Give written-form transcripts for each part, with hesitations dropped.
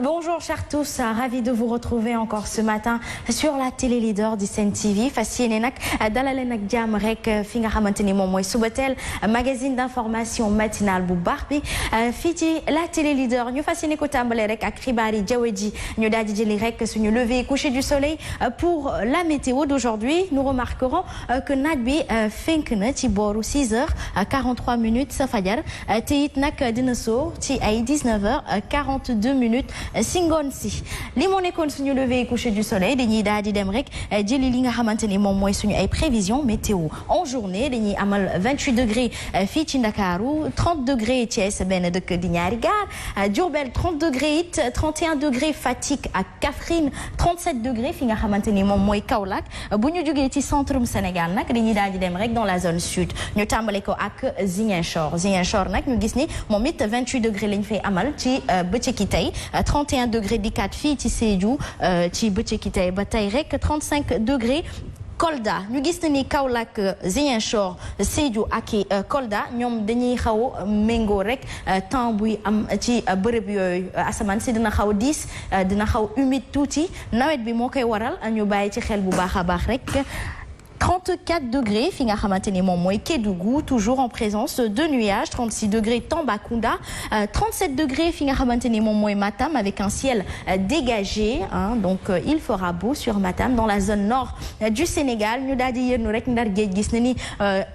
Bonjour chers tous, ravi de vous retrouver encore ce matin sur la télé leader du Sen TV. fas yéene nag dalale nag jàmm rek fi nga xamante ni moom mooy Subatel magazine d'information matinale bu baax bi fii ci la télé leader ñu fas yéene ko tàmbale rek ak xibaar yi jaww ji ñu daal di jëli rek suñu lever et coucher du soleil. Pour la météo d'aujourd'hui nous remarquerons que naaj bi fenk na ci booru 6h43 sa fajar te it nag dina soo ci ay 19h42 si ngoon si li moo nekkoon suñu lever et coucher du soleil dañuy daal di dem rek jëli li nga xamante ni moom mooy suñu ay prévisions météo en journée dañuy amal 28 degrés fii ci Ndakaaru 30 degrés Thiès benn dëkk di ñaari gaar Diourbel 30 degrés it 31 degrés Fatick ak Kaffrine 37 degrés fi nga xamante ni moom mooy Kaolack bu ñu jógee ci centrum Sénégal nag dañuy daal di dem rek dans la zone sud ñu tàmbale ko ak Ziguinchor nag ñu gis ni moom it 28 degrés lañ fay amal ci bëccëgi tey 31 degrés di kat fii ci Sédhiou ci bëccëgi tey ba tey rek 35 degrés Kolda ñu gis na ni Kaolack Ziguinchor Sédhiou ak Kolda ñoom dañuy xaw méngoo rek temps buy am ci bërëb yooyu asamaan si dina xaw diis dina xaw humide tuuti nawet bi moo koy waral ñu bàyyi ci xel bu baax a baax rek 34 degrés fi nga xamante ni moom mooy Kédougou toujours en présence de nuages 36 degrés Tambacounda 37 degrés fi nga xamante ni moom mooy Matam avec un ciel dégagé donc il fera beau sur Matam dans la zone nord du Sénégal ñu daal di yéenu rek Ndar géej gis na ni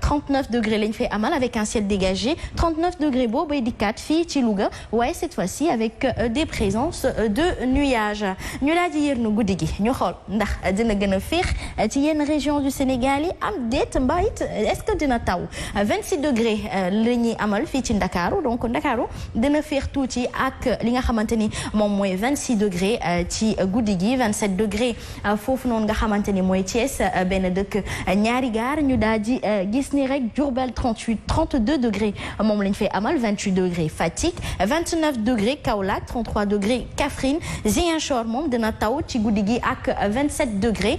39 degrés lañ fay amal avec un ciel dégagé 39 degrés boobay dikkaat fii ci Louga waaye cette fois-ci avec des présences de nuages ñu daal di yéenu guddi gi ñu xool ndax dina gën a féex ci yenn région du Sénégal yi am déet mbaa it est-ce que dina taw 26 degrés la ñuy amal fii ci Ndakaaru donc Ndakaaru dina féex tuuti ak li nga xamante ni moom mooy 26 degrés ci guddi gi 27 degrés foofu noonu nga xamante ni mooy Thiès benn dëkk ñaari gaar ñu daal di gis ni rek Diourbel 32 degrés moom lañ fay amal 28 degrés Fatick 29 degrés Kaolack 33 degrés Kaffrine Ziguinchor moom dina taw ci guddi gi ak 27 degrés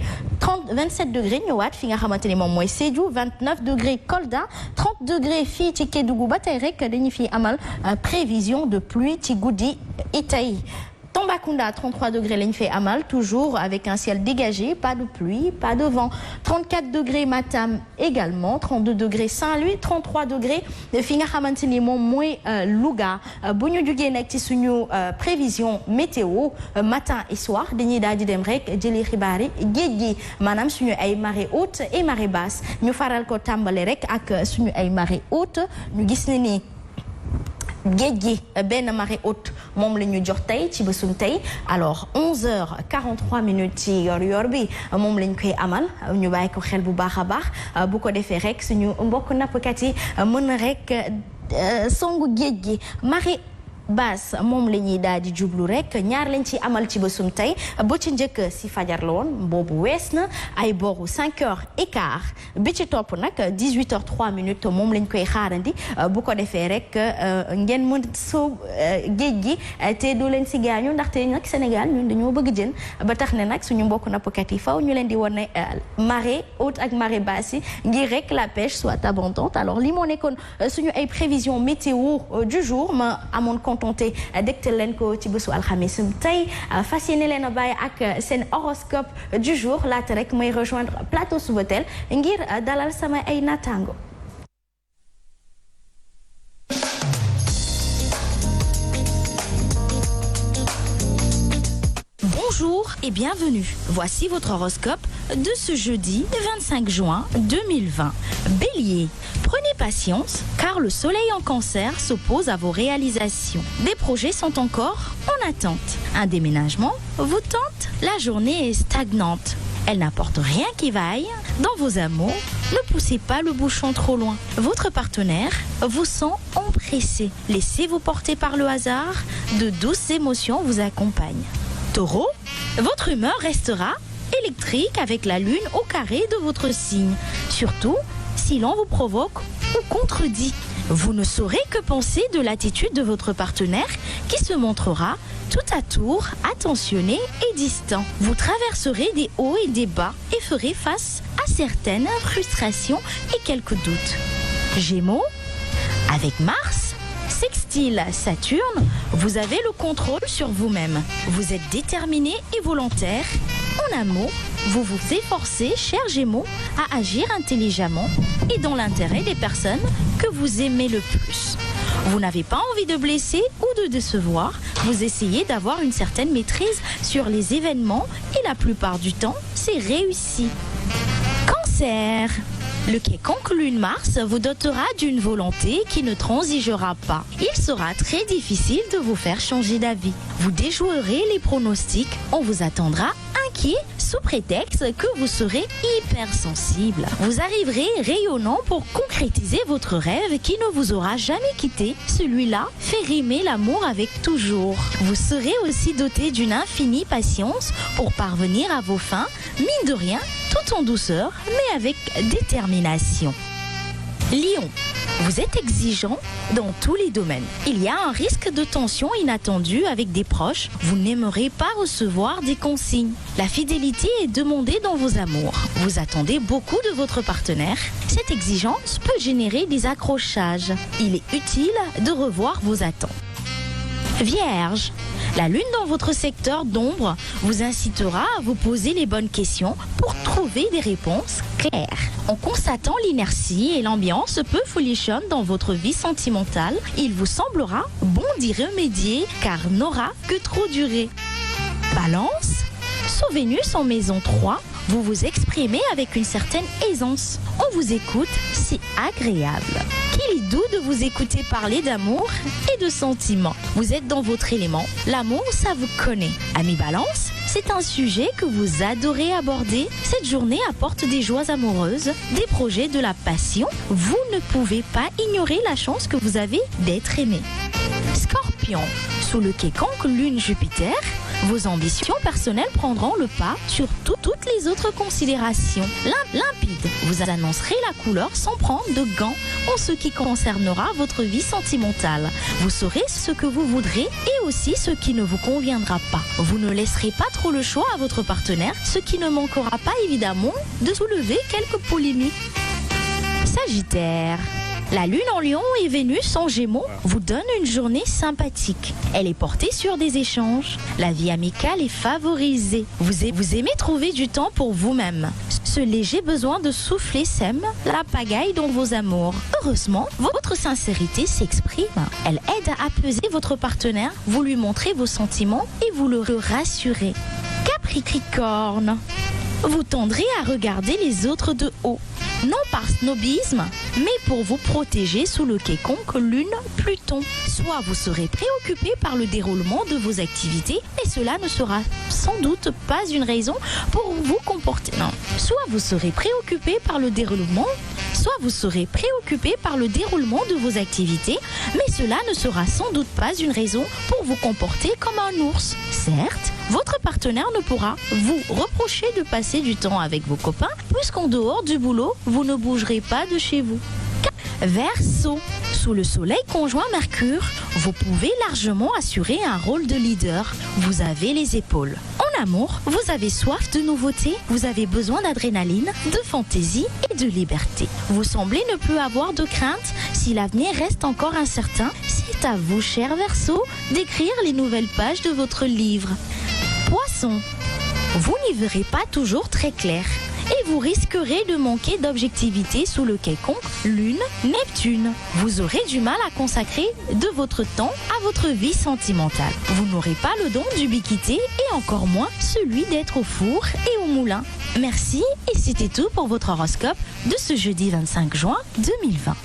27 degrés ñëwaat fi nga xamante ni moom mooy Sédhiou 29 degrés Kolda 30 degrés fii ci Kédougou ba tey rek dañuy fi amal prévision de pluie ci guddi itay Tambacounda 33 degrés lañ fay amal toujours avec un ciel dégagé pas de pluie pas de vent 34 degrés Matam également 32 degrés Saint-Louis 33 degrés fi nga xamante ni moom mooy Louga bu ñu jugee nag ci suñu prévision météo matin et soir dañuy daal di dem rek jëli xibaar yi géej gi maanaam suñu ay marée haute et marée basse ñu faral ko tàmbale rek ak suñu ay marée haute ñu gis ne ni géej gi benn marée haute moom la ñu jox tey ci bésum tey alors 11h43 ci yor bi moom lañ koy amal ñu bàyyi ko xel bu baax a baax bu ko defee rek suñu mbokk nappkat yi mën na rek songu géej gi marée basse moom la ñuy daal di jublu rek ñaar lañ ci amal ci bésum tey ba ci njëkk si fajar la woon boobu wees na ay booru 5h15 bi ci topp nag 18h03 moom lañ koy xaarandi bu ko defee rek ngeen mën soo géej gi te doo leen si gaañu ndaxte nag Sénégal ñun dañoo bëgg jën ba tax ne nag suñu mbokk nappkat yi faw ñu leen di wane marée haute ak marée basse yi ngir rek la pêche soit abondante alors li moo nekkoon suñu ay prévisions météo du jour ma amoon tonté dégtal leen ko ci bésu alxamis tey fas yéene leen a bàyyi ak seen horoscope du jour laata rek may rejoindre plateau Subatel ngir dalal sama ay naataango. Bonjour et bienvenue. Voici votre horoscope de ce jeudi 25 juin 2020. Bélier, prenez patience car le soleil en cancer s'oppose à vos réalisations. Des projets sont encore en attente. Un déménagement vous tente? La journée est stagnante. Elle n'apporte rien qui vaille. Dans vos amours, ne poussez pas le bouchon trop loin. Votre partenaire vous sent empressé. Laissez-vous porter par le hasard. De douces émotions vous accompagnent. Taureau, votre humeur restera électrique avec la lune au carré de votre signe, surtout si l'on vous provoque ou contredit. Vous ne saurez que penser de l'attitude de votre partenaire qui se montrera tout à tour attentionné et distant. Vous traverserez des hauts et des bas et ferez face à certaines frustrations et quelques doutes. Gémeaux, avec Mars, Sextile Saturne, vous avez le contrôle sur vous-même. Vous êtes déterminé et volontaire. En amour, vous vous efforcez, chers Gémeaux, à agir intelligemment et dans l'intérêt des personnes que vous aimez le plus. Vous n'avez pas envie de blesser ou de décevoir. Vous essayez d'avoir une certaine maîtrise sur les événements et la plupart du temps, c'est réussi. Cancer. Le quelconque lune-Mars vous dotera d'une volonté qui ne transigera pas. Il sera très difficile de vous faire changer d'avis. Vous déjouerez les pronostics. On vous attendra inquiet sous prétexte que vous serez hypersensible. Vous arriverez rayonnant pour concrétiser votre rêve qui ne vous aura jamais quitté. Celui-là fait rimer l'amour avec toujours. Vous serez aussi doté d'une infinie patience pour parvenir à vos fins, mine de rien, tout en douceur, mais avec détermination. Lion, vous êtes exigeant dans tous les domaines. Il y a un risque de tension inattendue avec des proches. Vous n'aimerez pas recevoir des consignes. La fidélité est demandée dans vos amours. Vous attendez beaucoup de votre partenaire. Cette exigence peut générer des accrochages. Il est utile de revoir vos attentes. Vierge, la lune dans votre secteur d'ombre vous incitera à vous poser les bonnes questions pour trouver des réponses claires. En constatant l'inertie et l'ambiance peu folichonne dans votre vie sentimentale, il vous semblera bon d'y remédier car n'aura que trop duré. Balance, sous Vénus en maison 3, vous vous exprimez avec une certaine aisance. On vous écoute, c'est agréable. Qu'il est doux de vous écouter parler d'amour et de sentiments. Vous êtes dans votre élément. L'amour, ça vous connaît. Ami Balance, c'est un sujet que vous adorez aborder. Cette journée apporte des joies amoureuses, des projets, de la passion. Vous ne pouvez pas ignorer la chance que vous avez d'être aimé. Scorpion, sous le quelconque lune Jupiter, vos ambitions personnelles prendront le pas sur toutes les autres considérations. Limpide, vous annoncerez la couleur sans prendre de gants en ce qui concernera votre vie sentimentale. Vous saurez ce que vous voudrez et aussi ce qui ne vous conviendra pas. Vous ne laisserez pas trop le choix à votre partenaire, ce qui ne manquera pas évidemment de soulever quelques polémiques. Sagittaire. La lune en lion et Vénus en gémeaux vous donnent une journée sympathique. Elle est portée sur des échanges. La vie amicale est favorisée. Vous aimez trouver du temps pour vous-même. Ce léger besoin de souffler sème la pagaille dans vos amours. Heureusement, votre sincérité s'exprime. Elle aide à apaiser votre partenaire. Vous lui montrez vos sentiments et vous le rassurez. Capricorne. Vous tendrez à regarder les autres de haut. Non par snobisme, mais pour vous protéger sous le quelconque lune Pluton. Soit vous serez préoccupé par le déroulement de vos activités, mais cela ne sera sans doute pas une raison pour vous comporter. Non. Soit vous serez préoccupé par le déroulement de vos activités, mais cela ne sera sans doute pas une raison pour vous comporter comme un ours. Certes, votre partenaire ne pourra vous reprocher de passer du temps avec vos copains, puisqu'en dehors du boulot, vous ne bougerez pas de chez vous. Verseau, sous le soleil conjoint Mercure, vous pouvez largement assurer un rôle de leader. Vous avez les épaules. En amour, vous avez soif de nouveautés, vous avez besoin d'adrénaline, de fantaisie et de liberté. Vous semblez ne plus avoir de crainte. Si l'avenir reste encore incertain, c'est à vous, cher Verseau, d'écrire les nouvelles pages de votre livre. Poisson, vous n'y verrez pas toujours très clair et vous risquerez de manquer d'objectivité sous le quelconque lune Neptune. Vous aurez du mal à consacrer de votre temps à votre vie sentimentale. Vous n'aurez pas le don d'ubiquité et encore moins celui d'être au four et au moulin. Merci et c'était tout pour votre horoscope de ce jeudi 25 juin 2020.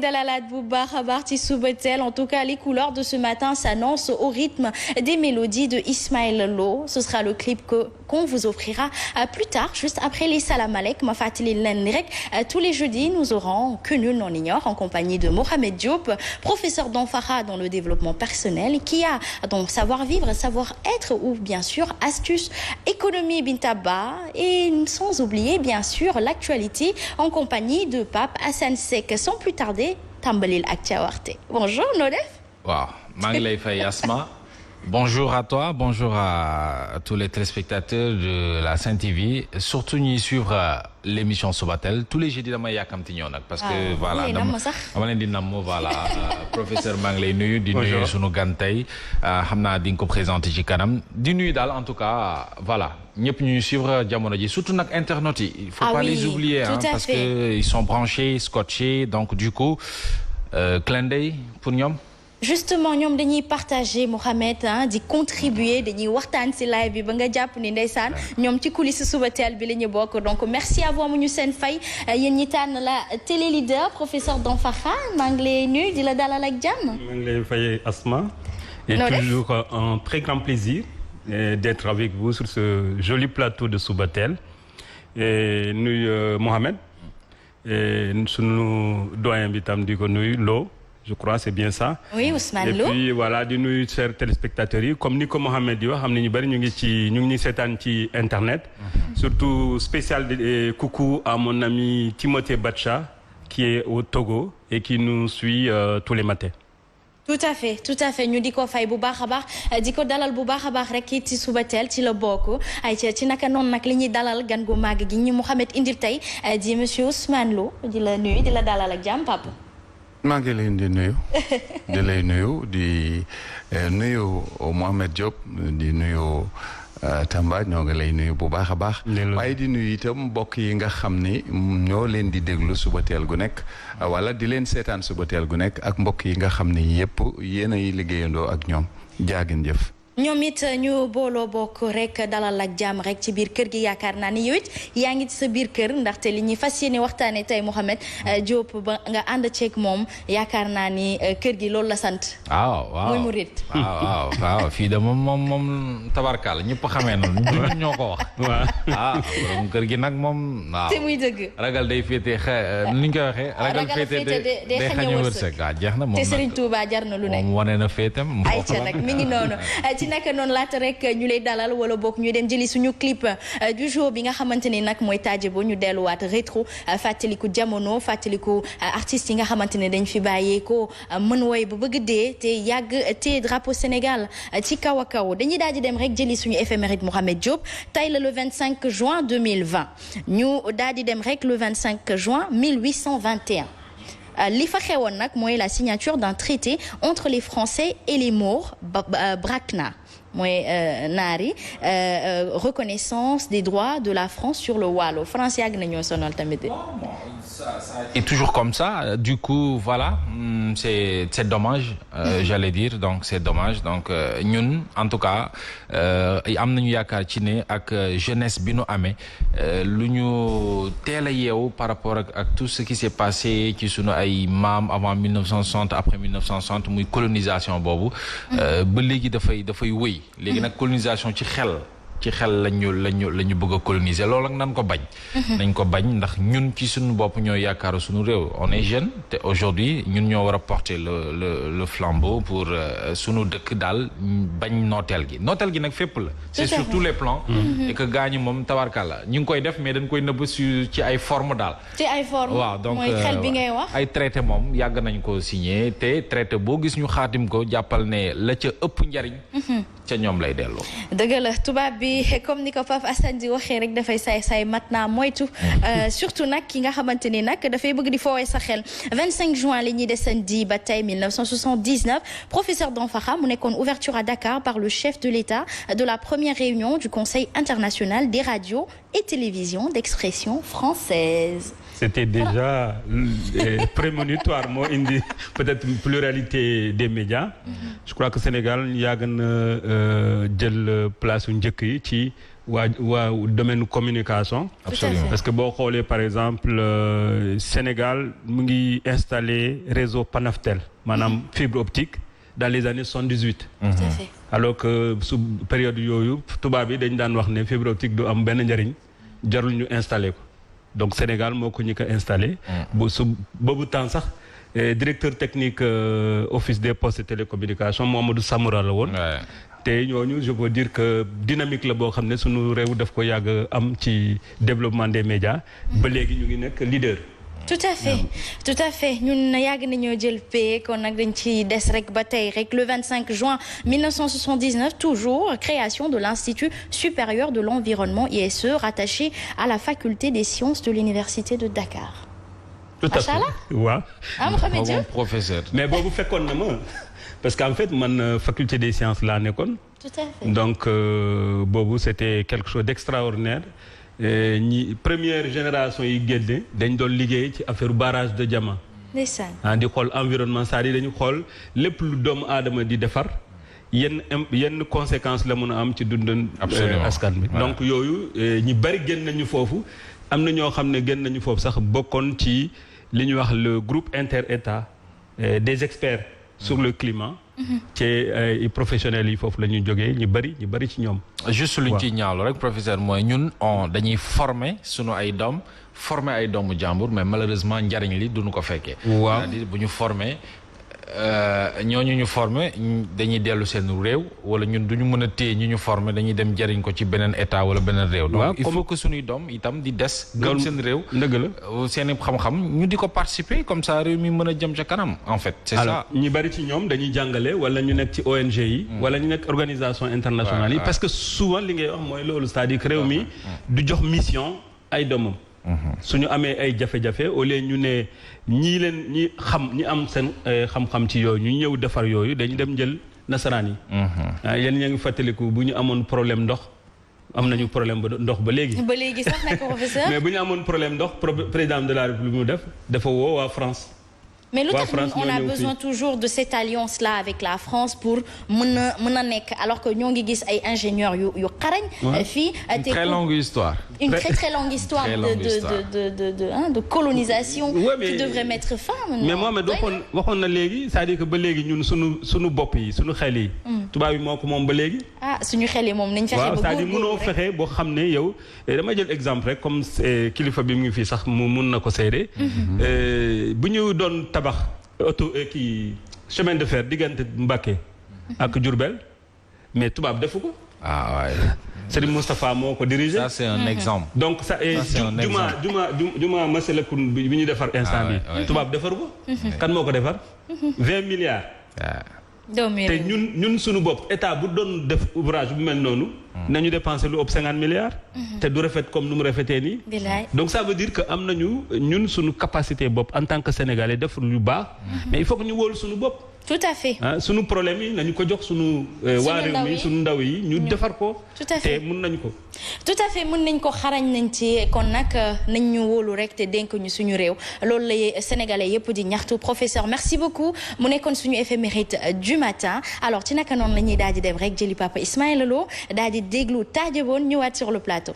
dalalaat bu baax a baax ci Subatel. En tout cas, les couleurs de ce matin s'annoncent au rythme des mélodies de Ismaël Lo. Ce sera le clip qu'on vous offrira plus tard, juste après les Salam Alek. Ma fatili len rek, tous les jeudis, nous aurons Que nul n'en ignore en compagnie de Mohamed Diop, professeur d'Anfara dans le développement personnel, qui a donc savoir-vivre, savoir-être ou bien sûr astuces, économie Bintaba et sans oublier bien sûr l'actualité en compagnie de Pape Assane Seck. Sans plus tarder, Tambalil ak Thiawarte. Bonjour Nodef. Waaw, maa ngi lay fay Asma. Bonjour à toi, bonjour à tous les téléspectateurs de la Sen TV, surtout ñuy suivre l'émission Subatel tous les jeudis damay yàkkamti ñëw nag parce que voilà dama leen di namm voilà professeur maa ngi lay nuyu di nuyu sunu gan tey xam naa di nga ko présenter ci kanam di nuyu daal en tout cas voilà ñëpp ñuy suivre jamono ji surtout nag internautes yi il faut pas les oublier parce que ils sont branchés scotchés donc du coup clin d'œil pour ñoom. Justement ñoom dañuy partager Mohamed di contribuer dañuy waxtaan ci live bi ba nga jàpp ni ndeysaan ñoom ci coulisses Subatel bi la ñu bokk donc merci à vous amuñu seen fay yéen ñi tànn la télé leader professeur d'Anfara maa ngi lay nuyu di la dalal ak jàmm. maa ngi lay fay Asma. Et toujours un très grand plaisir d'être avec vous sur ce joli plateau de Subatel et nuyu Mohamed et sunu doyen bi tam di ko nuyu Lo. Je crois c'est bien ça. Oui, Ousmane Lo. Et puis voilà di nuyu chers téléspectateurs yi comme ni ko Mohamed di wax xam ne ñu bari ñu ngi seetaan ci internet. Surtout spécial coucou à mon ami Timothée Batcha qui est au Togo et qui nous suit tous les matins. Tout à fait ñu di ko fay bu baax a baax di ko dalal bu baax a baax rek kii ci Subatel ci la bokk ay ci naka noonu nag li ñuy dalal gan gu màgg gi ñu Mohamed indil tey di monsieur Ousmane Lo di la nuyu di la dalal ak jàmm papa. maa ngi leen di nuyu di lay nuyu di nuyu Mohamed Diop di nuyu Tamba ñoo ngi lay nuyu bu baax a baax waaye di nuyu itam mbokk yi nga xam ni ñoo leen di déglu Subatel gu nekk wala di leen seetaan Subatel gu nekk ak mbokk yi nga xam ni yépp yéen ay liggéeyandoo ak ñoom jaagin jëf ñoom it ñu booloo bokk rek dalal ak jàmm rek ci biir kër gi yaakaar naa ni yow it yaa ngi ci sa biir kër ndaxte li ñuy fas yéene waxtaanee tey Mohamed Diop ba nga ànd ceeg moom yaakaar naa ni kër gi loolu la sant. waaw muy murit. waaw fii de moom tabarkaal ñëpp xamee noonu ñun ñoo ko wax. waaw borom kër gi nag moom. waaw te muy dëgg. ragal day féete ni ñu koy waxee. ragal féete day xañ a wërsëg waaw jeex na moom. te Serigne Touba jar na lu ne. moom wane na féetam. ayca nag mi ngi noonu. ci naka noonu laata rek ñu lay dalal wala bokk ñu dem jëli suñu clip du jour bi nga xamante ni nag mooy Tadjebo ñu delluwaat rétro fàttaliku jamono fàttaliku artistes yi nga xamante ne dañ fi bàyyeekoo mën woy ba bëgg dee te yàgg te drapeau Sénégal ci kaw a kaw dañuy daal di dem rek jëli suñu éphéméride Mohamed Diop tey la le 25 juin 2020 ñu daal di dem rek le 25 juin 1821. li fa xewoon nag mooy la signature d'un traité entre les Français et les Maures Brakna mooy naari reconnaissance des droits de la France sur le Waalo France yàgg nañoo sonal tamit. Et toujours comme ça du coup voilà c'est dommage j'allais dire donc c'est dommage donc ñun en tout cas am nañu yaakaar ci ne ak jeunesse bi nu amee lu ñu teel a yeewu par rapport ak tout ce qui s'est passé ci sunu ay maam avant 1960 après 1960 muy colonisation boobu ba léegi dafay wëy léegi nag colonisation ci xel lañu bëgg a coloniser loolu nag nan ko bañ nañ ko bañ ndax ñun ci suñu bopp ñoo yaakaaru suñu réew on est jeune te aujourd'hui ñun ñoo war a porter le flambeau pour suñu dëkk daal bañ nooteel gi nag fépp la c'est sur tous les plans et que gaañu moom tabarkalla ñu ngi koy def mais dañ koy nëbb ci ay forme daal ci ay forme waaw donc mooy xel bi ngay wax ay traité moom yàgg nañ ko signé te traité boo gis ñu xaatim ko jàppal ne la ca ëpp njariñ ca ñoom lay delloo dëgg la tubaab bi comme ni ko Pape Assane di waxee rek dafay say mat naa moytu surtout nag ki nga xamante ni nag dafay bëgg di foowee sa xel 25 juin li ñuy desandi ba tey 1979 professeur d'Anfara mu nekkoon ouverture à Dakar par le chef de l'État de la première réunion du Conseil international des radios et télévisions d'expression française. C'était déjà prémonitoire moo indi peut-être pluralité des médias. Je crois que Sénégal yàgg na jël place u njëkk yi bëri ci waa domaine communication. Absolument. Parce que boo xoolee par exemple Sénégal mu ngi installé réseau Panaftel maanaam fibre optique dans les années 78. Tout à fait. Alors que su période yooyu tubaab yi dañ daan wax ne fibre optique du am benn njëriñ jarul ñu installé ko donc Sénégal moo ko ñu ko installé. boobu temps sax directeur technique office des postes et télécommunications Mamadou Samoura la woon. te ñooñu je peux dire que dynamique la boo xam ne sunu réew daf ko yàgg am ci développement des médias. ba léegi ñu ngi nekk leader. tout à fait tout à fait ñun yàgg nañoo jël paie kon nag dañ ci des rek ba tey rek le 25 juin 1979 toujours création de l'Institut supérieur de l'environnement ISE rattaché à la faculté des sciences de l'université de Dakar. tout à fait waaw. Mohamed Diop professeur. mais boobu fekkoon na ma parce qu'en fait man faculté des sciences laa nekkoon. tout à fait donc boobu c'était quelque chose d'extraordinaire. ñi première génération yi génne dañ doon liggéey ci affaire barrage de diamant. ndeysaan. di xool environnement c'est-à-dire dañu xool lépp lu doomu aadama di defar yenn conséquences la mën a am ci dundan askan bi donc yooyu ñi bari génn nañu foofu am na ñoo xam ne génn nañu foofu sax bokkoon ci li ñuy wax le groupe inter-État des experts sur le climat. ci professionnels yi foofu la ñuy jógee ñu bari ci ñoom. juste luñ ciy ñaawlu rek professeur mooy ñun dañuy former sunu ay doom former ay doomu jàmbur mais malheureusement njariñ li duñu ko fekkee. waaw c'est-à-dire bu ñu former ñooñu ñu former dañuy dellu seen réew wala ñun duñu mën a téye ñu former dañuy dem jariñ ko ci beneen état wala beneen réew. donc il faut que suñuy doom itam di des. gëm seen réew. dëgg la seen i xam-xam ñu di ko participer comme ça réew mi mën a jëm ca kanam en fait. c'est ça ñi bari ci ñoom dañuy jàngale wala ñu nekk ci ONG yi. wala ñu nekk organisation internationale yi. parce que souvent li ngay wax mooy loolu c'est-à-dire que réew mi du jox mission ay doomam. suñu amee ay jafe-jafe au lieu ñu ne ñi am seen xam-xam ci yooyu ñu ñëw defar yooyu dañu dem jël nasaraan yi. yéen ñaa ngi fàttaliku bu ñu amoon problème ndox am nañu problème ba ndox ba léegi. ba léegi sax nag professeur. mais bu ñu amoon problème ndox président de la République mu dafa woo waa France. mais lu tax on a besoin toujours de cette alliance là avec la France pour mën a nekk alors que ñoo ngi gis ay ingénieurs yu xarañ. fii une très longue histoire. une très longue histoire de colonisation. qui devrait mettre fin. mais Mohamed waxoon na léegi c'est-à-dire que ba léegi ñun sunu bopp yi sunu xel yi. tubaab yi moo ko moom ba léegi. suñu xel yi moom nañ fexe ba góorgóorlu c'est-à-dire mënoo fexe boo xam ne yow dama jël exemple rek comme kilifa bi mu ngi fii sax mu mun na ko seede. bu ñu doon tabax chemin de fer diggante Mbacké ak Diourbel mais tubaab defu ko. waaye. Serigne Moustapha moo ko dirigé. ça c'est un exemple. donc ça juma Masalikoun bi ñu defar instant bi tubaab defar ko. kan moo ko defar. 20 milliards. te ñun suñu bopp état bu doon def ouvrage bu mel noonu. nañu dépenser lu ëpp 50 milliards. te du rafet comme nu mu rafetee nii. donc ça veut dire que am nañu ñun suñu capacité bopp en tant que sénégalais def lu baax. mais il faut que ñu wóolu suñu bopp. tout à fait. suñu problème yi nañu ko jox suñu. waa réew mi suñu ndaw yi ñu defar ko. tout à fait te mun nañu ko. tout à fait mun nañ ko xarañ nañ ci kon nag nañ ñu wóolu rek te dénk ñu suñu réew loolu lay sénégalais yëpp di ñaxtu professeur merci beaucoup mu nekkoon suñu éphéméride du matin alors ci naka noonu la ñuy daal di dem rek jëli papa Ismaïla Lo daal di déglu Tadjaboon ñëwaat sur le plateau.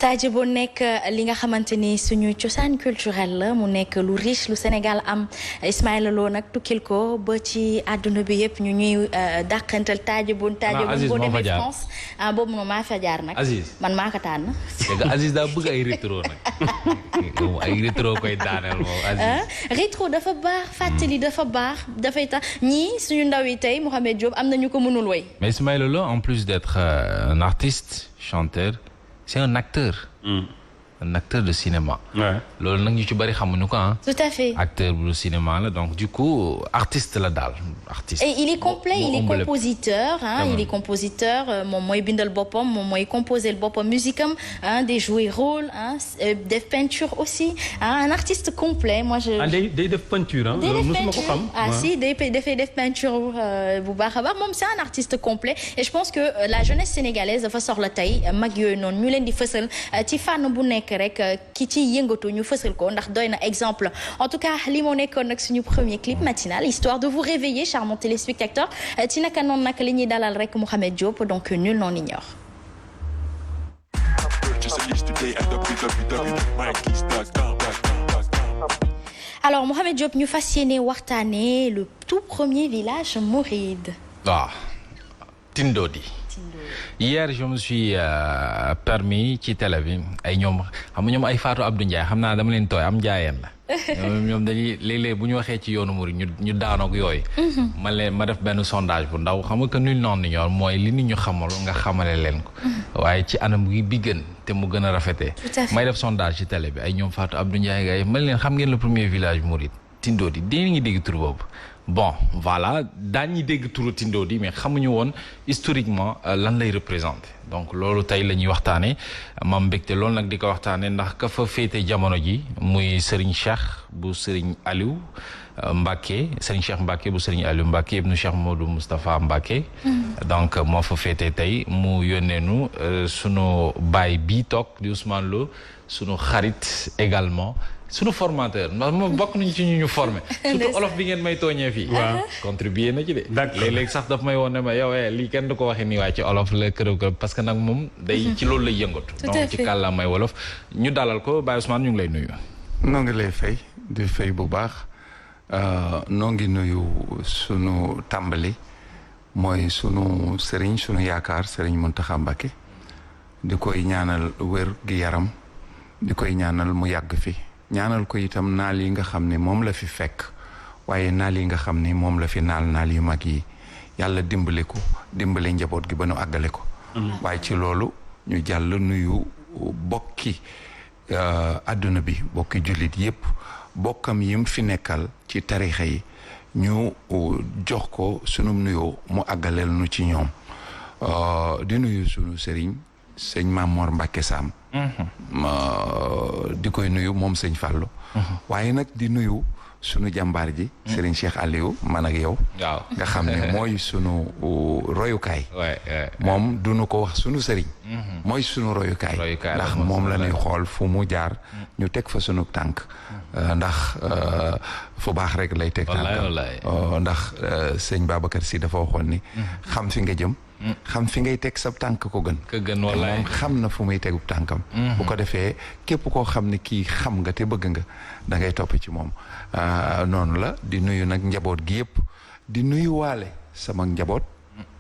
Tadji bu nekk li nga xamante ni suñu cosaan culturel la mu nekk lu riche lu Sénégal am Ismaïla Lo nag tukkil ko ba ci àdduna bi yëpp ñu ñuy dàqantal Tadji bu boo demee France boobu moom maa fa jaar nag man maa ko tànn Aziz daa bëgg ay rétro nag ay rétro koy daaneel moom Aziz rétro dafa baax fàttali dafa baax dafay tax ñii suñu ndaw yi tey Mouhamed Diop am na ñu ko mënul woy mais Ismaïla Lo en plus d'être un artiste chanteur c'est un acteur. Un acteur de cinéma. loolu nag ñu ci bari xamuñu ko ah. Tout à fait. Acteur de cinéma la donc du coup artiste la daal artiste. Et il est complet, il est compositeur hein, il est compositeur moom mooy bindal boppam moom mooy composer boppam musique am hein, des jouer rôle hein, def peinture aussi hein, un artiste complet moi je. day def peinture ah. musuma ko xam si dafay def peinture bu baax a baax moom c'est un artiste complet et je pense que la jeunesse sénégalaise dafa soxla tey mag yooyu noonu ñu leen di fësal ci fànn bu nekk rek ki ci yëngatu ñu fësal ko ndax doy na exemple en tout cas li moo nekkoon nag suñu premier clip matinal histoire de vous réveiller charmants téléspectateurs ci naka noonu nag li ñuy dalal rek Mouhamed Diop donc nul n'en ignore. Alors Mouhamed Diop ñu fas yéene waxtaanee le tout premier village mouride. waaw Tindodi. Hier je me suis permis ci télé bi ay ñoom xam nga ñoom ay Fatou Abdou Ndiaye xam naa dama leen tooy am njaayeen la ñoom dañuy léeg-léeg bu ñu waxee ci yoonu murid ñu daanoog yooyu ma def benn sondage bu ndaw xam nga que nul n'en ignore mooy li nit ñu xamal nga xamale leen ko waaye ci anam gi bi gën te mu gën a rafetee may def sondage ci télé bi ay ñoom Fatou Abdou Ndiaye gay ma leen xam ngeen le premier village mouride Tindodi dee ngi dégg tur boobu bon voilà daañu dégg turu Tindodi mais xamuñu woon historiquement lan lay représenter donc loolu tey la ñuy waxtaanee ma mbégte loolu nag di ko waxtaanee ndax ka fa féete jamono ji muy Serigne Cheikh bu Serigne Aliou Mbacké Serigne Cheikh Mbacké bu Serigne Aliou Mbacké ibnu Cheikh Modou Moustapha Mbacké donc moo fa féete tey mu yónnee nu sunu baay bii toog di Ousmane Lo sunu xarit également sunu formateur moom bokk nañu ci ñu formé. surtout olof bi ngeen may tooñee fii. waaw contribuer na ci de. léeg-léeg sax daf may woon ne ma yow lii kenn du ko waxee nii waaye ci olof la kërëb parce que nag moom day ci loolu lay yëngatu. donc ci kàllaamay wolof ñu dalal ko Baye Ousmane ñu ngi lay nuyu. noo ngi lay fay di fay bu baax noo ngi nuyu sunu tàmbali mooy sunu sëriñ sunu yaakaar sëriñ Mountakha Mbacké di koy ñaanal wér gi yaram di koy ñaanal mu yàgg fi ñaanal ko itam naal yi nga xam ne moom la fi fekk waaye naal yi nga xam ni moom la fi naal yu mag yi yàlla dimbali ko dimbali njaboot gi ba nu àggale ko waaye ci loolu ñu jàll nuyu bokki àdduna bi bokki jullit yépp bokkam yim fi nekkal ci tarixa yi ñu jox ko sunu nuyoo mu àggaleel nu ci ñoom di nuyu sunu sëriñ sëñ Mamor Mbacke Sam di koy nuyu moom sëñ Fallou waaye nag di nuyu sunu jàmbaar ji sëriñ Cheikh Aliou man ak yow nga xam ne mooy sunu royukaay moom duñu ko wax sunu sëriñ mooy sunu royukaay ndax moom la ñuy xool fu mu jaar ñu teg fa sunu tànk ndax fu baax rek lay teg tànkam ndax sëñ Babacar Sy dafa waxoon ni xam fi nga jëm xam fi ngay teg sa tànk ko gën moom xam na fu muy tegu tànkam bu ko defee képp koo xam ne kii xam nga te bëgg nga da ngay topp ci moom noonu la di nuyu nag njaboot gi yëpp di nuyu waale sama njaboot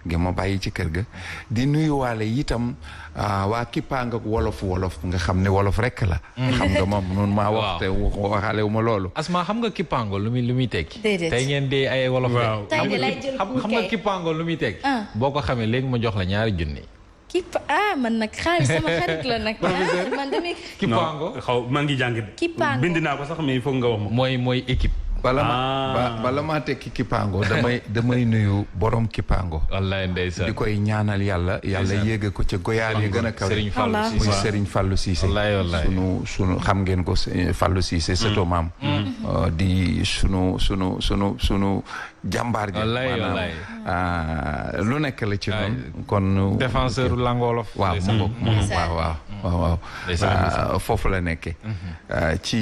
gi ma bàyyi ci kër ga di nuyu waale itam waa kippaang ak wolof nga xam ne wolof rek la xam nga moom noonu maa wax te waxaale wu ma loolu Asma xam nga kippaango lu muy tekki tey ngeen dee ay wolof xam nga kippaango lu muy tekki boo ko xamee léegi ma jox la ñaari junni man nag xaalis sama xarit la nag man damay kippaango maa ngi jàng de bind naa ko sax mais il faut nga wax ma mooy équipe bala maa tekki kippaango damay nuyu borom kippaango wallaay ndeysaan di koy ñaanal yàlla yéege ko ca goyaar yi gën a kaw muy Serigne Fallou Cissé sunu xam ngeen ko Fallou Cissé sëto maam di sunu jàmbaar ji maanaam lu nekk la ci noonu kon défenseur langue wolof waaw waaw foofu la nekkee ci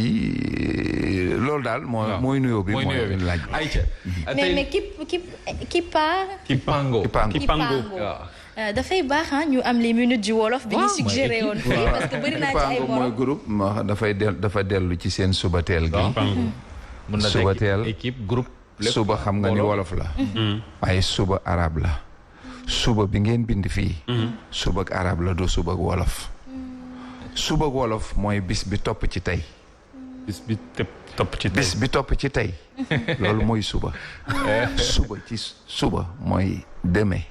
loolu daal mooy nuyoo bi mooy laaj ayca mais kippaango dafay baax ñu am les minutes du wolof bi ñu suggéré woon fii parce que bëri naa ci ay morom mooy groupe dafa dellu ci seen subateel gi subateel équipe groupe suba xam nga ni wolof la waaye suba arab la suba bi ngeen bind fii suba ak arab la du suba ak wolof suba ak wolof mooy bis bi topp ci tey bis bi topp ci tey loolu mooy suba suba ci suba mooy demain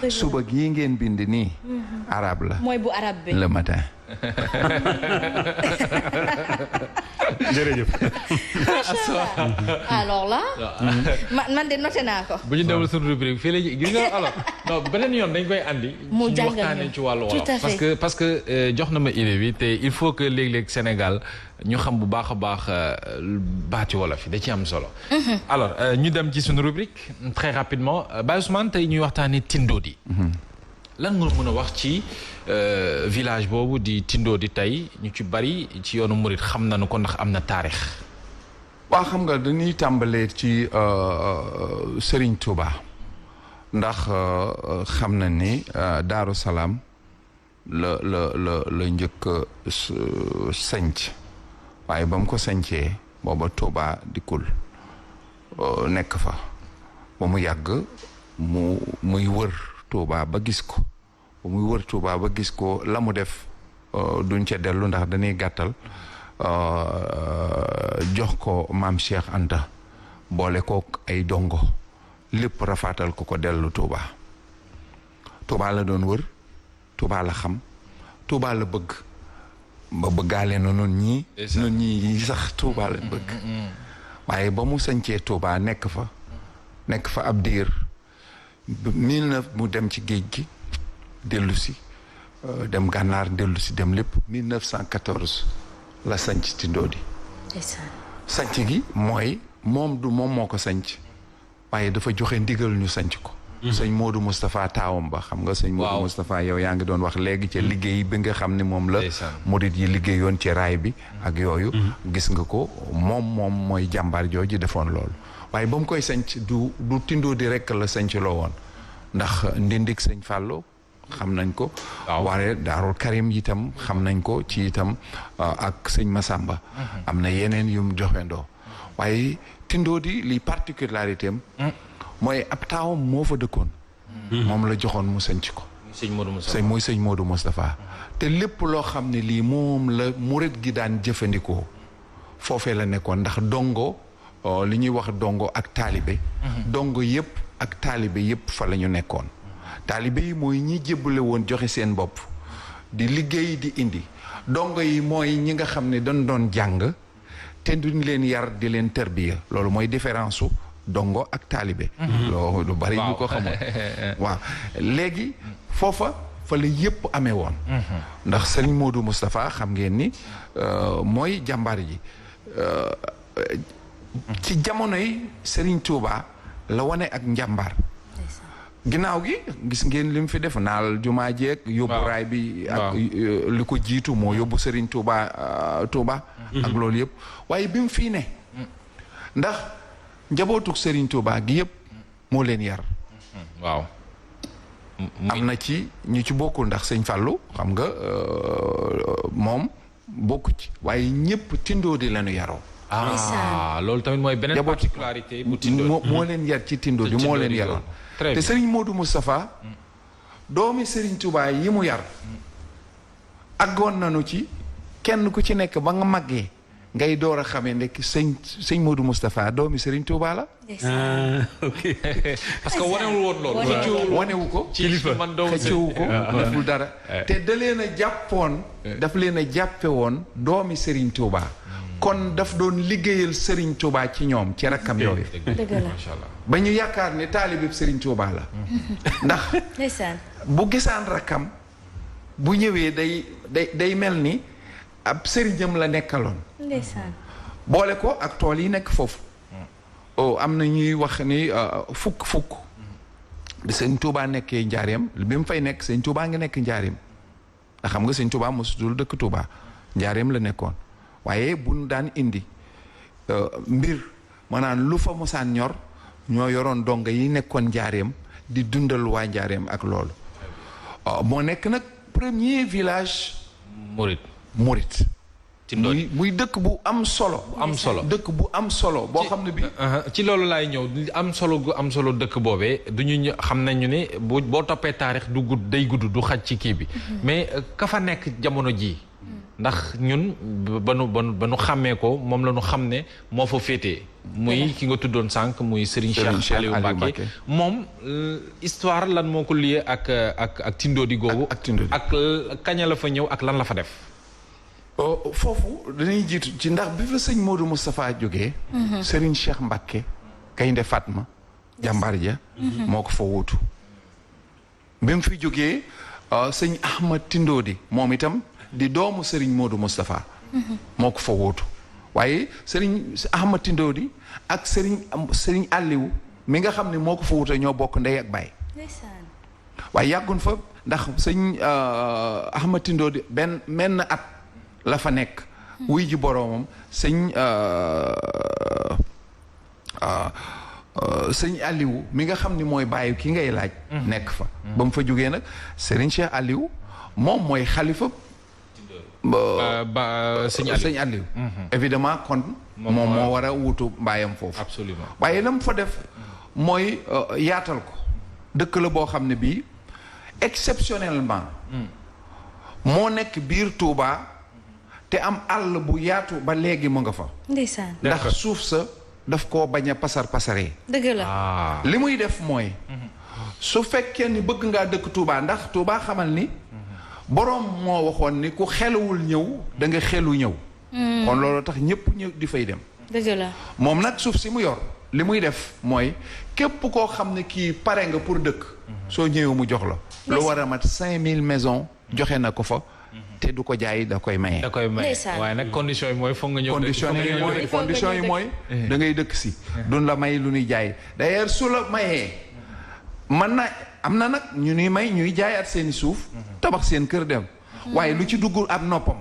suba gii ngeen bind nii arab la mooy bu arab bi le matin jërëjëf alors là man de noté naa ko bu ñu demul suñu rubrique fii la gis nga alors non beneen yoon dañ koy andi mu ci waxtaanee ci wàllu wolof parce que jox na ma idée bi te il faut que léeg-léeg Sénégal ñu xam bu baax a baax baati wolof yi da ci am solo alors ñu dem ci suñu rubrique très rapidement Baye Ousmane tey ñuy waxtaanee Tindodi lan nga mën a wax ci village boobu di Tindodi tey ñu ci bari ci yoonu murit xam nañu ko ndax am na taarix waa xam nga dañuy tàmbalee ci Serigne Touba ndax xam na ni Daaru Salaam la njëkk sanc waaye ba mu ko sancee booba Touba dikkul nekk fa ba mu yàgg muy wër Touba ba gis ko ba muy wër Touba ba gis ko la mu def duñ ca dellu ndax dañuy gàttal jox ko maam Cheikh Anta boole kook ay dongo lépp rafaatal ko dellu Touba Touba la doon wër Touba la xam Touba la bëgg ba bëggaale na nun ñii sax Touba la bëgg waaye ba mu sañcee Touba nekk fa ab diir 1900 mu dem ci géej gi dellu si dem gànnaar dellu si dem lépp 1914 la sanc Tindodi sanc gi mooy moom moo ko sanc waaye dafa joxe ndigal ñu sanc ko sëñ Modou Moustapha taawam ba xam nga sëñ Modou Moustapha yow yaa ngi doon wax léegi ca liggéey bi nga xam ne moom la murit yi liggéeyoon ci raay bi ak yooyu gis nga ko moom mooy jàmbaar jooju defoon loolu waaye ba mu koy sanc du tindoo di rekk la sanc loo woon ndax ndindik sëñ Fallou xam nañ ko waaye Daarul Karim itam xam nañ ko ci itam ak sëñ Massamba am na yeneen yum joxendoo waaye tindoo di li particularité am mooy ab taawam moo fa dëkkoon moom la joxoon mu sanc ko muy sëñ Modou Moustapha te lépp loo xam ne lii moom la murit gi daan jëfandikoo foofee la nekkoon ndax dongo li ñuy wax dongo ak taalibe dongo yëpp ak taalibe yëpp fa la ñu nekkoon taalibe yi mooy ñi jébbale woon joxe seen bopp di liggéey di indi dongo yi mooy ñi nga xam ne dañ doon jàng te duñ leen yar di leen tarbiya loolu mooy différence su dongo ak taalibe loolu lu bari ñu ko xamul waaw léegi foofa fa la yëpp amee woon ndax Serigne Modou Moustapha xam ngeen ni mooy jàmbaar ji ci jamonoy Serigne Touba la wane ak njàmbaar ginnaaw gi gis ngeen li mu fi def naal jumaa jeeg yóbbu raay bi ak li ko jiitu moo yóbbu Serigne Touba ak loolu yëpp waaye bi mu fii ne ndax njabootug Serigne Touba gi yëpp moo leen yar waaw am na ci ñu ci bokkul ndax sëñ Fallou xam nga moom bokku ci waaye ñëpp tindoo di lañu yaroo loolu tamit mooy beneen particularité bu tindoo moo leen yar ci tindoo di moo leen yaroon te Serigne Modou Moustapha doomi Serigne Touba yi mu yar aggoon nañu ci kenn ku ci nekk ba nga màggee ngay door a xamee nekk sëñ Modou Moustapha doomi Serigne Touba la. ok parce que wanewul woon loolu. wanewu ko kilifa man doomu xëccewu ko deful dara. te da leen a jàppoon. daf leen a jàppe woon doomi Serigne Touba. kon daf doon liggéeyal Serigne Touba ci ñoom ci rakkam yooyu. dëgg la macha allah ba ñu yaakaar ne taalibib Serigne Touba la. ndax bu gisaan rakkam bu ñëwee day mel ni. ab sëriñam la nekkaloon. ndeysaan. boole ko ak tool yi nekk foofu. am na ñuy wax ni fukk. bi sëñ Touba nekkee njaareem bi mu fay nekk sëñ Touba nga nekk njaareem. ndax xam nga sëñ Touba mosutul dëkk Touba njaareem la nekkoon waaye bu ñu daan indi mbir maanaam lu fa mosaan ñor ñoo yoroon donga yi nekkoon njaareem di dundal waa njaareem ak loolu. moo nekk nag premier village. Murit muy dëkk bu am solo. dëkk bu am solo boo xam ne bi ci loolu laay ñëw am solo dëkk boobee duñu xam nañu ne boo toppee taarix du gudd day gudd du xaj ci kii bi mais ka fa nekk jamono ji ndax ñun ba nu xàmmee ko moom la ñu xam ne moo fa féetee muy ki nga tuddoon sànq muy Serigne Cheikh Aliou Mbacké moom histoire lan moo ko lié ak Tindodi googu ak kaña la fa ñëw ak lan la fa def. foofu dañuy jiitu ci ndax bi fa sëñ Modou Moustapha jógee Serigne Cheikh Mbacké Gaynde Fatma jàmbaar ja moo ko fa wuutu bi mu fi jógee sëñ Ahmad Tindodi moom itam di doomu Serigne Modou Moustapha moo ko fa wuutu waaye Serigne Ahmad Tindodi ak Serigne Aliou mi nga xam ne moo ko fa wuutu ñoo bokk ndey ak baay waaye yàggun fa ndax sëñ Ahmad Tindodi menn at la fa nekk wuy ji boroomam sëñ Aliou mi nga xam ni mooy bàyyi ki ngay laaj nekk fa ba mu fa jógee nag Serigne Cheikh Aliou moom mooy xalifa sëñ Aliou évidemment kon moom moo war a wutu mbaayam foofu absolument waaye la mu fa def mooy yaatal ko dëkk la boo xam ne bii exceptionnellement moo nekk biir Touba te am àll bu yaatu ba léegi mu nga fa. ndeysaan. ndax suuf sa daf koo bañ a pasaree. dëgg la. li muy def mooy. su fekkee ni bëgg ngaa dëkk Touba ndax Touba xamal ni. boroom moo waxoon ni ku xeluwul ñëw da nga xelu ñëw. kon loolu tax ñëpp ñëw di fay dem. dëgg la. moom nag suuf si mu yor li muy def mooy képp koo xam ne kii pare nga pour dëkk. soo ñëwee mu jox la. lu war a mat 5000 maisons joxe na ko fa. te du ko jaay da koy maye. waaye nag condition yi mooy foog nga ñëw. condition yi mooy da ngay dëkk si. duñ la may lu ñuy jaay d'ailleurs su la mayee man na am na nag ñu nuy may ñuy jaayaat seeni suuf tabax seen kër dem waaye lu ci dugg ab noppam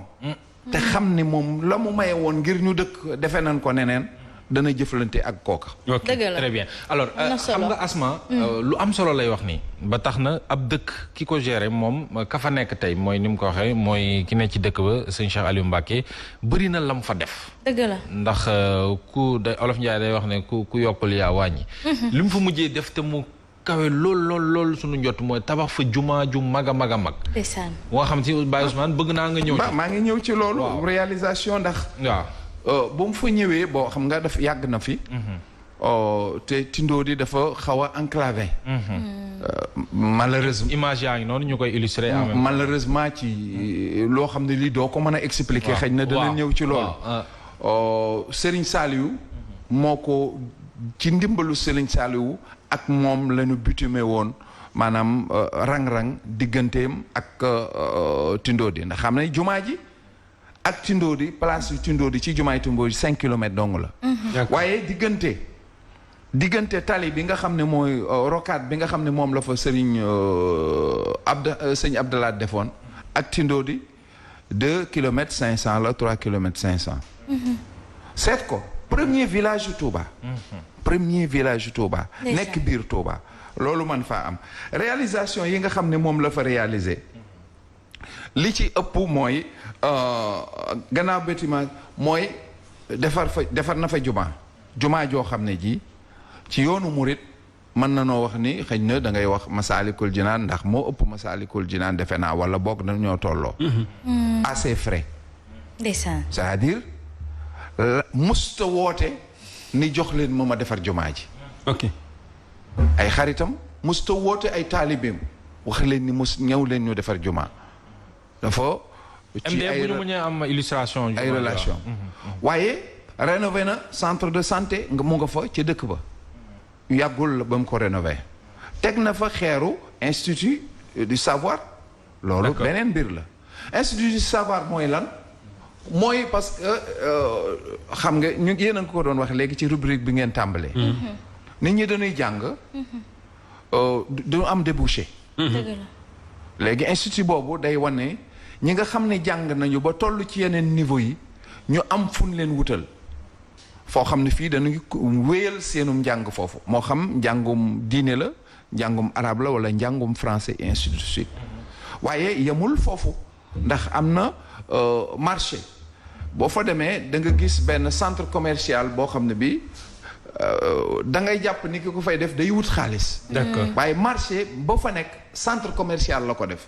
te xam ni moom la mu maye woon ngir ñu dëkk defe nañ ko neneen dana jëflante ak kooka. dëgg la très bien alors xam nga Asma lu am solo lay wax nii ba tax na ab dëkk ki ko géré moom ka fa nekk tey mooy ni mu ko waxee mooy ki ne ci dëkk ba sëñ Cheikh Aliou Mbacké bëri na lam fa def. dëgg la ndax ku da Olof Ndiaye day wax ne ku yokkul yaa wàññi. li mu fa mujjee def te mu kawe lool suñu njot mooy tabax fa jumaa ju mag a mag a mag. ndeysaan. nga xam ci Baye Ousmane bëgg naa nga ñëw ci. maa ngi ñëw ci loolu. réalisation ndax. waaw. ba mu fa ñëwee boo xam nga daf yàgg na fi. te Tindodi dafa xaw a enclavé. malheureusement. image yaa ngi noonu ñu koy illustrer. malheureusement ci loo xam ne lii doo ko mën a expliquer. xëy na dana ñëw ci loolu. Serigne Saliou. moo ko ci ndimbalu Serigne Saliou ak moom la ñu bitumé woon maanaam rang-rang digganteem ak Tindodi ndax xam ne jumaa ji. ak Tindodi place yu Tindodi ci jumaay Tindodi 5 kilomètres dong la. waaye diggante tali bi nga xam ne mooy rocade bi nga xam ne moom la fa Serigne sëñ Abdallah defoon ak Tindodi 2 kilomètres 500 la 3 kilomètres 500. seet ko premier village yu Touba. premier village yu Touba. nekk biir Touba loolu man faa am réalisation yi nga xam ne moom la fa réaliser li ci ëpp mooy. gannaaw bâtiment mooy defar na fa jumaa joo xam ne ji ci yoonu murit mën na noo wax ni xëy na da ngay wax Masaalikul Jinaan ndax moo ëpp Masaalikul Jinaan defe naa wala boog na ñoo tolloo assez frais ndeysaan c'est-à-dire musta woote ni jox leen ma defar jumaa ji ok ay xaritam musta woote ay taalibeem wax leen ni ñëw leen ñu defar jumaa dafa ci ay bu ñu am illustration ay relation waaye rénové na centre de santé mu nga fa ca dëkk ba yàggul ba mu ko rénové teg na fa xeeru institut du savoir loolu beneen mbir la institut du savoir mooy lan mooy parce que xam nga ñu yéen a ngi ko doon wax léegi ci rubrique bi ngeen tàmbalee nit ñi dañuy jàng du am débouché léegi institut boobu day wane ñi nga xam ne jàng nañu ba toll ci yeneen niveau yi ñu am fun leen wutal foo xam ne fii dañuy wéyal seenum njàng foofu moo xam njàngum diine la njàngum arabe la wala njàngum français et ainsi de suite waaye yemul foofu ndax am na marché boo fa demee da nga gis benn centre commercial boo xam ne bi da ngay jàpp ni ki ko fay def day wut xaalis. d'accord waaye marché ba fa nekk centre commercial la ko def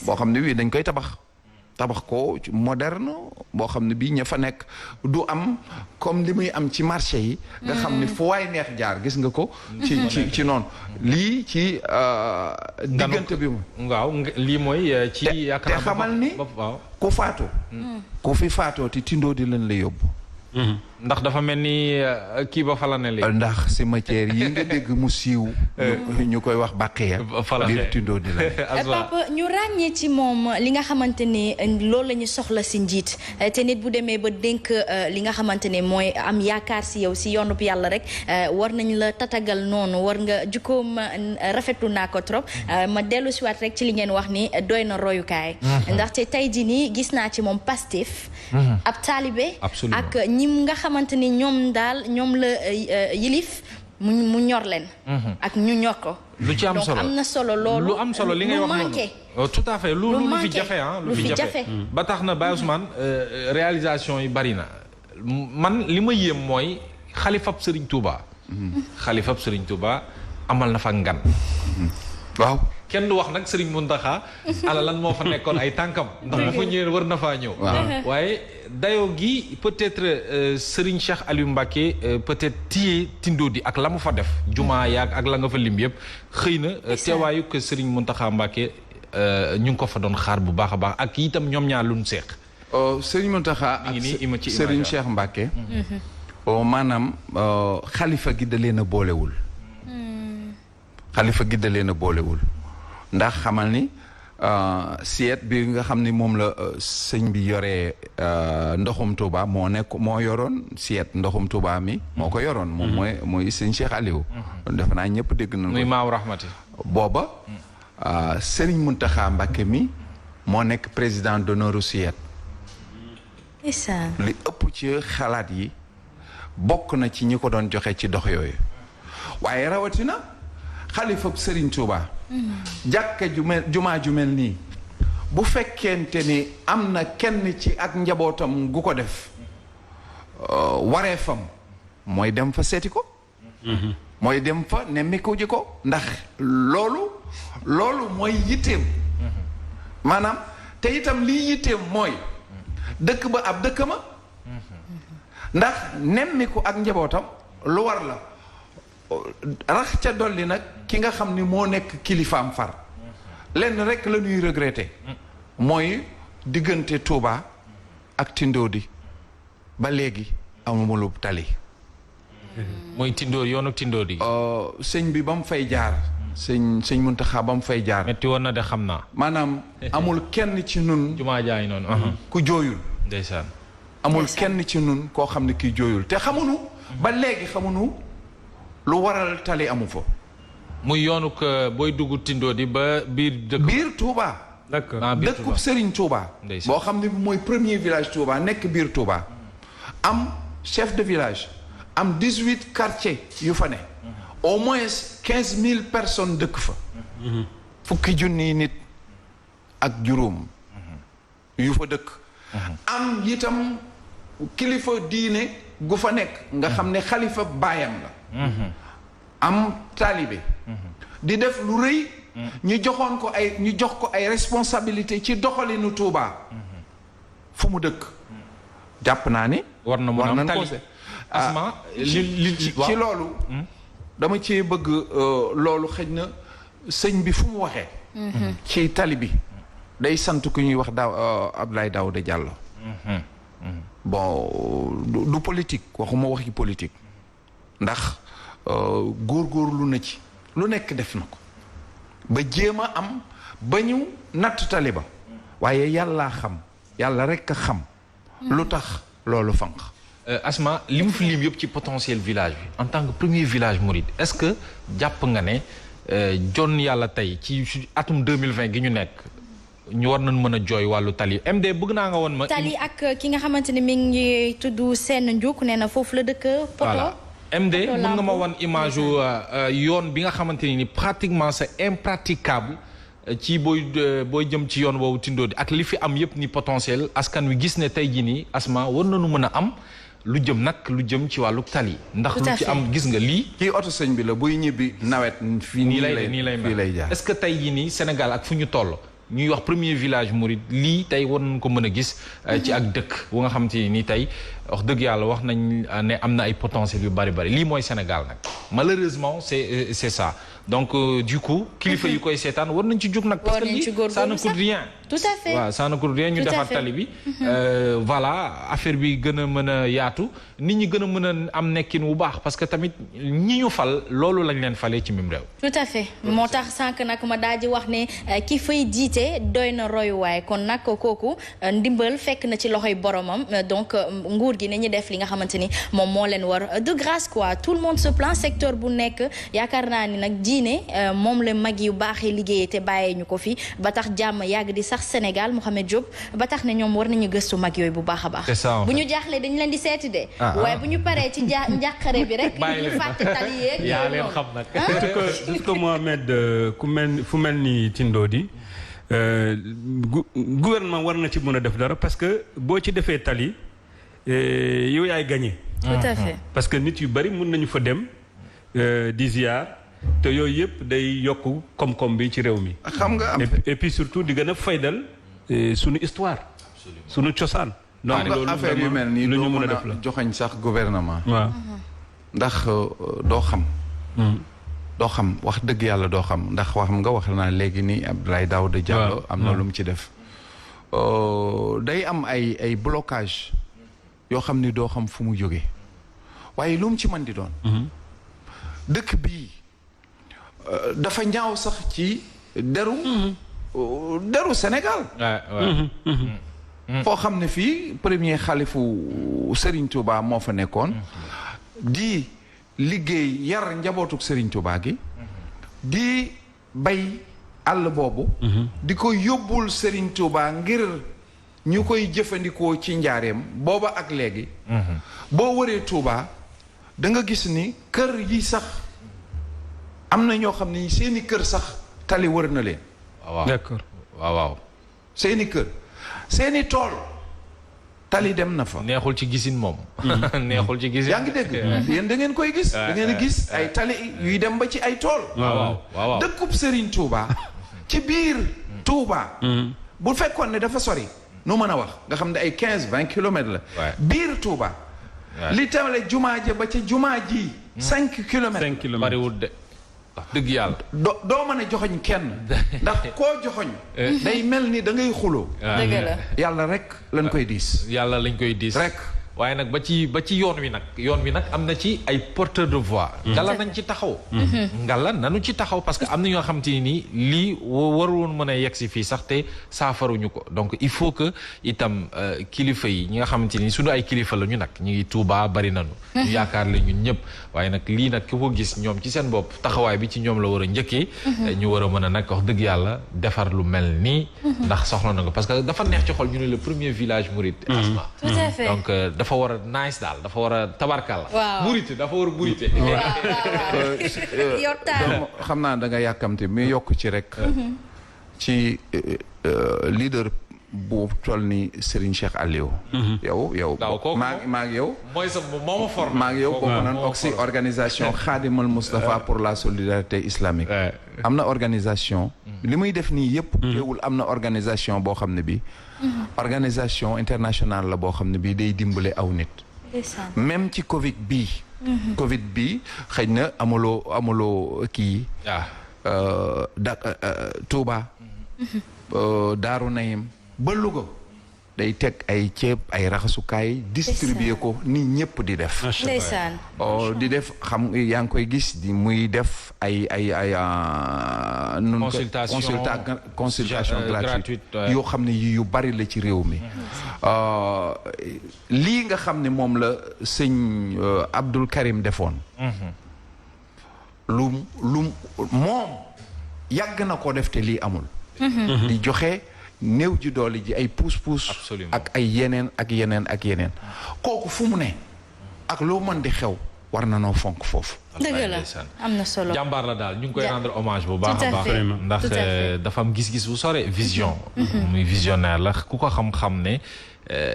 boo xam ne bii dañ koy tabax ko moderne boo xam ne bii ña fa nekk du am comme li muy am ci marché yi nga xam ne fu waay neex jaar gis nga ko ci noonu lii ci diggante bi waaw lii mooy ci yaakaar te xamal ni ku faatu ku fi faatoo ti Tindodi leen la yóbbu ndax dafa mel ni kii ba fala ne li ndax cimetière yi nga dégg mu siiw ñu koy wax Baqiya biir Tindodi la papa ñu ràññee ci moom li nga xamante ne loolu la ñu soxla si njiit te nit bu demee ba dénk li nga xamante ne mooy am yaakaar si yow si yoonub yàlla rek war nañ la tatagal noonu war nga jukkoom rafetlu naa ko trop ma dellu si waat rek ci li ngeen wax ni doy na royukaay ndaxte tey jii nii gis naa ci moom Pastef ab taalibe ak ñim nga xamante ni ñoom daal ñoom la yilif mu ñor leen ak ñu ñor ko lu ci am solo donc am na solo loolu lu am solo li ngay wax noonu tout à fait lu fi jafe lu fi jafe ba tax na Baye Ousmane réalisation yi bari na man li ma yéem mooy xalifab Serigne Touba xalifab Serigne Touba amal na fa ngan waaw kenn du wax nag Serigne Mountakha ala lan moo fa nekkoon ay tànkam ndax bu fa ñëwee war na faa ñëw waaye dayoo gi peut-être Serigne Cheikh Aliou Mbacké peut-être téye Tindodi ak la mu fa def jumaa yaag ak la nga fa lim yëpp xëy na teewaayu que Serigne Mountakha Mbacké ñu ngi ko fa doon xaar bu baax a baax ak itam ñoom ñaar luñ seeq Serigne Mountakha ak Serigne Cheikh Mbacké maanaam xalifa gi da leen a boolewul xalifa gi da leen a boolewul ndax xamal ni siet bi nga xam ni moom la sëñ bi yoree ndoxum Touba moo yoroon siet ndoxum Touba mi moo ko yoroon moom mooy sëñ Cheikh Aliou defe naa ñëpp dégg nañu muy Maaw Rahmati booba Serigne Mountakha Mbacké mi moo nekk président d'honneur u siet li ëpp ci xalaat yi bokk na ci ñi ko doon joxe ci dox yooyu waaye rawatina xalifa Serigne Touba jàkka jumaa ju mel nii bu fekkente ni am na kenn ci ak njabootam gu ko def wareefam mooy dem fa seeti ko mooy dem fa nemmiku ji ko ndax loolu mooy yitteem maanaam te itam lii yitteem mooy dëkk ba ab dëkk ma ndax nemmiku ak njabootam lu war la rax ca dolli nag ki nga xam ni moo nekk kilifaam far lenn rek la ñuy regretter mooy diggante Touba ak Tindodi ba léegi amulub tali mooy yoonu Tindodi sëñ bi ba mu fay jaar sëñ Muntaxa ba mu fay jaar metti woon na de xam naa maanaam amul kenn ci nun jumaa jaay noonu ku jooyul ndeysaan amul kenn ci nun koo xam ne kii jooyul te xamunu ba léegi xamunu lu waral tali amu fa muy yoonu booy dugg Tindodi ba biir Touba d'accord dëkkub Serigne Touba boo xam ne mooy premier village Touba nekk biir Touba am chef de village am 18 quartiers yu fa ne au moins 15,000 personnes dëkk fa fukki junni nit ak juróom yu fa dëkk am itam kilifa diine gu fa nekk nga xam ne xalifa baayam la am taalibe di def lu rëy ñu jox ko ay responsabilité ci doxalinu Touba fu mu dëkk jàpp naa ni war na mën a am tali asma ci loolu dama ci bëgg loolu xëj na sëñ bi fu mu waxee ci tali bi day sant ku ñuy wax Abdoulaye Daouda Diallo bon du politique waxuma waxi politique ndax góorgóorlu na ci lu nekk def na ko ba jéem a am ba ñu natt tali ba waaye yàlla rekk a xam lu tax loolu fanq Asma li mu fi lim yëpp ci potentiel village bi en tant que premier village mouride est-ce que jàpp nga ne jon yàlla tey ci atum 2020 gi ñu nekk ñu war nañ mën a jooy wàllu tali MD bëgg naa nga woon ma tali ak ki nga xamante ne mi ngi tudd seen njuk nee na foofu la dëkk poto MD mën nga ma wan image yoon bi nga xamante ni pratiquement c'est impraticable ci booy jëm ci yoon woowu Tindodi ak li fi am yëpp ni potentiel askan wi gis ne tey jii nii Asma war nañu mën a am lu jëm ci wàllu tali ndax lu ci am gis nga lii kii oto sëñ bi la buy ñibbi nawet fii nii lay jaar est-ce que tey jii nii Sénégal ak fu ñu toll ñuy wax premier village mouride lii tey war nañ ko mën a gis ci ak dëkk bu nga xamante ni tey wax dëgg yàlla wax nañ ne am na ay potentiel yu bari lii mooy Sénégal nag malheureusement c'est ça donc du coup kilifa yi koy seetaan war nañ ci jóg nag parce que lii ça ne coûte rien tout à fait waaw ça ne coûte rien ñu defar tali bi voilà affaire bi gën a mën a yaatu nit ñi gën a mën a am nekkin wu baax parce que tamit ñi ñu fal loolu lañ leen falee ci mim réew tout à fait moo tax sànq nag ma daal di wax ne ki fay jiite doy na royuwaay kon nag kooku ndimbal fekk na ci loxoy boromam donc nguur gi ne ñu def li nga xamante ni moom moo leen war de grâce quoi tout le monde se plaint secteur bu nekk yaakaar naa ni nag diine moom la mag yu baaxee liggéeyee te bàyyee ñu ko fi ba tax jàmm yàgg di sax Sénégal Mouhamed Diop ba tax ne ñoom war nañu gëstu mag yooyu bu baax a baax bu ñu jaaxlee dañu leen di seeti de waaye bu ñu paree ci njàqare bi rek ñu fàtte tali yeeg yaa leen xam nag surtout que Mohamed fu mel ni Tindodi gouvernement war na ci mën a def dara parce que boo ci defee tali yow yaay gagné tout à fait parce que nit yu bari mën nañu fa dem di ziar te yooyu yëpp day yokk koom-koom bi ci réew mi. xam nga et puis surtout di gën a faydal sunu histoire. sunu cosaan. donc loolu affaire yu mel nii doo mën a joxañ sax gouvernement. waaw ndax doo xam. doo xam wax dëgg yàlla doo xam ndax wax nga wax naa léegi nii Abdoulaye Daouda Diallo am na lu mu ci def. day am ay blocage yoo xam ni doo xam fu mu jógee waaye lu mu ci mën di doon. dëkk bii dafa ñaaw sax ci deru deru Sénégal. foo xam ne fii premier xalifu Serigne Touba moo fa nekkoon. di liggéey yar njabootuk Serigne Touba gi. di bay àll boobu. di ko yóbbul Serigne Touba ngir ñu koy jëfandikoo ci njaareem booba ak léegi. boo wëree Touba da nga gis ni kër yi sax am na ñoo xam ne seeni kër sax tali wër na leen. waaw d'accord waaw. seeni kër seeni tool tali dem na fa. neexul ci gisin moom. neexul ci gisin. yaa ngi dégg yéen da ngeen koy gis. da ngeen gis ay tali yuy dem ba ci ay tool. waaw dëkkub Serigne Touba ci biir Touba. bu fekkoon ne dafa sori. nu mën a wax nga xam ne ay 15-20 kilomètres la. biir Touba. li tamale jumaa ja ba ca jumaa ji. 5 kilomètres 5 kilomètres bariwul de. dëgg yàlla. doo mën a joxoñ kenn. ndax koo joxoñ day mel ni da ngay xuloo. dëgg la. yàlla rek lañ koy diis. yàlla lañ koy diis rek. waaye nag ba ci yoon wi nag am na ci ay porteur de voix. ngala nañ ci taxaw. ngala nanu ci taxaw parce que am na ñoo xam te ni lii waru woon mën a yegg si fii sax te saafaruñu ko donc il faut que itam kilifa yi ñi nga xamante ni suñu ay kilifa la ñu nag ñu ngi Tuubaa bari nañu. ñu yaakaar la ñun ñëpp waaye nag lii nag ki ko gis ñoom ci seen bopp taxawaay bi ci ñoom la war a njëkkee. ñu war a mën a nag wax dëgg yàlla defar lu mel nii. ndax soxla na ko parce que dafa neex ci xol ñu ne le premier village mouride. Asma. Tout à fait. donc dafa war a nice daal dafa war a tabarkal. waaw murite dafa war a murite. xam naa da nga yàkkamte mais yokk ci rek. ci leader bu toll ni Serigne Cheikh Aliou. yow. maa ngi yow. mooy sa moo ma formé. maa ngi yow bokk nañ oxy organisation Khadimal Moustapha pour la solidarité islamique. am na organisation. li muy def nii yëpp. teewul am na organisation boo xam ne bi organisation internationale la boo xam ne bii day dimbale aw nit. même ci Covid bii. Covid bii xëy na amuloo kii. Touba. Daaru Nayim ba Louga day teg ay ceeb ay raxasukaay distribuer ko ni ñëpp di def. ndeysaan. di def xam yaa ngi koy gis di muy def ay consultation gratuite yoo xam ne yu bari la ci réew mi. lii nga xam ne moom la sëñ Abdul Karim defoon. lu moom yàgg na ko def te lii amul. di joxe néew ji doole ji ay puus-puus. ak ay yeneen ak yeneen kooku fu mu ne ak loo mën di xew war na noo fonk foofu. dëgg la am na solo. jàmbaar la daal ñu ngi koy rendre hommage bu baax a baax. ndax dafa am gis-gis bu sore vision. muy visionnaire la ku ko xam-xam ne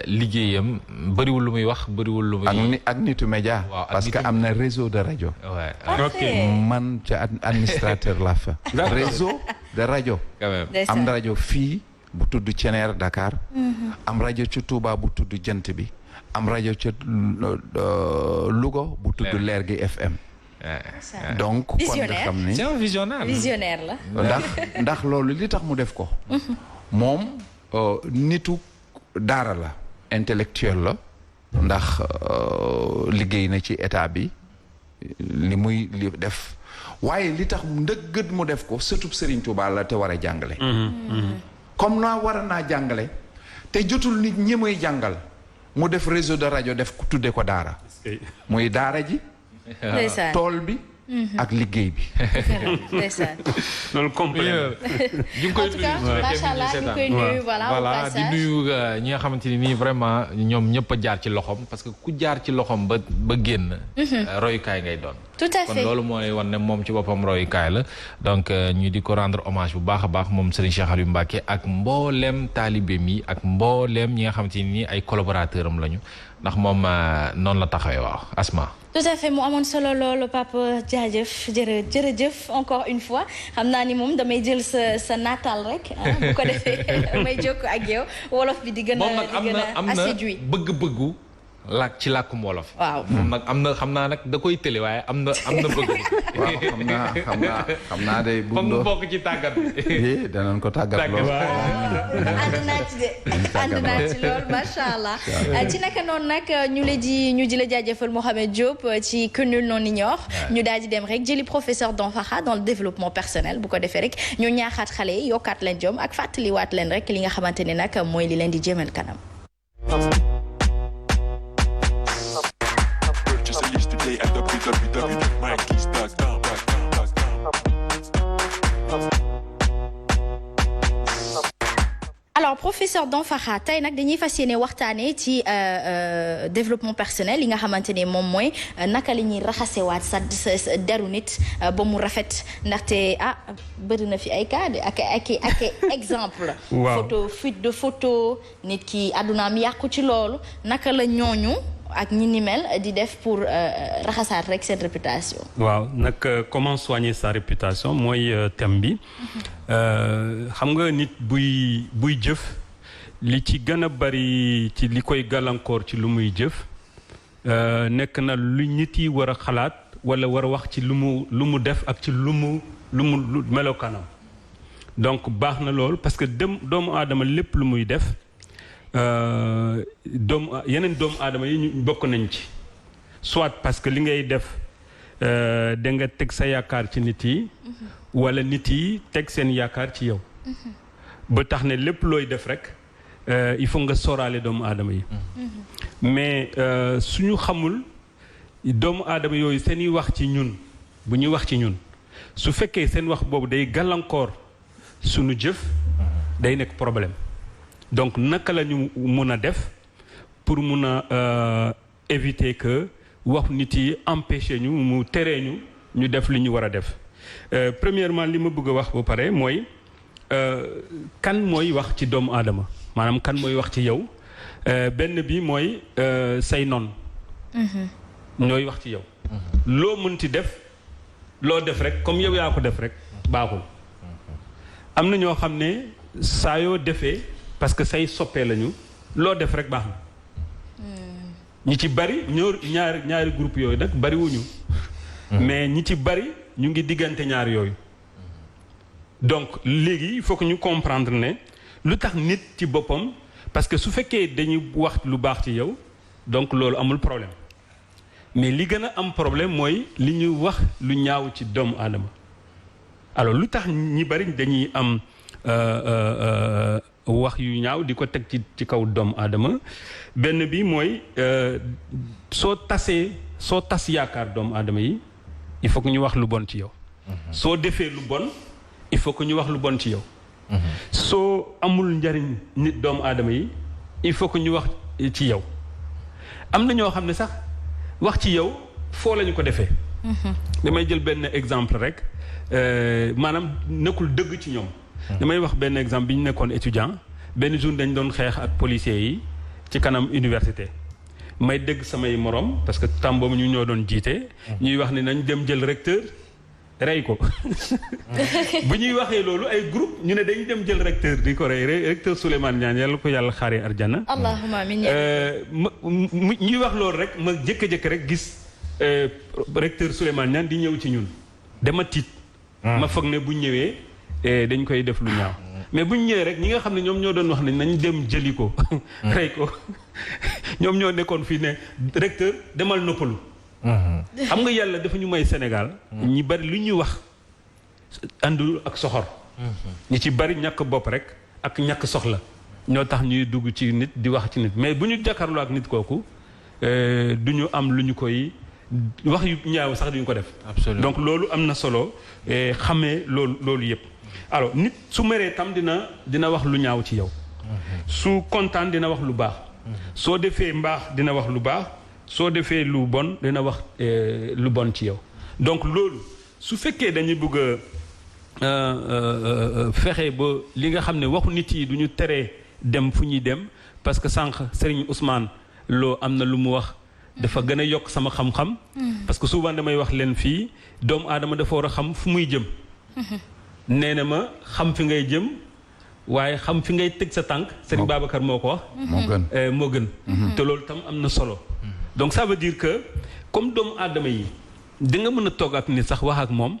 liggéeyam bëriwul lu muy wax bëriwul lu muy. ak nitu média. parce que am na réseau de rajo. man ca administrateur la fa. réseau de rajo. am na rajo fii bu tudd Ceneer Dakar. am rajo ci Touba bu tudd Jant bi. am rajo ca Louga bu tudd Leer gi FM. donc kon nga xam ni c'est un visionnaire la. ndax loolu li tax mu def ko. moom nitu daara la intellectuel la. ndax liggéey na ci état bi li def. waaye li tax ndëggat mu def ko sëtub Serigne Touba la te war a jàngale. comme naa jàngale te jotul nit ñi muy jàngal mu def réseau de rajo def tudde ko daara. muy daara ji. tool bi. ak liggéey bi. loolu complet. ñu ngi koy nuyu macha allah ñu koy nuyu voilà di nuyu ñi nga xamante ni nii vraiment ñoom ñëpp a jaar ci loxoom parce que ku jaar ci loxoom ba génn. royukaay ngay doon. tout à fait kon loolu mooy wan ne moom ci boppam royukaay la donc ñu di ko rendre hommage bu baax a baax moom Serigne Cheikh Aliou Mbacké ak mbooleem taalibeem yi ak mbooleem ñi nga xamante ni nii ay collaborateur am lañu ndax moom noonu la taxawee waaw Asma. tout à fait mu amoon solo loolu Papa jaajëf jërëjëf encore une fois xam naa ni moom damay jël sa nataal rek bu ko defee may jokk ak yow wolof bi di gën a am na assidu bëgg-bëggu ci làkkum wolof. waaw moom nag am na xam naa nag da koy tële waaye am na bëgg. waaw xam naa day. bu mu bokk ci tàggat bi. danañ ko tàggat lool. ànd naa ci lool macha allah. ci naka noonu nag ñu di la jaajëfal Mohamed Diop ci que nul n'en ignore. ñu daal di dem rek jëli professeur Danfakha dans le développement personnel bu ko defee rek ñu ñaaxaat xale yi yokkaat leen jom ak fàttaliwaat leen rek li nga xamante ne nag mooy li leen di jëmal kanam. alors professeur Danfakha tey nag dañuy fas yéene waxtaanee ci développement personnel yi nga xamante ne moom mooy naka la ñuy raxasewaat sa deru nit ba mu rafet ndaxte bëri na fi ay cas ak exemple. waaw photo fuite de photo nit ki àddunaam yàqu ci loolu naka la ñooñu ak ñi ni mel di def pour raxasaat rek seen réputation. waaw nag comment soigner sa réputation mooy thème bi. xam nga nit buy jëf li ci gën a bari ci li koy gàllankoor ci lu muy jëf nekk na lu nit yi war a xalaat wala war a wax ci lu mu def ak ci lu mu melokaanam. donc baax na lool parce que doomu aadama lépp lu muy def. yeneen doomu aadama yi ñu bokk nañ ci soit parce que li ngay def da nga teg sa yaakaar ci nit yi wala nit yi teg seen yaakaar ci yow ba tax ne lépp looy def rek il faut nga sóoraale doomu aadama yi mais suñu xamul doomu aadama yooyu seeni wax ci ñun bu ñuy wax ci ñun su fekkee seen wax boobu day gàllankoor suñu jëf day nekk problème. donc naka la ñu mun a def pour mun a éviter que wax nit yi empêcher ñu mu teree ñu def li ñu war a def premièrement li ma bëgg a wax ba pare mooy kan mooy wax ci doomu aadama maanaam kan mooy wax ci yow benn bi mooy say noon ñooy wax ci yow loo mënti def loo def rek comme yow yaa ko def rek baaxul am na ñoo xam ne saa yoo defee parce que say soppee lañu loo def rek baax na ñi ci bari ñaari groupe yooyu nag bariwuñu mais ñi ci bari ñu ngi diggante ñaar yooyu donc léegi il faut que ñu comprendre ne lu tax nit ci boppam parce que su fekkee dañuy wax lu baax ci yow donc loolu amul problème mais li gën a am problème mooy li ñuy wax lu ñaaw ci doomu aadama alors lu tax ñi bari dañuy am wax yu ñaaw di ko teg ci kaw doomu aadama benn bi mooy soo tas yaakaar doomu aadama yi il faut que ñu wax lu bon ci yow soo defee lu bon il faut que ñu wax lu bon ci yow soo amul njariñ nit doomu aadama yi il faut que ñu wax ci yow am na ñoo xam ne sax wax ci yow foo lañu ko defee damay jël benn exemple rek maanaam nekkul dëgg ci ñoom damay wax benn exemple bi ñu nekkoon étudiant benn jour dañ doon xeex ak policiers yi ci kanam université may dégg samay morom parce que temps boobu ñu ñoo doon jiite ñuy wax ne nañ dem jël recteur rey ko bu ñuy waxee loolu ay groupe ñu ne dañ dem jël recteur di ko rey recteur Souleymane Niane yàlla ko yàlla xaaree arjana allahumma amiin ñuy wax loolu rek ma jékki-jékki rek gis recteur Souleymane Niane di ñëw ci ñun dama tiit ma foog ne bu ñëwee dañ koy def lu ñaaw mais bu ñu ñëwee rek ñi nga xam ne ñoom ñoo doon wax ne nañ dem jëli ko rey ko ñoom ñoo nekkoon fii ne recteur demal noppalu xam nga yàlla dafa ñu may Sénégal ñi bari lu ñuy wax àndul ak soxor ñi ci bari ñàkk bopp rek ak ñàkk soxla ñoo tax ñuy dugg ci nit di wax ci nit mais bu ñu jàkkaarloo ak nit kooku du ñu am lu ñu koy wax yu ñaaw sax duñu ko def donc loolu am na solo xamee loolu yëpp alors nit su meree tam dina wax lu ñaaw ci yow su kontaan dina wax lu baax soo defee mbaax dina wax lu baax soo defee lu bon dina wax lu bon ci yow donc loolu su fekkee dañuy bëgg a fexe ba li nga xam ne waxu nit yi du ñu teree dem fu ñuy dem parce que sànq Serigne Ousmane Lo am na lu mu wax dafa gën a yokk sama xam-xam parce que souvent damay wax leen fii doomu aadama dafa war a xam fu muy jëm nee na ma xam fi ngay jëm waaye xam fi ngay teg sa tànk Serigne Babacar moo ko wax moo gën te loolu tam am na solo donc ça veut dire que comme doomu aadama yi di nga mën a toog ak nit sax wax ak moom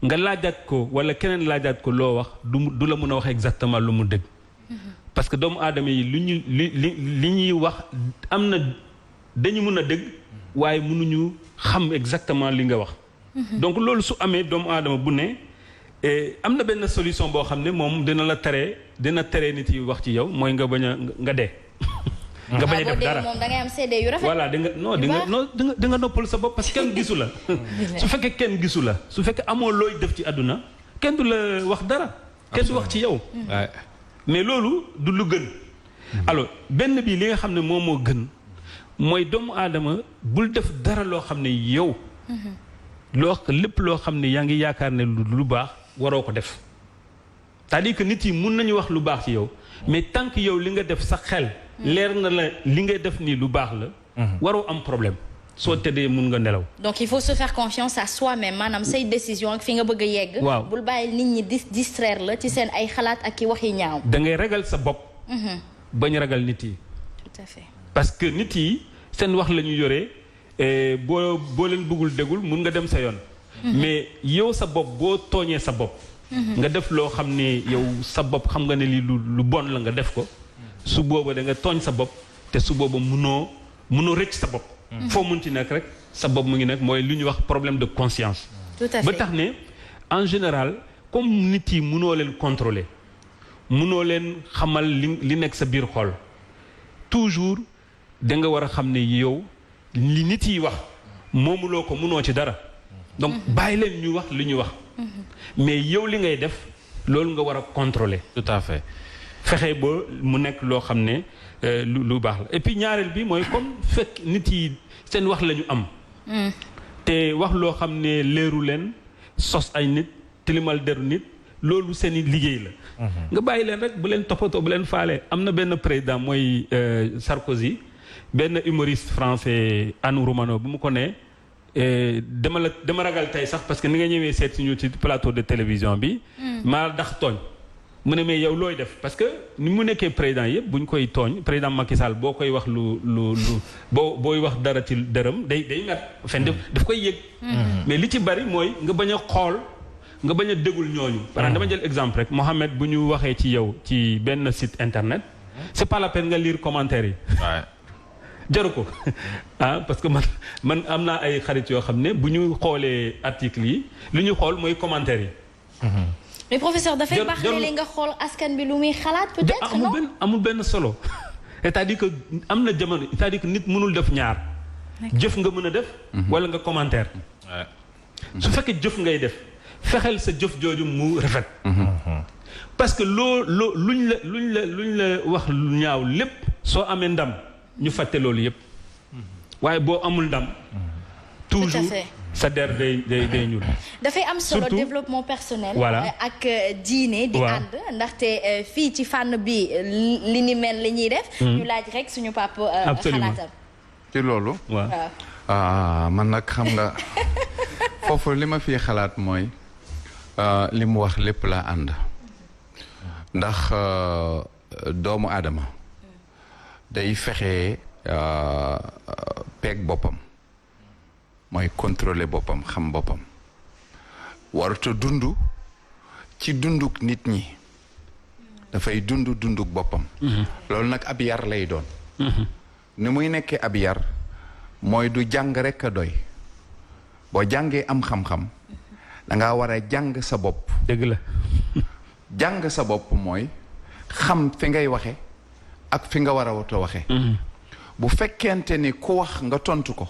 nga laajaat ko wala keneen laajaat ko loo wax du la mën a wax exactement lu mu dëgg parce que doomu aadama yi li ñuy wax am na dañu mën a dëgg waaye mënuñu xam exactement li nga wax donc loolu su amee doomu aadama bu ne am na benn solution boo xam ne moom dina tere nit yi wax ci yow mooy nga bañ a nga dee nga bañ a def dara moom da ngay am CD yu rafet. voilà di nga noppal sa bopp parce que kenn gisu la su fekkee kenn gisu la su fekkee amoo looy def ci àdduna kenn du la wax dara kenn du wax ci yow mais loolu du lu gën alors benn bi li nga xam ne moom moo gën mooy doomu aadama bul def dara loo xam ne yow lépp loo xam ne yaa ngi yaakaar ne lu baax waroo ko def c'est-à-dire que nit yi mun nañu wax lu baax ci yow mais tant que yow li nga def sa xel leer na la li ngay def nii lu baax la waroo am problème soo tëddee mun nga nelaw donc il faut se faire confiance à soi-même maanaam say décision ak fi nga bëgg a yegg waaw bul bàyyi nit ñi distraire la ci seen ay xalaat ak i wax yi ñaaw da ngay ragal sa bopp bañ ragal nit yi tout à fait parce que nit yi seen wax la ñu yoree boo leen bëggul dégul mun nga dem sa yoon mais yow sa bopp boo tooñee sa bopp nga def loo xam ne yow sa bopp xam nga ne lii lu bon la nga def ko su booba da nga tooñ sa bopp te su booba munoo rëcc sa bopp foo munti nekk rek sa bopp mu ngi nekk mooy lu ñuy wax problème de conscience tout à fait ba tax ne en général comme nit yi munoo leen contrôler munoo leen xamal li nekk sa biir xol toujours da nga war a xam ne yow li nit yi wax moomuloo ko munoo ci dara donc bàyyi leen ñu wax li ñu wax mais yow li ngay def loolu nga war a contrôler tout à fait fexe ba mu nekk loo xam ne lu baax la et puis ñaareel bi mooy comme fekk nit yi seen wax la ñu am te wax loo xam ne leeru leen sos ay nit tilimal deru nit loolu seen i liggéey la nga bàyyi leen rek bu leen toppatoo bu leen faale am na benn président mooy Sarkozy benn humoriste français Anne Romano bu mu ko ne dama ragal tey sax parce que ni nga ñëwee seet si ñu ci plateau de télévision bi maa dax tooñ mu ne mais yow looy def parce que ni mu nekkee président yëpp bu ñu koy tooñ président Macky Sall boo koy wax booy wax dara ci dërëm day mer fen daf koy yëg mais li ci bari mooy nga bañ a xool nga bañ a dégul ñooñu par exemple dama jël exemple rek Mohamed bu ñu waxee ci yow ci benn site internet c'est pas la peine nga lire commentaire yi jaru ko parce que man am naa ay xarit yoo xam ne bu ñu xoolee article yi lu ñu xool mooy commentaire yi mais professeur dafay baax léeg-léeg nga xool askan bi lu muy xalaat peut-être non amul benn solo c'est-à-dire que am na jamono c'est-à-dire que nit mënul def ñaar jëf nga mën a def wala nga commentaire su fekkee jëf ngay def fexeel sa jëf jooju mu rafet parce que luñ la wax lu ñaaw lépp soo amee ndam ñu fàtte loolu yëpp waaye boo amul ndam toujours sa der day ñuul dafay am solo développement personnel voilà ak diine di ànd ndaxte fii ci fànn bi li ni mel la ñuy def ñu laaj rek suñu papa xalaatam ci loolu waaw man nag xam nga foofu li ma fii xalaat mooy li mu wax lépp la ànd ndax doomu aadama day fexe peeg boppam mooy contrôler boppam xam boppam warut a dund ci dunduk nit ñi dafay dunduk boppam loolu nag ab yar lay doon ni muy nekkee ab yar mooy du jàng rekk a doy boo jàngee am xam-xam danga war a jàng sa bopp dëgg la jàng sa bopp mooy xam fi ngay waxe ak fi nga war a wato waxe bu fekkente ni ku wax nga tontu ko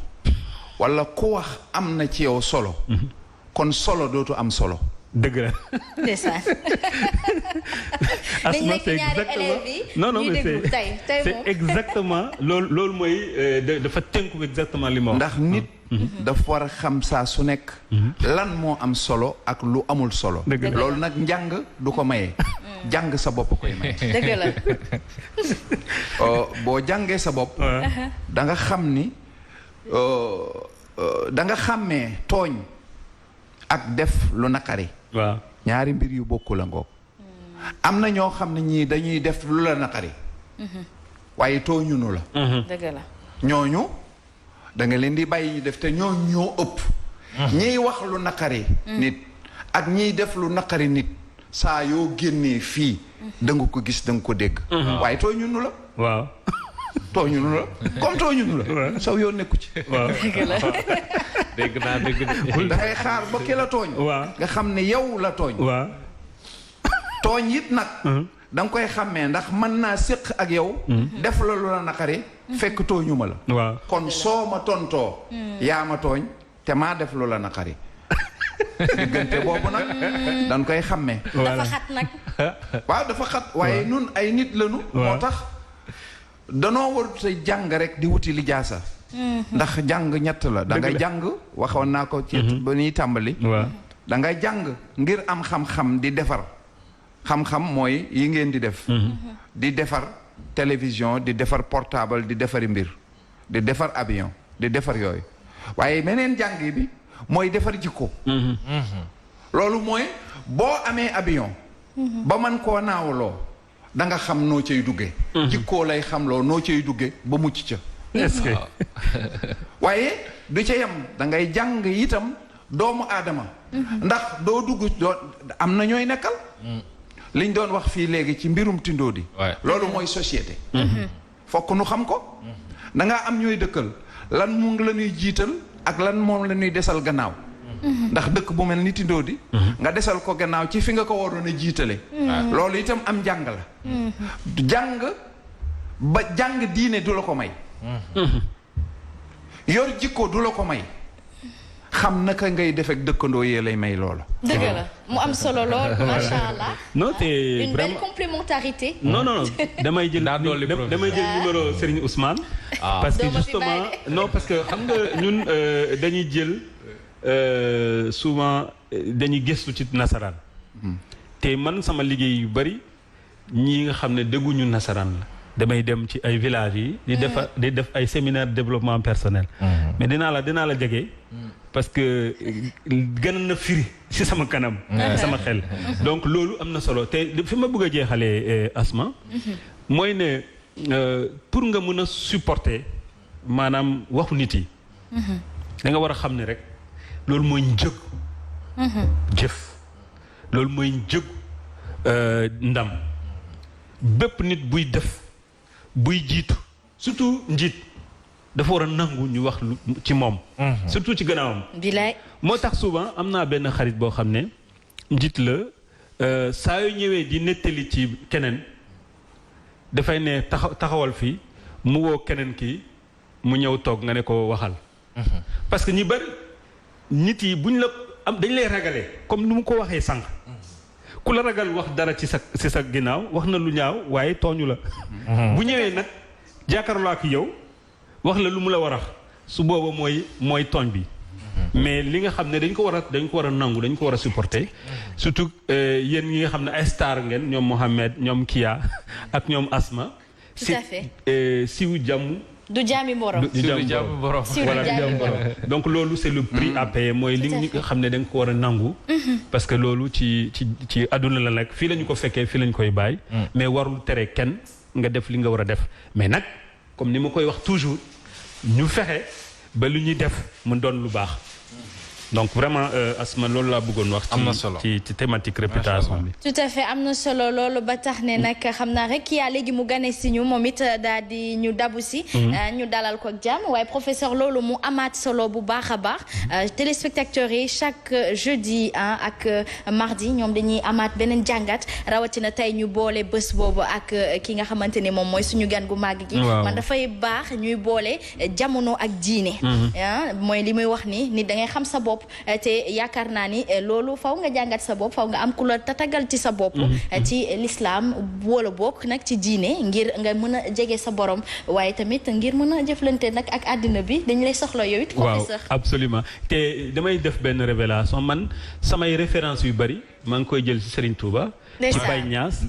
wala ku wax am na ci yow solo kon solo dootu am solo dëgg la ndeysaan dañ nekk ñaari élèves yi non mais c'est exactement loolu mooy dafa tënku exactement li ma wax ndax nit dafa war a xam saa su nekk lan moo am solo ak lu amul solo loolu nag njàng du ko maye jàng sa bopp koy maye dëgg la boo jàngee sa bopp da nga xam ni da nga xàmmee tooñ ak def lu naqari waaw ñaari mbir yu bokkul a ngoog am na ñoo xam ne ñii dañuy def lu la naqari waaye tooñunu la dëgg la ñooñu da nga leen di bàyyi ñu def te ñooñu ñoo ëpp ñiy wax lu naqari nit ak ñiy def lu naqari nit saa yoo génnee fii da nga ko gis da nga ko dégg waaye tooñunu la waaw tooñunu la comme tooñunu la saw yoo nekku ci waaw dégg naa dégg dangay xaar ba ki la tooñ waaw nga xam ne yow la tooñ waaw tooñ it nag da nga koy xàmmee ndax mën naa séq ak yow def la lu la naqari fekk tooñu ma la waaw kon soo ma tontoo yaa ma tooñ te maa def lu la naqari diggante boobu nag dañ koy xàmmee dafa xat nag waaw dafa xat waaye nun ay nit lañu moo tax danoo warut a jàng rek di wuti lijaasa ndax jàng ñett la da ngay jàng waxoon naa ko ci ba ñuy tàmbali da ngay jàng ngir am xam-xam di defar xam-xam mooy yi ngeen di def di defar télévision di defar portable di defari mbir di defar avion di defar yooyu waaye meneen jàng bi mooy defar jikko loolu mooy boo amee avion ba man koo naawloo da nga xam noo cay dugge jikkoo lay xamloo noo cay dugge ba mucc ca est-ce que waaye du ca yem da ngay jàng itam doomu aadama ndax doo dugg doo am na ñooy nekkal liñ doon wax fii léegi ci mbirum tindoo di loolu mooy société fokk nu xam ko da ngaa am ñooy dëkkal lan mu la ñuy jiital ak lan moom la ñuy desal gannaaw ndax dëkk bu mel ni tindoo di nga desal ko gannaaw ci fi nga ko waroon a jiitale loolu itam am jàng la jàng ba jàng diine du la ko may yor jikko du la ko may xam naka ngay def ak dëkkandoo yee lay may loola dëgg la mu am solo lool macha allah non te une belle complémentarité non damay jël numéro Serigne Ousmane parce que justement non parce que xam nga ñun dañuy jël souvent dañuy gëstu ci nasaraan te man sama liggéey yu bari ñi nga xam ne dégguñu nasaraan la damay dem ci ay villages yi di def ay séminaire de développement personnel mais dinaa la jege parce que gën na firi ci sama kanam sama xel donc loolu am na solo te fi ma bëgg a jeexalee Asma mooy ne pour nga mën a supporter maanaam waxu nit yi da nga war a xam ne rek loolu mooy njëg jëf loolu mooy njëg ndam bépp nit buy def buy jiitu surtout njiit dafa war a nangu ñu wax ci moom surtout ci gannaawam bilaay moo tax souvent am naa benn xarit boo xam ne njiit la saa yu ñëwee di nettali ci keneen dafay ne taxawal fii mu woo keneen kii mu ñëw toog nga ne ko waxal parce que ñi bari nit yi buñ la am dañ lay ragalee comme ni mu ko waxee sànq ku la ragal wax dara ci sa ginnaaw wax na lu ñaaw waaye tooñu la bu ñëwee nag jàkkaarloo ak yow wax la lu mu la war a su booba mooy tooñ bi mais li nga xam ne dañ ko war a nangu dañ ko war a supporter surtout yéen ñi nga xam ne ay star ngeen ñoom Mohamed ñoom Kia ak ñoom Asma tout à fait siw jàmm du jaami borom donc loolu c'est le prix à payer mooy li nga xam ne da nga ko war a nangu parce que loolu ci àdduna la nag fii la ñu ko fekkee fii la ñu koy bàyyi mais warul tere kenn nga def li nga war a def mais nag comme ni ma koy wax toujours ñu fexe ba lu ñuy def mu doon lu baax donc vraiment Asma loolu laa bëggoon wax. am na solo ci thématique réputation bi. tout à fait am na solo loolu ba tax ne nag xam naa rek yaa léegi mu gane si ñu moom it daal di ñu dabu si. ñu dalal ko ak jàmm waaye professeur loolu mu amaat solo bu baax a baax. téléspectateurs yi chaque jeudi ak mardi ñoom dañuy amaat beneen jàngat rawatina tey ñu boole bés boobu ak ki nga xamante ni moom mooy suñu gan gu màgg gi. man dafay baax ñuy boole jamono ak diine. mooy li muy wax ni nit da ngay xam sa bopp. te yaakaar naa ni loolu faw nga jàngat sa bopp faw nga am ku la tatagal ci sa bopp ci l'islam wala bokk nag ci diine ngir nga mën a jege sa borom waaye tamit ngir mën a jëflante nag ak àddina bi dañ lay soxla yow it professeur waaw absolument te damay def benn révélation man samay référence yu bari maa ngi koy jël ci Serigne Touba. ci Baye Niass.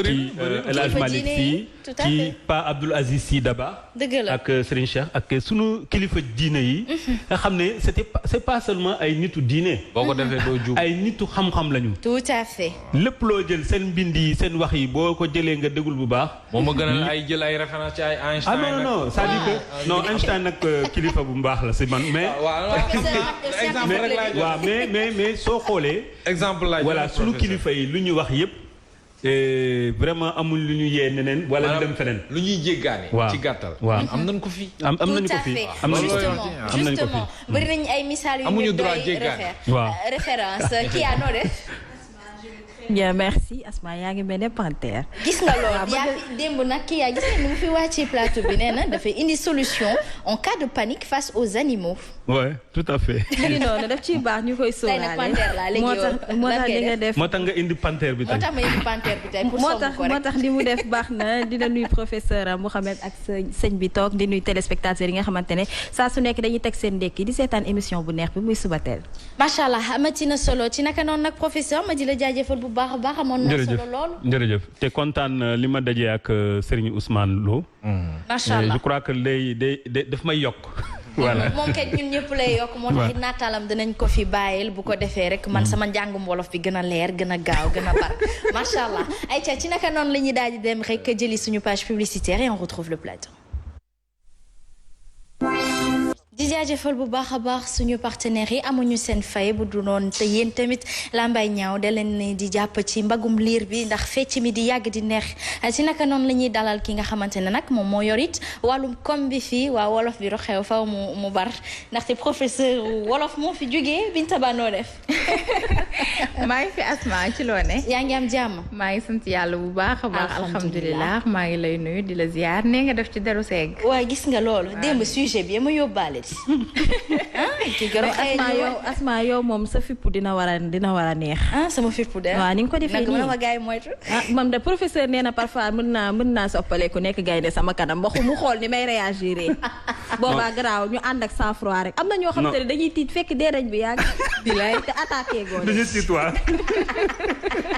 ci El Hadj Malick Sy ci Pa Abdoul Aziz Sy Daba. ak Serigne Cheikh ak sunu kilifa diine yi. nga xam ne c'est pas seulement ay nitu diine. boo ko defee doo juum ay nitu xam-xam lañu. tout à fait. lépp loo jël seen mbind yi seen wax yi boo ko jëlee nga déglu bu baax. moom ma gënal ay jël ay référence ci ay Einstein. non c'est-à-dire que non Einstein nag kilifa bu baax la si man mais. waaw mais soo xoolee. exemple laaj voilà sunu kilifa yi lu ñu wax yëpp. vraiment amul lu ñu yee neneen wala ñu dem feneen. lu ñuy jéggaane. waaw ci gàttal. waaw am nañu ko fi. am nañu ko fi am nañu ko fi am nañu ko fi. bari nañ ay misaal yu amuñu ñu droit doy jéggaane. waaw référence kii yaa noo def. bien merci Asma yaa ngi mel ne panthère. gis nga loolu yaa fi démb nag kii yaa gis nga nu mu fi wàccee plateau bi nee na dafay indi solution en cas de panique face aux animaux. oui tout à fait. mu ngi noonu daf ciy baax ñu koy sóoraale. moo tax li nga def. moo tax nga indi panthère bi tey. moo tax ma indi panthère bi tey pour song ko rek. moo tax li mu def baax na dina nuy professeur Mouhamed ak sëñ bi toog di nuy téléspectateurs yi nga xamante ne saa su nekk dañuy teg seen ndekki di seetaan émission bu neex bi muy Subatel. macha allah amati na solo ci naka noonu nag professeur ma di la jaajëfal bu baax a baax amoon na solo lool. jërëjëf te kontaan li ma dajee ak Serigne Ousmane Lo. macha allah je crois que daf may yokk. voilà moom kay ñun ñëpp lay yokk moo tax it naataalam dinañ ko fi bàyyil bu ko defee rek man sama njàngum wolof bi gën a leer gën a gaaw gën a bar macha allah ayca ci naka noonu la ñuy daal di dem rek jëli suñu page publicitaire et on retrouve le plateau. di jaajëfal bu baax a baax suñu partenaires yi amuñu seen fay bu du noonu te yéen tamit lambay ñaaw da leen di jàpp ci mbagum liir bi ndax fecc mi di yàgg di neex ci naka noonu la ñuy dalal ki nga xamante ne nag moom moo yor it wàllum kom bi fii waa wolof bi roxew faw mu bar ndaxte professeur wolof moo fi jógee Binta Ba noo def. maa ngi fi Asma ci loo ne. yaa ngi am jàmm. maa ngi sant yàlla bu baax a baax. alhamdulilah maa ngi lay nuyu di la ziar nee nga def ci deru seeg. waaye gis nga loolu démb sujet bi ma yóbbaale. Asma yow moom sa fippu dina war a neex. sama fippu de. waaw ni nga ko defee nii nag ma gaay moytu. moom de professeur nee na parfois mën naa soppaleku nekk gaynde sama kanam mbaxu mu xool ni may réagir. boobaa garaaw ñu ànd ak sang froid rek am na ñoo xam te ne dañuy tiit fekk dereñ bi yàgg. di lay te attaqué góor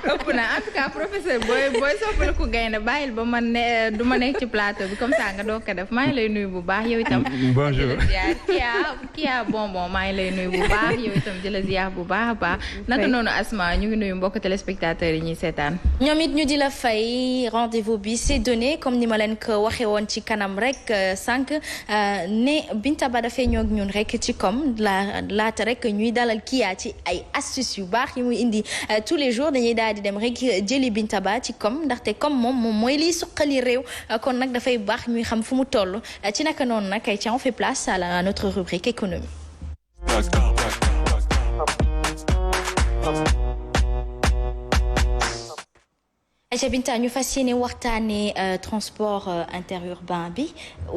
ëpp na en tout cas professeur booy soppaleku gaynde bàyyil ba man ne du ma nekk ci plateau bi comme ça nga doo ko def maa ngi lay nuyu bu baax yow itam. bonjour Kia bonbon maa ngi lay nuyu bu baax yow itam di la ziar bu baax a baax naka noonu Asma ñu ngi nuyu mbokk téléspectateurs yi ñuy seetaan. ñoom it ñu di la fay rendez-vous bi c'est donné comme ni ma leen ko waxee woon ci kanam rek sànq ne Binta Ba dafay ñëw ak ñun rek ci comme laata rek ñuy dalal Kia ci ay astuces yu baax yi muy indi tous les jours dañuy daal di dem rek jëli Binta Ba ci comme ndaxte comme moom mooy liy suqali réew kon nag dafay baax ñuy xam fu mu toll ci naka noonu nag ay on fait place à notre rubrique économie. Aïcha Binta ñu fas yéene waxtaanee transport interurbain bi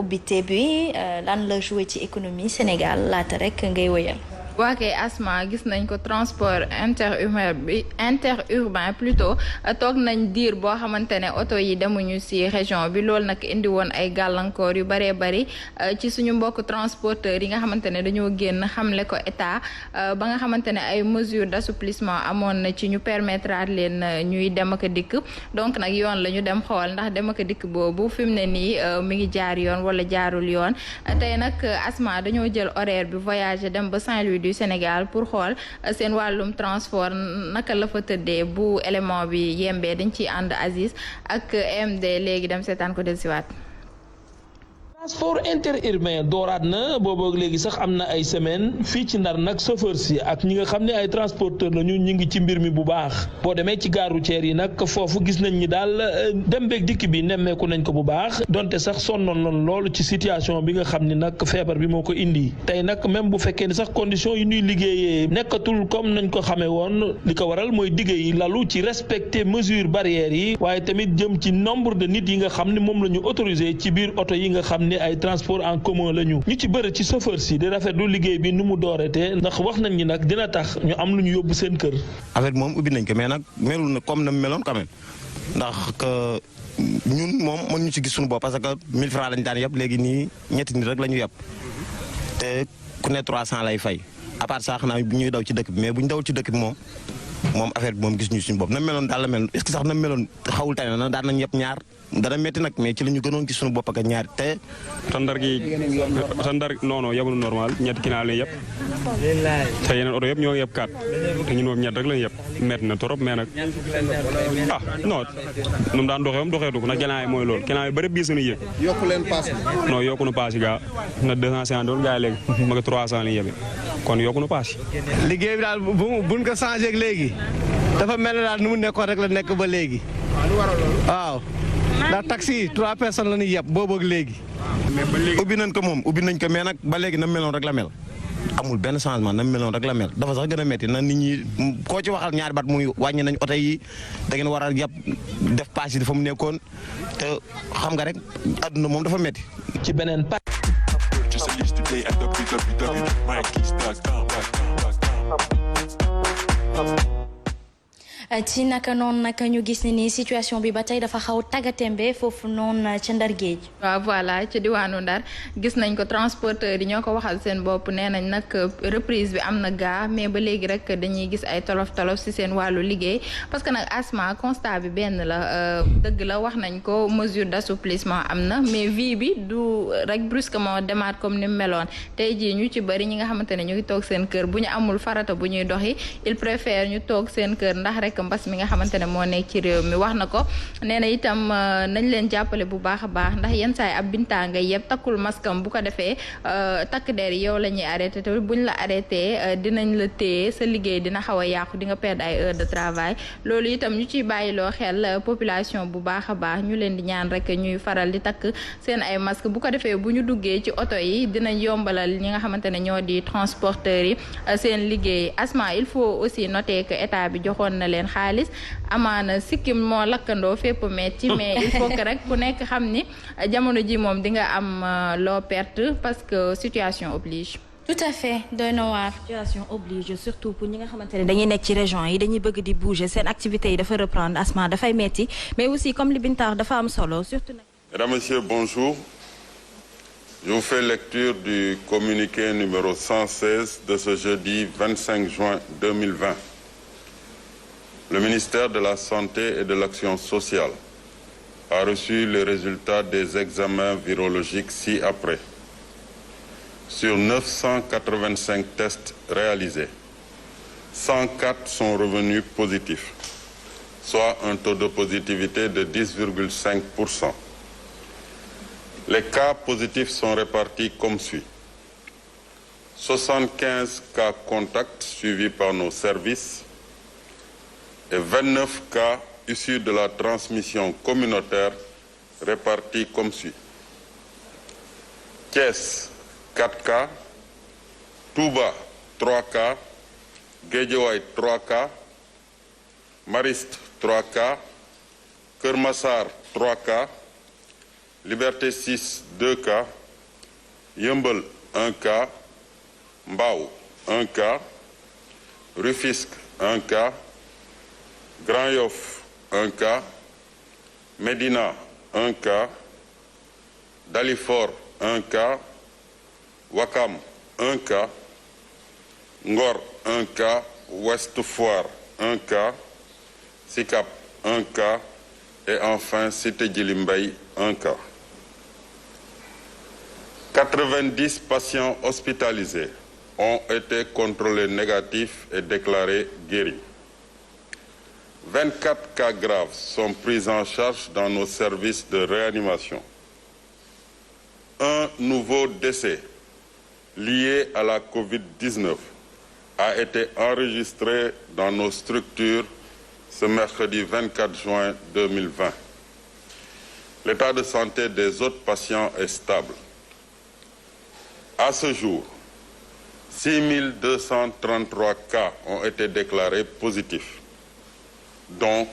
ubbite bi lan la joué ci économie Sénégal laata rek ngay wëyal. waa kay Asma gis nañ ko transport interurbain plutôt toog nañ diir boo xamante ne oto yi demuñu ci région bi loolu nag indi woon ay gàllankoor yu baree bari ci suñu mbokk transporteurs yi nga xamante ne dañoo génn xamle ko état ba nga xamante ne ay mesures d'assouplissement amoon na ci ñu permettre leen ñuy dem ak dikk donc nag yoon la ñu dem xool ndax dem ak dikk boobu fi mu ne nii mi ngi jaar yoon wala jaarul yoon tey nag Asma dañoo jël horaire bi voyager dem ba Saint-Louis du Sénégal pour xool seen wàllum transport naka la fa tëddee bu élément bi yembee dañ ciy ànd Aziz ak MD léegi dem seetaan ko dellusiwaat. transport interurbain dooraat na boobu léegi sax am na ay semaine fii ci Ndar nag chauffeur si ak ñi nga xam ne ay transporteur la ñu ngi ci mbir mi bu baax boo demee ci gare routière yi nag foofu gis nañ ni daal dem beeg dikk bi nemmeeku nañ ko bu baax donte sax sonnoon loon loolu ci situation bi nga xam ni nag feebar bi moo ko indi tey nag même bu fekkee ni sax condition yi ñuy liggéeyee nekkatul comme nañ ko xamee woon li ko waral mooy digge yi lalu ci respecter mesures barrières yi waaye tamit jëm ci nombre de nit yi nga xam ne moom la ñu autorisé ci biir oto yi nga xam ay transport en commun la ñu ci bëri ci chauffeur si di rafetlu liggéey bi nu mu dooretee ndax wax nañ ni nag dina tax ñu am lu ñu yóbbu seen kër. affaire moom ubbi nañ ko mais nag melul na comme na meloon quand même ndax que ñun moom mën ñu ci gis suñu bopp parce que 1000 francs lañ daan yàpp léegi nii ñetti nit rek la ñu yàpp te ku ne 300 lay fay à part ça xanaa bu ñuy daw ci dëkk bi mais bu ñu dawul ci dëkk bi moom moom affaire bi moom gis ñu suñu bopp na meloon daal la mel est-ce que sax na meloon xawul tane na daan nañ yëpp ñaar dana métti nag mais ci la ñu gënoon gis suñu bopp ak ñaar te. tandar non yebul normal ñett ginnaaw lañ yëpp te yeneen oto yëpp ñoo yëpp 4 te ñun moom ñett rek lañ yëpp métti na trop mais nag non nu mu daan doxee doxeetu ko nag ginnaaw yi mooy loolu ginnaaw yi bëri bii suñu yëg yokku leen paas non yokku nu paas yi gaa na 250 doon gaa yi léegi ma nga 300 lañ yëbe kon yokku nu paas yi liggéey bi daal buñ ko changé ak léegi dafa mel ne daal nu mu nekkoon rek la nekk ba léegi waaw ndax taxi yi 3 personnes la ñuy yeb boobu ak léegi ubbi nañ ko mais nag ba léegi na meloon rek la mel amul benn changement na meloon rek la mel dafa sax gën a métti na nit ñi koo ci waxal ñaari baat muy wàññi nañ oto yi da ngeen war a yàpp def paas yi dafa mu nekkoon te xam nga rek àdduna moom dafa métti ci beneen ci naka noonu nag ñu gis ni situation bi ba tey dafa xaw tàggatémbe foofu noonu ca Ndar géej. waaw voilà ci diwaanu Ndar gis nañ ko transporteur yi ñoo ko waxal seen bopp nee nañ nag reprise bi am na gaa mais ba léegi rek dañuy gis ay tolof ci seen wàllu liggéey parce que nag asma constat bi benn la dëgg la wax nañ ko mesure d'assouplissement am na mais vie bi du rek brusquement demaat comme ni mu meloon tey jii ñu ci bëri ñi nga xamante ne ñu ngi toog seen kër bu ñu amul farata bu ñuy doxi il préfère ñu toog seen kër ndax rek mbas mi nga xamante ne moo nekk ci réew mi wax na ko nee na itam nañ leen jàppale bu baax a baax ndax yenn saa yi ab bintaa nga yëpp takkul maskam bu ko defee takk der yow la ñuy arrêté te buñ la arrêté dinañ la téye sa liggéey dina xaw a yàqu di nga perdre ay heures de travail loolu itam ñu ciy bàyyiloo xel population bu baax a baax ñu leen di ñaan rek ñuy faral di takk seen ay masque bu ko defee bu ñu duggee ci oto yi dinañ yombalal ñi nga xamante ne ñoo di transporteurs yi seen liggéey asma il faut aussi noter que état bi joxoon na leen xaalis amaana sikkim moo lakkandoo fépp metti mais il faut que rek ku nekk xam ni jamono ji moom di nga am loo perte parce que situation oblige. tout à fait doy na waar. situation oblige surtout pour ñi nga xamante ne dañuy nekk ci région yi dañuy bëgg di bouger seen activités yi dafa reprendre asma dafay metti mais aussi comme li Binta dafa am solo surtout. Mesdames, Messieurs, bonjour. Je vous fais lecture du communiqué numéro 116 de ce jeudi 25 juin 2020. Le ministère de la Santé et de l'Action sociale a reçu les résultats des examens virologiques ci-après. Sur 985 tests réalisés, 104 sont revenus positifs, soit un taux de positivité de 10,5%. Les cas positifs sont répartis comme suit. 75 cas contacts suivis par nos services et 29 cas issus de la transmission communautaire répartis comme suit. Thiès, 4 cas. Touba, 3 cas. Guédiawaye, 3 cas. Mariste, 3 cas. Keur Massar, 3 cas. Liberté 6, 2 cas. Yeumbeul, 1 cas. Mbao, 1 cas. Rufisque, 1 cas. Grand Yoff, 1 cas. Médina, 1 cas. Dalifort, 1 cas. Ouakam, 1 cas. Ngor, 1 cas. Ouest Foire, 1 cas. Sicap, 1 cas. Et enfin, Cité Djily Mbaye, 1 cas. 90 patients hospitalisés ont été contrôlés négatifs et déclarés guéris. 24 cas graves sont pris en charge dans nos services de réanimation. Un nouveau décès lié à la COVID-19 a été enregistré dans nos structures ce mercredi 24 juin 2020. L'état de santé des autres patients est stable. À ce jour, 6233 cas ont été déclarés positifs, dont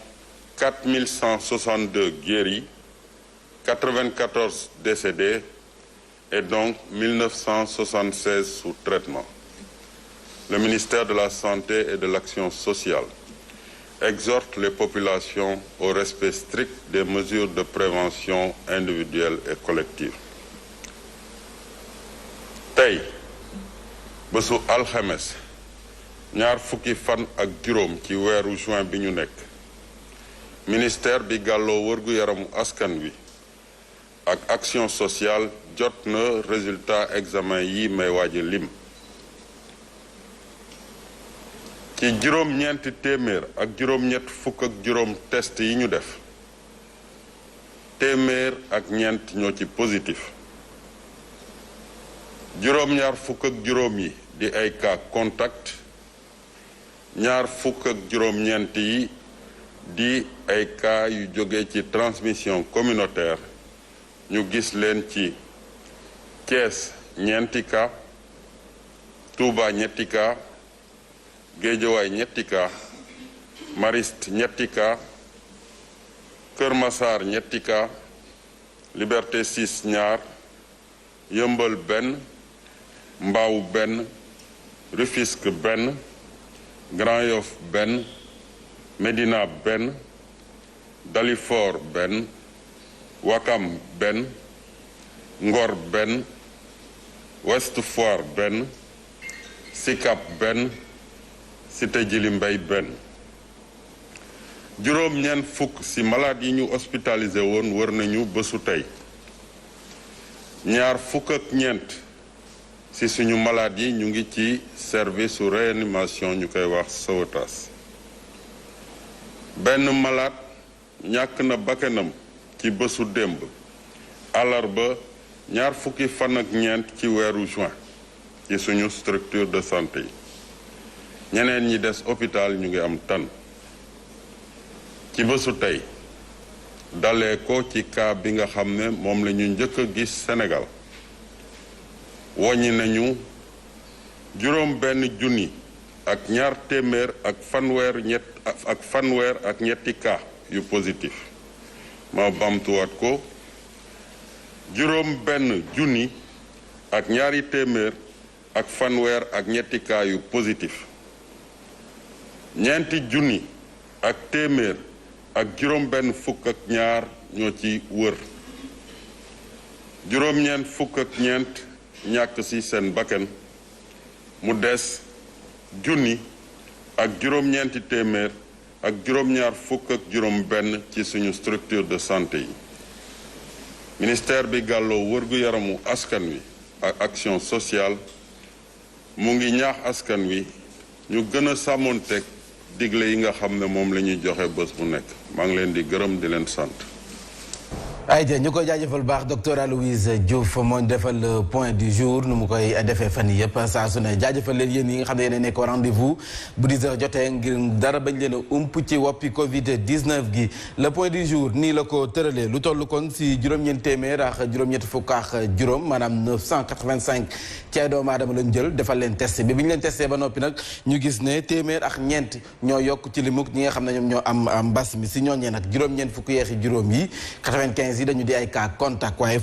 4162 guéris, 94 décédés et donc 1976 sous traitement. Le ministère de la Santé et de l'Action sociale exhorte les populations au respect strict des mesures de prévention individuelle et collective. Tey bésu alxames ñaar fukki fan ak juróom ci weeru juin bi ñu nekk ministère bi gàlloo wërgu yaramu askan wi ak action sociale jot na résultat examen yi may waaje lim ci juróom-ñeenti téeméer ak juróom-ñett fukk ak juróom test yi ñu def téeméer ak ñeent ñoo ci positif juróom-ñaar fukk ak juróom yi di ay cas contact ñaar fukk ak juróom-ñeent yi di ay cas yu jóge ci transmission communautaire ñu gis leen ci Thiès ñeenti cas Touba ñetti cas Guédiawaye ñetti cas Mariste ñetti cas Kër Massar ñetti cas Liberté 6 ñaar Yëmbal benn Mbao benn Rufisque benn Grand Yoff benn Médina benn Dalifort benn Wakam benn Ngor benn Ouest Foire benn Sicap benn Cité Djily Mbaye benn juróom-ñeent fukk ci malade yi ñu hospitalisé woon wër nañu bésu tey ñaar fukk ak ñeent ci suñu malade yi ñu ngi ci service su réanimation ñu koy wax Sowétas benn malade ñàkk na bakkanam ci bésu démb àllarba ñaar fukki fan ak ñeent ci weeru juin ci suñu structure de santé yi ñeneen ñi des hôpital ñu ngi am tan ci bésu tey dalee ko ci cas bi nga xam ne moom la ñu njëkk a gis Sénégal woññi nañu juróom benn junni ak ñaar téeméer ak fanweer ak ñetti cas yu positif ma bamtuwaat ko juróom benn junni ak ñaari téeméer ak fanweer ak ñetti cas yu positif ñeenti junni ak téeméer ak juróom benn fukk ak ñaar ñoo ci wër juróom-ñeent fukk ak ñeent ñàkk ci seen bakkan mu des junni ak juróom-ñeenti téeméer ak juróom-ñaar fukk ak juróom benn ci suñu structure de santé yi ministère bi gàlloo wërgu yaramu askan wi ak action sociale mu ngi ñaax askan wi ñu gën a sàmmoonteeg digle yi nga xam ne moom la ñuy joxe bés bu nekk maa ngi leen di gërëm di leen sant. ayja ñu koy jaajëfal baax docteur Aloyse Diouf moo defal point du jour nu mu koy defee fan yii yëpp saa su ne jaajëfal leen yéen yi nga xam ne yéen nekk rendez-vous bu 10h jotee ngir dara bañ leen a ump ci woppi Covid 19 gi le point du jour nii la ko tëralee lu toll kon si juróom-ñeent téeméer ak juróom-ñett fukk ak juróom maanaam 985 ci ay doomu aadama lañ jël defal leen testé bi ñu leen testé ba noppi nag ñu gis ne téeméer ak ñeent ñoo yokk ci limuk ñi nga xam ne ñoom ñoo am mbas mi si ñooñee nag juróom-ñeent fukk yeexi juróom yi 95 yi dañu di ay cas contact waaye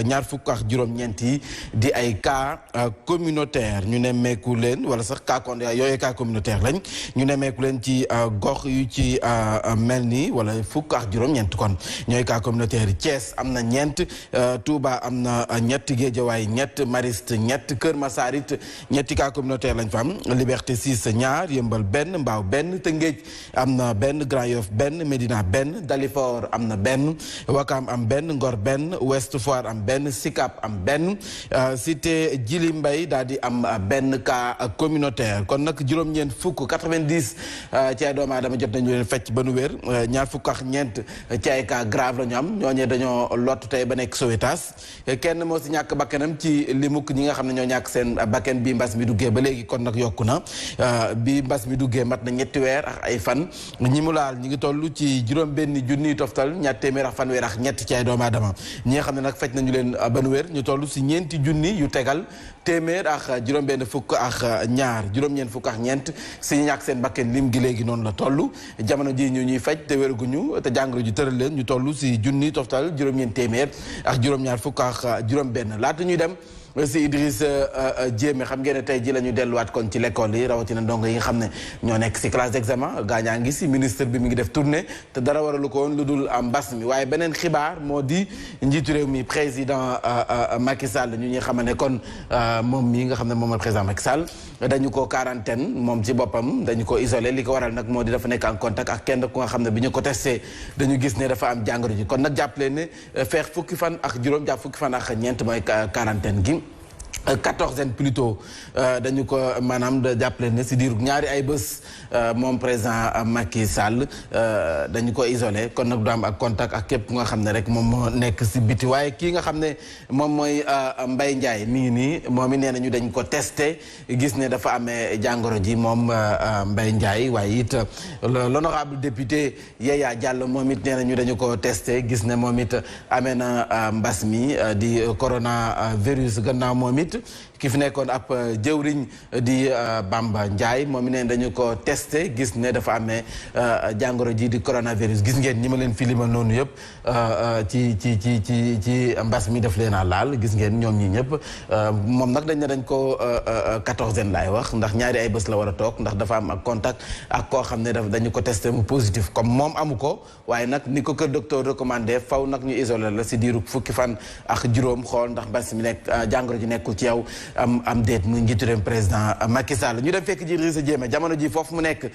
ñaar fukk ak juróom-ñeent yi di ay cas communautaire ñu nemmeeku leen wala sax cas yooyu cas communautaire lañ ñu nemmeeku leen ci gox yu ci mel nii wala fukk ak juróom-ñeent kon ñooy cas communautaire yi Thiès am na ñeent Touba am na ñett Guédiawaye ñett Mariste ñett Kër Massar it ñetti cas communautaire lañ fa am Liberté 6 ñaar Yëmbal benn Mbao benn Tëngéej am na benn Grand Yoff benn Médina benn Dalifort am na benn Wakam am benn Ngor benn Ouest Foire am benn Sicap am benn Cité Djily Mbaye daal di am benn cas communautaire kon nag juróom-ñeent fukk 90 ci ay doomu aadama jot nañu leen fecc ba nu wér ñaar fukk ak ñeent ci ay cas grave la ñu am ñooñee dañoo lott tey ba nekk Sowétas kenn moo si ñàkk bakkanam ci limuk ñi nga xam ne ñoo ñàkk seen bakkan bi mbas mi duggee ba léegi kon nag yokku na bi mbas mi duggee mat na ñetti weer ak ay fan ñi mu laal ñi ngi toll ci juróom-benn junniy toftal ñaar téeméer ak fanweer ak ñett ci ay doomu aadama ñi nga xam ne nag fecc nañu leen ba nu wér ñu toll si ñeenti junni yu tegal téeméer ak juróom-benn fukk ak ñaar juróom-ñeent fukk ak ñeent si ñu ñàkk seen bakkan lim gi léegi noonu la toll jamono ji ñu ñuy faj te wéraguñu te jàngoro ji tëral leen ñu toll si junni toftal juróom-ñeent téeméer ak juróom-ñaar fukk ak juróom-benn laata ñuy dem si Idriss Diémé xam ngeen ne tey ji la ñu delluwaat kon ci l'école yi rawatina ndongo yi nga xam ne ñoo nekk si classe d'examen gaañaa ngi si ministre bi mi ngi def tournée te dara waralu ko woon lu dul mbas mi waaye beneen xibaar moo di njiitu réew mi président Macky Sall ñu ñuy xam ne kon moom mii nga xam ne moom mooy président Macky Sall dañu ko quarantaine moom ci boppam dañu ko isolé li ko waral nag moo di dafa nekk en contact ak kenn ku nga xam ne bi ñu ko testé dañu gis ne dafa am jàngoro ji kon nag jàppale ne feex fukki fan ak juróom jàpp fukki fan ak ñeent mooy quarantaine gi 14 plutôt dañu ko maanaam jàppale ne si diiru ñaari ay bés moom président Macky Sall dañu ko isolé kon nag du am ak contact ak képp nga xam ne rek moom moo nekk si biti waaye kii nga xam ne moom mooy Mbaye Ndiaye mi ngi nii moom it nee nañu dañ ko testé gis ne dafa amee jàngoro ji moom Mbaye Ndiaye waaye it l'honorable député Yaya Diallo moom it nee nañu dañu ko testé gis ne moom it amee na mbas mi di coronavirus gannaaw moom it ki fi nekkoon ab jëwriñ di Bamba Ndiaye moom neen dañu ko testé gis ne dafa amee jàngoro ji di coronavirus gis ngeen ñi ma leen fi limal noonu yëpp ci mbas mi def leen a laal gis ngeen ñoom ñi ñëpp moom nag dañ ne dañ ko 14 laay wax ndax ñaari ay bés la war a toog ndax dafa am ak contact ak koo xam ne dañu ko testé mu positif comme moom amu ko waaye nag ni ko kër docteur recommandé faw nag ñu isolé la si diiru fukki fan ak juróom xool ndax mbas mi nekk jàngoro ji nekkul ci yow am déet muy njiitu réew président Macky Sall ñu dem fekk ji Idrissa Diémé jamono ji foofu mu nekk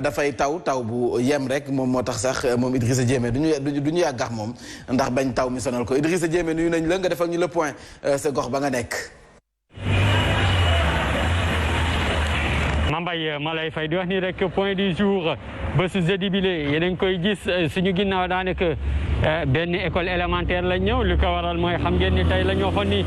dafay taw bu yem rek moom moo tax sax moom Idrissa Diémé du ñu yàggax moom ndax bañ taw mi sonal ko Idrissa Diémé nuyu nañ la nga defal ñu le point sa gox ba nga nekk. Mambay ma lay fay di wax ni rek point du jour ba su jeudi bi lee yéen a ngi koy gis suñu ginnaaw daanaka benn école élémentaire la ñëw li ko waral mooy xam ngeen ni tey la ñu waxoon ni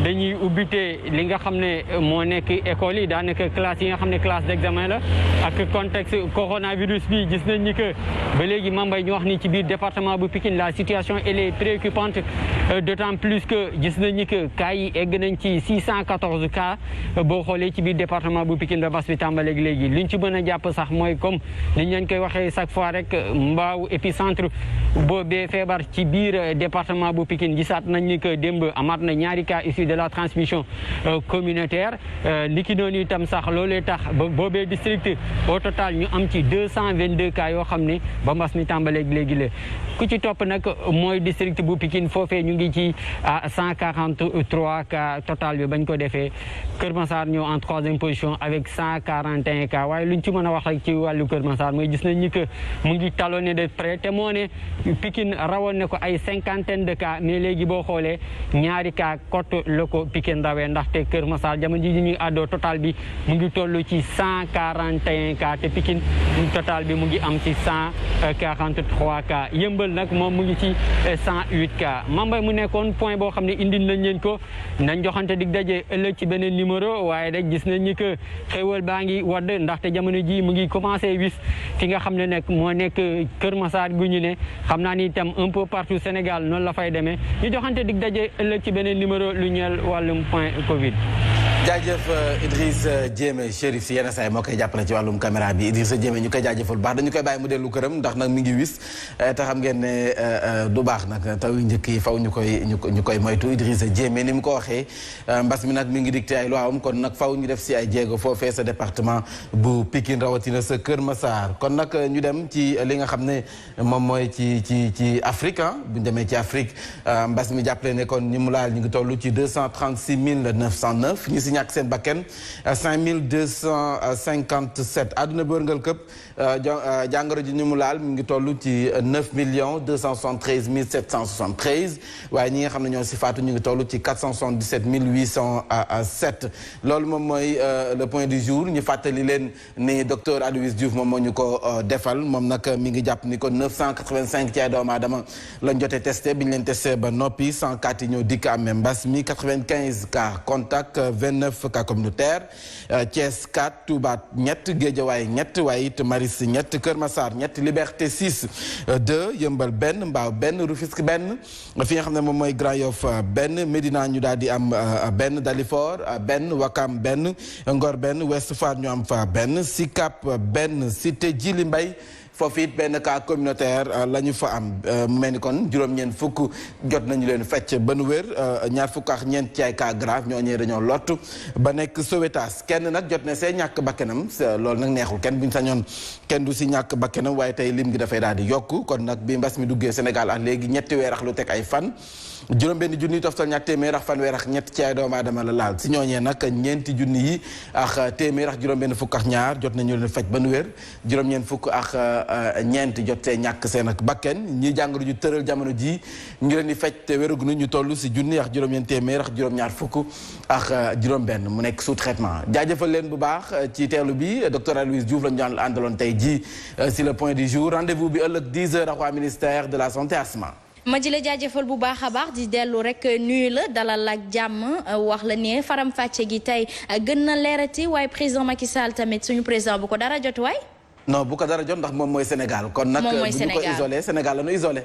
dañuy ubbite li nga xam ne moo nekk école yi daanaka classe yi nga xam ne classe d'examen la ak contexte coronavirus bi gis nañ ni que ba léegi Mambay ñu wax ni ci biir département bu Pikine la situation elle est préoccupante d'autant plus que gis nañ ni que cas yi egg nañ ci 614 cas boo xoolee ci biir département bu Pikine ba bas bi tàmbaleeg léegi liñ ci mën a jàpp sax mooy comme niñ leen koy waxee chaque fois rek mbaaw épicentre boobee feebar ci biir département bu Pikine gisaat nañ ni que démb amaat na ñaari cas issus de la transmission communautaire li ki noonu itam sax loolee tax ba boobee district au total ñu am ci 222 cas yoo xam ne ba mbas mi tàmbaleeg léegi la ku ci topp nag mooy district bu Pikine foofee ñu ngi ci 143 cas total bi bañ ko defee Kër Massar ñëw en troisième position avec 141 cas waaye luñ ci mën a wax rek ci wàllu Kër Massar mooy gis nañ ni que mu ngi talonné de près te moo ne Pikine rawoon ne ko ay 50 de cas mais léegi boo xoolee ñaari cas cote la ko Pikine rawee ndaxte Kër Massar jamono ji ñuy àddoo total bi mu ngi toll ci 141 cas te Pikine total bi mu ngi am ci 143 cas Yëmbal nag moom mu ngi ci 108 cas Mambay mu nekkoon point boo xam ne indi nañ leen ko nañ joxante dig daje ëllëg ci beneen numéro waaye rek gis nañ ni que xéwal baa ngi wadd ndaxte jamono ji mu ngi commencé wis fi nga xam ne nag moo nekk Kër Massar gu ñu ne xam naa ni itam un peu partout Sénégal noonu la fay demee ñu joxante dig daje ëllëg ci beneen numéro lu ñeel wàllum point Covid. jaajëf Idrissa Diémé Chérif si yenn saa yi moo koy jàppale ci wàllum caméra bi Idrissa Diémé ñu koy jaajëfal baax dañu koy bàyyi mu dellu këram ndax nag mi ngi wis te xam ngeen ne du baax nag taw yu njëkk yi faw ñu koy moytu Idrissa Diémé ni mu ko waxee mbas mi nag mi ngi dicté ay loi am kon nag faw ñu def si ay jéego foofee sa département bu Pikine rawatina sa Kër Massar kon nag ñu dem ci li nga xam ne moom mooy ci Afrique bu ñu demee ci Afrique mbas mi jàppale ne kon ñi mu laal ñu ngi toll ci 236 909 ñi si ñàkk seen bakken 5257 àdduna bi wërngal këpp jàngoro ji ñu mu laal mu ngi toll ci 9 273 773 waaye ñi nga xam ne ñoo si faatu ñu ngi toll ci 477 807 loolu moom mooy le point du jour ñu fàttali leen ni docteur Aloyse Diouf moom moo ñu ko defal moom nag mi ngi jàpp ni ko 985 ci ay doomu aadama lañ jotee testé bi ñu leen testé ba noppi 104 yi ñoo dikk amee mbas mi 95 cas contact 29 cas communautaire Thiès 4 Touba ñett Guédiawaye ñett waaye it Maris ñett Kër Massar ñett Liberté 6 2 Yëmbal benn Mbaaw benn Rufisque benn fi nga xam ne moom mooy Grand Yoff benn Médina ñu daal di am benn Dalifort benn Wakam benn Ngor benn Ouest Foire ñu am fa benn Sicap benn Cité Djily Mbaye foofu it benn cas communautaire la ñu fa am mu mel ni kon juróom-ñeent fukk jot nañu leen fecc ba nu wér ñaar fukk ak ñeent ci ay cas grave ñooñee dañoo lott ba nekk Sowétas kenn nag jot na see ñàkk bakkanam loolu nag neexul kenn buñ sañoon kenn du si ñàkk bakkanam waaye tey lim gi dafay daal di yokk kon nag bi mbas mi duggee Sénégal ak léegi ñetti weer ak lu teg ay fan juróom-benn junni toftal ñaar téeméer ak fanweer ak ñett ci ay doomu aadama la laal si ñooñee nag ñeenti junni yi ak téeméer ak juróom-benn fukk ak ñaar jot nañu leen faj ba nu wér juróom-ñeent fukk ak ñeent jot see ñàkk seen ak bakken ñi jàngoro ju tëral jamono ji ngi leen di faj te wéraguñu ñu toll si junni ak juróom-ñeent téeméer ak juróom-ñaar fukk ak juróom-benn mu nekk sous traitement jaajëfal leen bu baax ci teelu bi docteur Aloyse Diouf la ñu àndaloon tey ji si le point du jour rendez-vous bi ëllëg 10h ak waa ministère de la santé Asma. ma ji la jaajëfal bu baax a baax di dellu rek nuyu la dalal ak jàmm wax la ne faram fàcce gi tey gën na leerati waaye président Macky Sall tamit suñu président bu ko dara jot waay. non bu ko dara jot ndax moom mooy Sénégal. kon nag bu ñu ko isolé Sénégal la ñu isolé.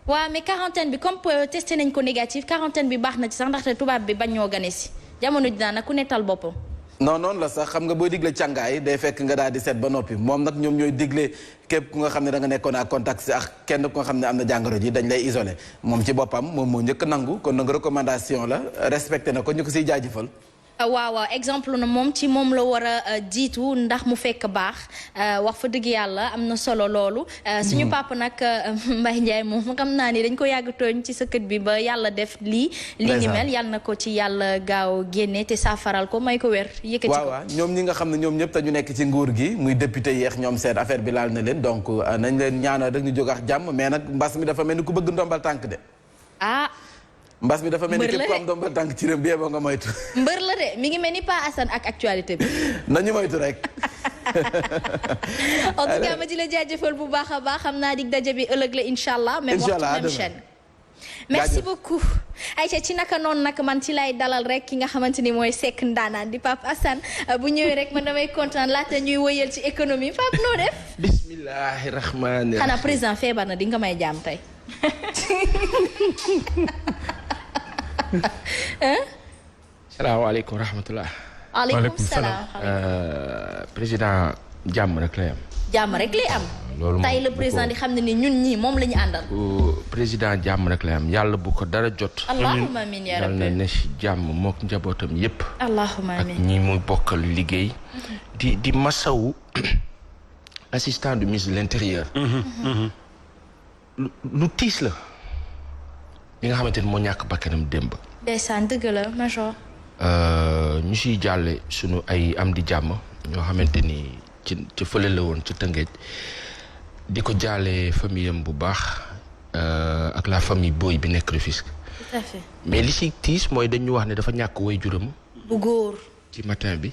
waaw mais quarantaine bi comme testé nañ ko négatif quarantaine bi baax na ci sax ndaxte tubaab bi bañ ñoo gane si jamono ji nag ku nettal boppam. non noonu la sax xam nga booy digle càngaay day fekk nga daal di seet ba noppi moom nag ñoom ñooy digle képp ku nga xam ne da nga nekkoon ak contact si ak kenn ku nga xam ne am na jàngoro ji dañ lay isolé moom ci boppam moom moo njëkk nangu kon nag recommandation la respecté na ko ñu ko siy jaajëfal. waaw exemple na moom ci moom la war a jiitu ndax mu fekk baax wax fa dëgg yàlla am na solo loolu. suñu papa nag Mbaye Ndiaye moom xam naa ni dañ ko yàgg tooñ ci sëkkat bi ba yàlla def lii. li ni mel yàlla na ko ci yàlla gaaw génne te saafaral ko may ko wér. yëkkati ko waaw ñoom ñi nga xam ne ñoom ñëpp te ñu nekk ci nguur gi muy député yeex ñoom seen affaire bi laal na leen donc nañ leen ñaanal rek ñu jóg ak jàmm mais nag mbas mi dafa mel ni ku bëgg ndombal tànk de. mbas mi dafa mel ni képp ku am ndombal tànk ci réew bi yeboo nga moytu. mbër la de mi ngi mel ni Pa Assane ak actualité bi. nañu moytu rek. en tout cas ma di la jaajëfal bu baax a baax xam naa dig daje bi ëllëg la incha allah. même waxtu même chaîne. merci beaucoup. Aïcha ci naka noonu nag man ci lay dalal rek ki nga xamante ni mooy Seck ndaanaan di Pape Assane bu ñëwee rek man damay kontaan laata ñuy wëyal ci économie Pape noo def. bismillahi rahmaani rahim. xanaa président feebar na di nga may jaam tey. salaamaaleykum wa rahmatulah. waaleykum salaam. président jàmm rek lay am. jàmm rek lay am. loolu moom tey le président di xam ne ni ñun ñii moom la ñu àndal. président jàmm rek lay am yàlla bu ko dara jot. allahumma amiin yaa rabbi yàlla na ne si jàmm mook njabootam yépp. allahumma amiin ak ñi muy bokkal liggéey. di masawu assistant du ministre de l'intérieur. lu tiis la. li nga xamante ni moo ñàkk bakkanam démb. ndeysaan dëgg la major. ñu siy jàlle sunu ay am di jàmm ñoo xamante ni ci fële la woon ci Tëngéej di ko jàlle famille am bu baax ak la famille Boy bi nekk Rufisque. tout à fait. mais li si tiis mooy dañu wax ne dafa ñàkk waajuram bu góor. ci matin bi.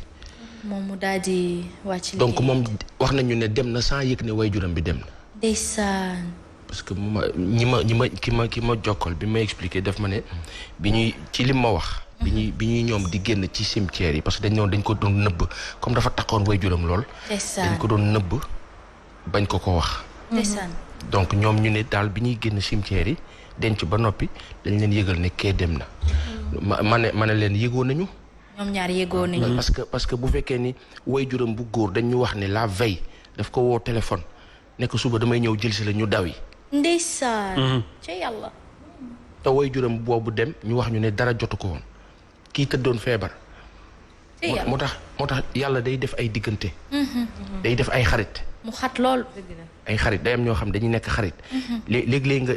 moom mu daal di wàcc. donc moom wax nañu ne dem na sans yëg ne waajuram bi dem na. ndeysaan. parce que ki ma jokkal bi ma expliqué daf ma ne bi ñuy ci lim ma wax. bi ñuy ñoom di génn ci cimetière yi parce que dañ ko doon nëbb comme dafa takkoon waajuram lool. dañ ko doon nëbb bañ ko wax. donc ñoom ñu ne daal bi ñuy génn cimetière yi denc ba noppi dañ leen yëgal ne kee dem na. ma ne leen yëgoo nañu. ñoom ñaar yëgoo nañu. parce que bu fekkee ni waajuram bu góor dañ ñu wax ne la veille daf ko woo téléphone ne ko suba damay ñëw jël si la ñu daw yi. ndeysaan. ca yàlla. te waajuram boobu dem ñu wax ñu ne dara jotu ko woon kii tëddoon feebar. moo tax yàlla day def ay diggante. day def ay xarit. mu xat lool. ay xarit day am ñoo xam dañuy nekk xarit. léeg-léeg nga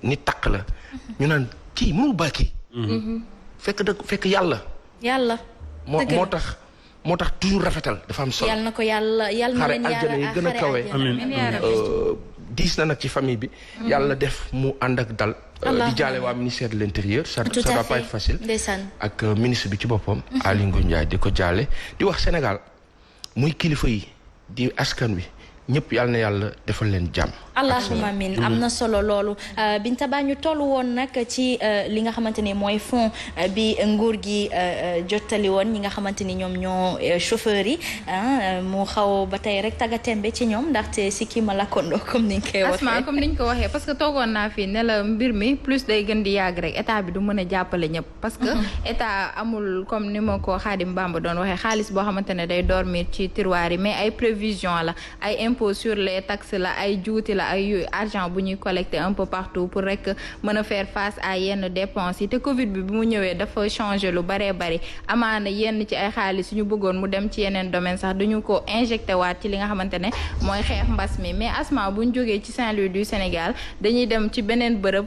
nit takk la. ñu naan kii mënul ba kii. fekk yàlla. yàlla. moo tax toujours rafetal dafa am solo. yàlla na ko yàlla na leen aljana yi gën a kawe. diis na nag ci famille bi. yàlla def mu ànd ak dal. di jaale waa ministère de l'intérieur. ça va pas être facile. ak ministre bi ci boppam. Aly Ngouille Ndiaye di ko jaale di wax Sénégal muy kilifa yi di askan wi ñëpp yàlla na yàlla defal leen jàmm. allahumma amin am na solo loolu Binta Ba ñu toll woon nag ci li nga xamante ni mooy fond bi nguur gi jottali woon ñi nga xamante ni ñoom ñoo chauffeurs yi mu xaw ba tey rek taggatembe ci ñoom ndaxte si kii ma lakkandoo comme ni nga koy waxee. Asma comme niñ ko waxee parce que toogoon naa fii ne la mbir mi plus day gën di yàgg rek état bi du mën a jàppale ñëpp. parce que état amul comme ni ma ko Xaadim Bamba doon waxee xaalis boo xamante ne day dormir ci tiroir yi mais ay prévision la ay impôt sur les taxes la ay juuti la ay argent bu ñuy collecter un peu partout pour rek mën a faire face à yenn dépenses yi te Covid bi mu ñëwee dafa changer lu baree bari amaana yenn ci ay xaalis ñu bëggoon mu dem ci yeneen domaine sax duñu ko injecté waat ci li nga xamante ne mooy xeex mbas mi mais Asma buñ jógee ci Saint-Louis du Sénégal dañuy dem ci beneen bërëb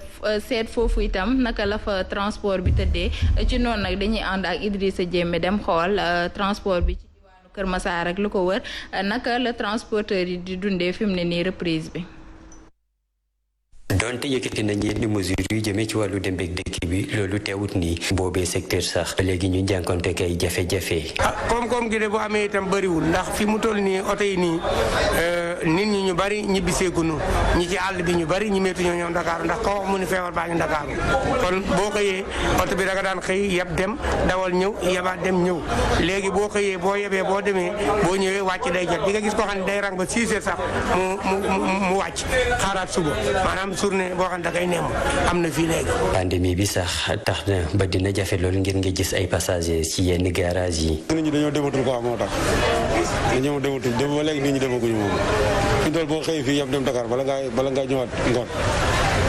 seet foofu itam naka la fa transport bi tëddee ci noonu nag dañuy ànd ak Idrissa Diémé dem xool transport bi ci diwaanu Kër Massar ak lu ko wër naka la transporteur yi di dundee fi mu ne nii reprise bi. donte yëkkati nañ yenn mesures yu jëmee ci wàllu dem beeg dëkk bi loolu teewut nii boobee secteur sax léegi ñu jànkonte kay jafe-jafe. koom-koom gi de bu amee itam bëriwul ndax fi mu toll nii oto yi nii nit ñi ñu bari ñibbiseegunu ñi ci àll bi ñu bari ñi meetu ñoo ñëw Dakar ndax koo wax mu ni feebar baa ngi Dakar kon boo xëyee oto bi da nga daan xëy yeb dem dawal ñëw yebaat dem ñëw léegi boo xëyee boo yebee boo demee boo ñëwee wàcc day jot di nga gis koo xam ne day rang ba 6 heures sax mu wàcc xaaraat suba maanaam journée boo xam ne da koy nemm am na fii léegi. pandémie bi sax tax na ba dina jafe loolu ngir nga gis ay passagers ci yenn garage yi. nit ñi dañoo dematul quoi moo tax dañoo dematul dem ba léegi nit ñi demaguñu moom fi dool boo xëy fii yëpp dem Dakar bala ngaa ñëwaat ngoon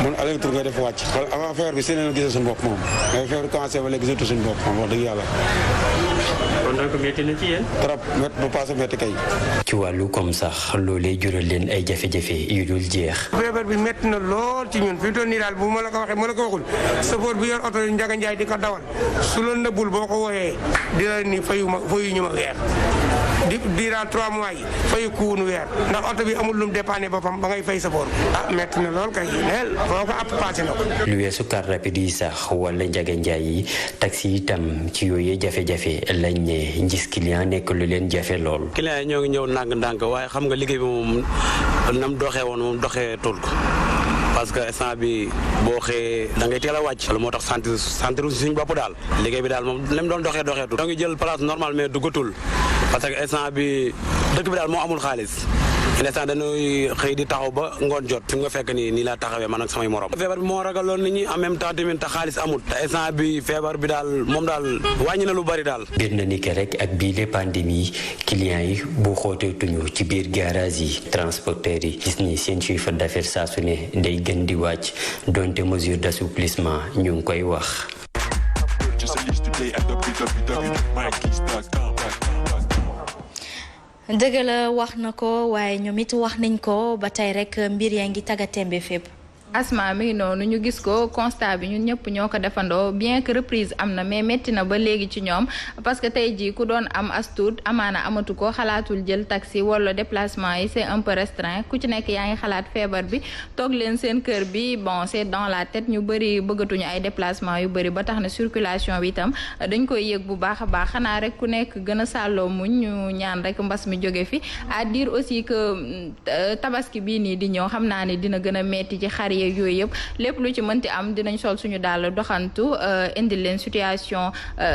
mun aller tour ngay def wàcc wala avant affaire bi seen gisee suñu bopp moom mais affaire bi commencé ba léegi gisatu suñu bopp moom wax dëgg yàlla. kon donc métti na ci yéen. trop métti ba passé métti kay. ci wàllu comme sax loolee jural leen ay jafe-jafe yu dul jeex. feebar bi métti na lool ci ñun fi mu toll nii daal bu ma la ko waxee ma la ko waxul chauffeur bi yor oto yi Njaga Njaay di ko dawal su la nëbbul boo ko wooyee dina ni fayu ñu ma weer durant 3 mois yi fayu kuwun weer ndax oto bi amul lum dépanné boppam ba ngay fay sa boor métti na lool kay leel boo ko app passé na ko. lu weesu car rapide yi sax wala Njaga Njaay yi taxi yi tam ci yooyee jafe-jafe lañ ne gis client nekk lu leen jafe lool. client yi ñoo ngi ñëw ndànk-ndànk waaye xam nga liggéey bi moom nam doxee woon moom doxee tul ko parce que instant bi boo xëyee da ngay teel a wàcc loolu moo tax sentir suñu bopp daal liggéey bi daal moom lem doon doxee doxeetul da ngi jël place normale mais duggatul parce que instant bi dëkk bi daal moo amul xaalis instant dañuy xëy di taxaw ba ngoon jot fi nga fekk nii laa taxawee man ak samay morom feebar bi moo ragaloon nit ñi en même temps tamit te xaalis amul te instant bi feebar bi daal moom daal wàññi na lu bari daal. biir na ni ke rek ak bii les pandémie clients yi bu xooteetuñu ci biir garage yi transporteurs yi gis ni seen chiffre d'affaires saa su ne day gën di wàcc donte mesure d'assouplissement ñu ngi koy wax. dëgg la wax na ko waaye ñoom it wax nañ ko ba tey rek mbir yaa ngi tagga tembe fépp. Asma mi ngi noonu ñu gis ko constat bi ñun ñëpp ñoo ko defandoo bien que reprise am na mais métti na ba léegi ci ñoom parce que tey jii ku doon am astuut amaana amatu ko xalaatul jël taxi wala déplacement yi c'est un peu restreint ku ci nekk yaa ngi xalaat feebar bi toog leen seen kër bi bon c'est dans la tête ñu bëri bëggatuñu ay déplacement yu bëri ba tax na circulation bi itam dañ koy yëg bu baax a baax xanaa rek ku nekk gën a sàlloo muñ ñu ñaan rek mbas mi jóge fi à dire aussi que tabaski bii nii di ñëw xam naa ne dina gën a metti ci xar yi yooyu yëpp lépp lu ci mënti am dinañ sol suñu daal doxantu indi leen situation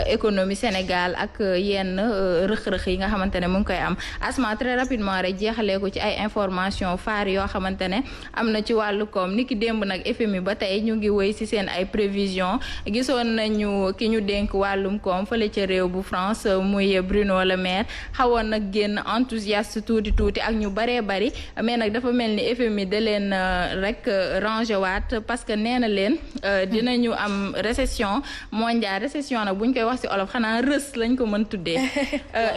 économie Sénégal ak yenn rëx-rëx yi nga xamante ne mu ngi koy am Asma très rapidement rek jeexalee ko ci ay information phare yoo xamante ne am na ci wàllu koom ni ki démb nag FMI ba tey ñu ngi wéy ci seen ay prévision gisoon nañu ki ñu dénk wàllum koom fële ca réew bu France muy Bruno Le Maire xawoon nag génn enthousiaste tuuti ak ñu baree bari mais nag dafa mel ni FMI da leen rek waat parce que nee na leen dinañu am récession mondiale récession nag buñ koy wax ci olof xanaa rës lañ ko mën tuddee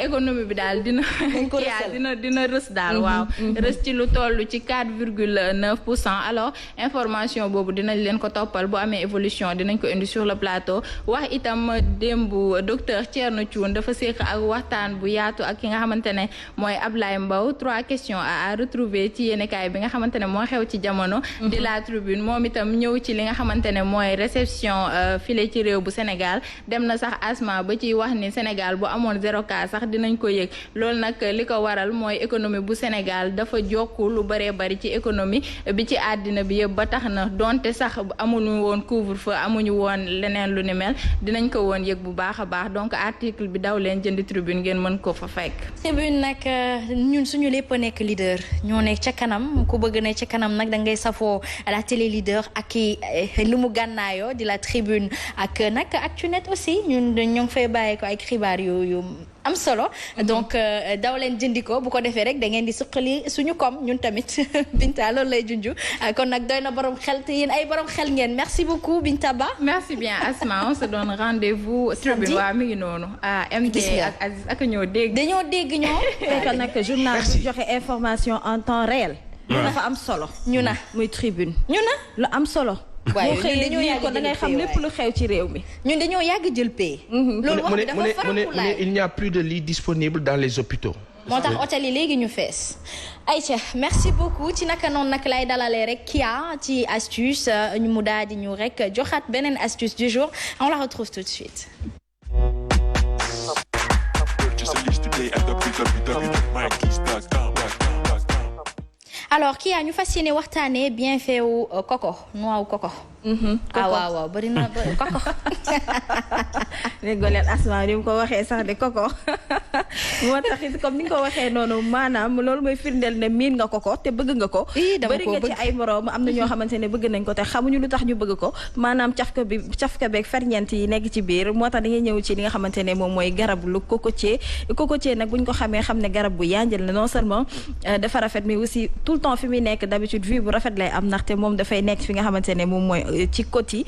économie bi daal dina rës daal waaw rës ci lu toll ci 4,9% alors information boobu dinañ leen ko toppal bu amee évolution dinañ ko indi sur le plateau wax itam démb docteur Thierno Thioune dafa séq ak waxtaan bu yaatu ak ki nga xamante ne mooy Ablaye Mbow 3 questions à retrouver ci yéenekaay bi nga xamante ne moo xew ci jamono di la tribune moom itam ñëw ci li nga xamante ne mooy réception file ci réew bu Sénégal dem na sax Asma ba ci wax ni Sénégal bu amoon 0 cas sax dinañ ko yëg loolu nag li ko waral mooy économie bu Sénégal dafa jokku lu bëree bëri ci économie bi ci àddina bi yëpp ba tax na donte sax amuñu woon couvre-feu amuñu woon leneen lu ni mel dinañ ko woon yëg bu baax a baax donc article bi daw leen jëndi tribune ngeen mën ko fa fekk. tribune nag ñun suñu lépp nekk leader ñoo nekk ca kanam ku bëgg ne ca kanam nag da ngay safoo la télé leader ak lu mu gànnaayoo di la tribune ak nag Actunet aussi ñun ñoo ngi fay bàyyi ko ay xibaar yu am solo donc daw leen jëndi ko bu ko defee rek da ngeen di suqali suñu koom ñun tamit Binta loolu lay junju kon nag doy na borom xel te yéen ay borom xel ngeen merci beaucoup Binta Ba. merci bien Asma on se donne rendez-vous. tribune waa mi ngi noonu. MD ak Aziz ak ñoo dégg. dañoo dégg ñoo. fekk nag journal bu joxe information en temps réel. dafa am solo. ñu na muy tribune. ñu na lu am solo. waaye dañoo yàgg ko da ngay xam lépp lu xew ci réew mi. ñun dañoo yàgg jël paie. loolu wax bi dafa faram il n'y a plus de lits disponibles dans les hôpitaux. moo tax hôtel yi léegi ñu fees. Aïcha merci beaucoup ci naka noonu nag lay dalalee rek Kia ci astuce ñu mu daal di ñu rek joxaat beneen astuce du jour on la retrouve tout de suite. alors Kia ñu fas yéene waxtaanee bienfait wu coco noix wu coco. waaw bëri na coco. déggoo leen Asma ni mu ko waxee sax de coco moo tax it comme ni nga ko waxee noonu maanaam loolu mooy firndeel ne miin nga coco te bëgg nga ko. bëri nga ci ay moroom am na ñoo xamante ne bëgg nañ ko te xamuñu lu tax ñu bëgg ko maanaam cafka beeg ferñeent yi nekk ci biir moo tax dañuy ñëw ci li nga xamante ne moom mooy garab lu cocotier nag buñ ko xamee xam ne garab bu yanjël la non seulement dafa rafet mais aussi tout le temps fi muy nekk d'habitude vue bu rafet lay am ndaxte moom dafay nekk fi nga xamante ne moom mooy ci côte yi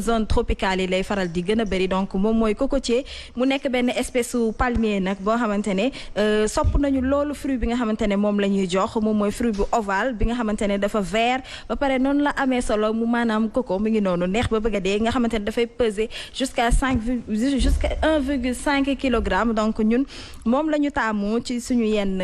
zone tropicale yi lay faral di gën a bëri donc moom mooy cocotier mu nekk benn espèce su palmier nag boo xamante ne sopp nañu loolu fruit bi nga xamante ne moom la ñuy jox moom mooy fruit bu ovale bi nga xamante ne dafa vert ba pare noonu la amee solo mu maanaam coco mi ngi noonu neex ba bëgg a dee nga xamante ne dafay peser jusqu'à 1,5 kilogramme donc ñun moom la ñu taamu ci suñu yenn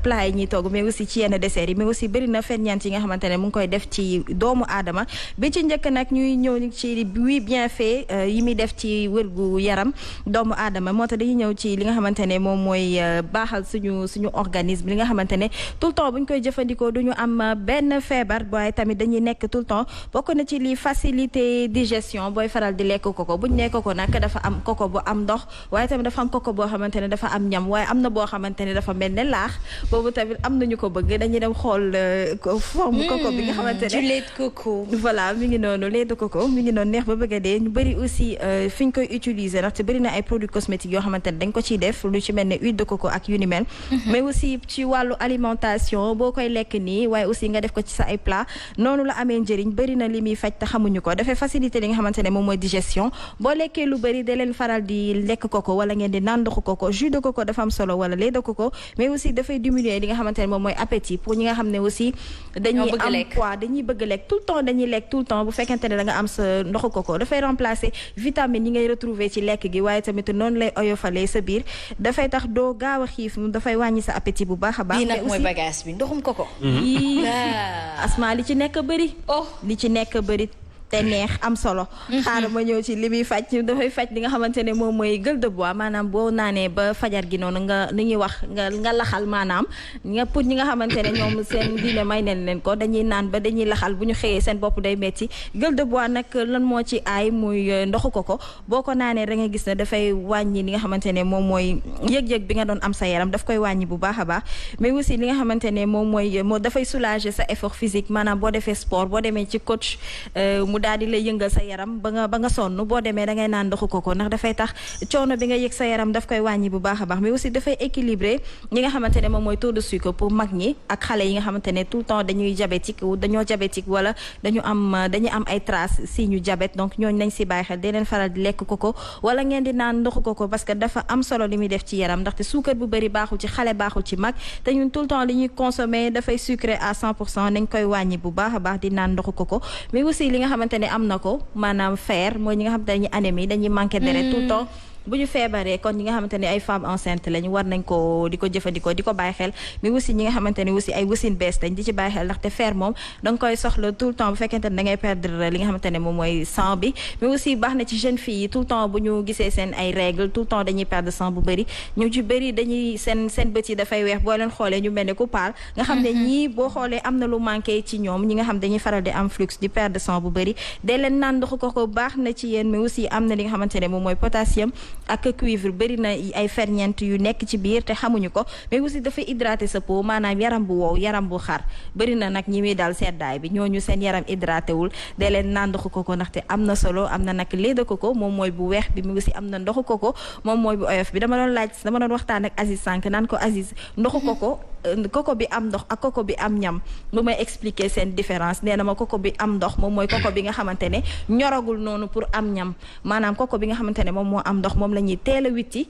plat yi ñuy togg mais aussi ci yenn dessert yi mais aussi bëri na ferñeent yi nga xamante ne mu ngi koy def ci doomu aadama bi ci njëkk nag ñuy ñëw ci huit bienfaits yi muy def ci wërgu yaram doomu aadama moo tax dañuy ñëw ci li nga xamante ne moom mooy baaxal suñu organisme li nga xamante ne tout le temps bu ñu koy jëfandikoo du ñu am benn feebar waaye tamit dañuy nekk tout le temps bokk na ci li facilité digestion booy faral di lekk coco bu ñu nee coco nag dafa am coco bu am ndox waaye tamit dafa am coco boo xamante ne dafa am ñam waaye am na boo xamante ne dafa mel ne laax boobu tamit am nañu ko bëgg dañuy dem xool forme coco bi nga xamante ne du lait de coco. voilà mi ngi noonu lait de coco mi ngi noonu neex ba bëgg a dee ñu bëri aussi fi ñu koy utiliser ndaxte bëri na ay produits cosmétiques yoo xamante ne dañ ko ciy def lu ci mel ne huile de coco ak yu ni mel mais aussi ci wàllu alimentation boo koy lekk nii waaye aussi nga def ko ci sa ay plat noonu la amee njëriñ bëri na li muy faj te xamuñu ko dafay faciliter li nga xamante ne moom mooy digestion boo lekkee lu bëri da leen faral di lekk coco wala ngeen di naan ndoxu coco jus de coco dafa am solo wala lait de coco mais aussi dafay diminuer li nga xamante ne moom mooy appétit pour ñi nga xam ne aussi dañuy am poids dañuy bëgg lekk tout le temps dañuy lekk tout le temps bu fekkente ne da nga am sa ndoxu coco dafay remplacer vitamines yi ngay retrouver ci lekk gi waaye tamit noonu lay oyofalee sa biir dafay tax doo gaaw a xiif dafay wàññi sa appétit bu baax a baax. bii nag mooy bagage bi ndoxum coco. Asma li ci nekk bëri. li ci nekk bëri. te neex am solo. xaaral ma ñëw ci li muy faj dafay faj li nga xamante ne moom mooy gueule de bois maanaam boo naanee ba fajar gi noonu nga ni ñuy wax nga laxal maanaam nga pour ñi nga xamante ne ñoom seen diine may nen leen ko dañuy naan ba dañuy laxal bu ñu xëyee seen bopp day metti gueule de bois nag lan moo ci aay muy ndoxu koko boo ko naanee da nga gis ne dafay wàññi li nga xamante ne moom mooy yëg-yëg bi nga doon am sa yaram daf koy wàññi bu baax a baax mais aussi li nga xamante ne moom mooy dafay soulager sa effort physique maanaam boo defee sport boo demee ci coach mu daal di lay yëngal sa yaram ba nga sonn boo demee da ngay naan ndoxu koko ndax dafay tax coono bi nga yëg sa yaram daf koy wàññi bu baax a baax mais aussi dafay équilibrer ñi nga xamante ne moom mooy taux de sucre pour mag ñi ak xale yi nga xamante ne tout le temps dañuy diabétique wala dañuy am ay traces si ñu diabète donc ñooñu nañ si bàyyi xel di leen faral di lekk koko wala ngeen di naan ndoxu koko parce que dafa am solo li muy def ci yaram ndaxte suukar bu bëri baaxul ci xale baaxul ci mag te ñun tout le temps li ñuy consommer dafay sucré à 100% nañ koy wàññi bu baax a baax di naan ndoxu koko mais aussi li nga xamante ne am na ko maanaam fer mooy ñi nga xamante ne dañuy anémie dañuy manqué deret tout le temps bu ñu feebaree kon ñi nga xamante ne ay femmes enceintes lañ war nañ ko di ko jëfandikoo di ko bàyyi xel mais aussi ñi nga xamante ne aussi ay wasin bees lañ di ci bàyyi xel ndaxte fer moom da nga koy soxla tout le temps bu fekkente ne da ngay perdre li nga xamante ne moom mooy sang bi mais aussi baax na ci jeunes filles yi tout le temps bu ñu gisee seen ay règles tout le temps dañuy perdre sang bu bëri ñu ci bëri dañuy seen bët yi dafay weex boo leen xoolee ñu mel ne ku paal nga xam ne ñii boo xoolee am na lu manqué ci ñoom ñi nga xam dañuy faral di am flux di perdre sang bu bëri day leen naan ndoxu koko baax na ci yéen mais aussi am na li nga xamante ne moom mooy potassium ak cuivre bëri na ay ferñeent yu nekk ci biir te xamuñu ko mais aussi dafay hydrater sa peau maanaam yaram bu wow yaram bu xar bëri na nag ñi muy dal seddaay bi ñooñu seen yaram hydraté wul dee leen naan ndoxu koko ndaxte am na solo am na nag lait de coco moom mooy bu weex bi mu aussi am na ndoxu koko moom mooy bu oyof bi dama doon waxtaan ak Aziz sànq naan ko Aziz ndoxu koko bi am ndox ak koko bi am ñam bu may expliquer seen différence nee na ma koko bi am ndox moom mooy koko bi nga xamante ne ñoragul noonu pour am ñam maanaam koko bi nga xamante ne moom moo am ndox moom la ñuy teel a witti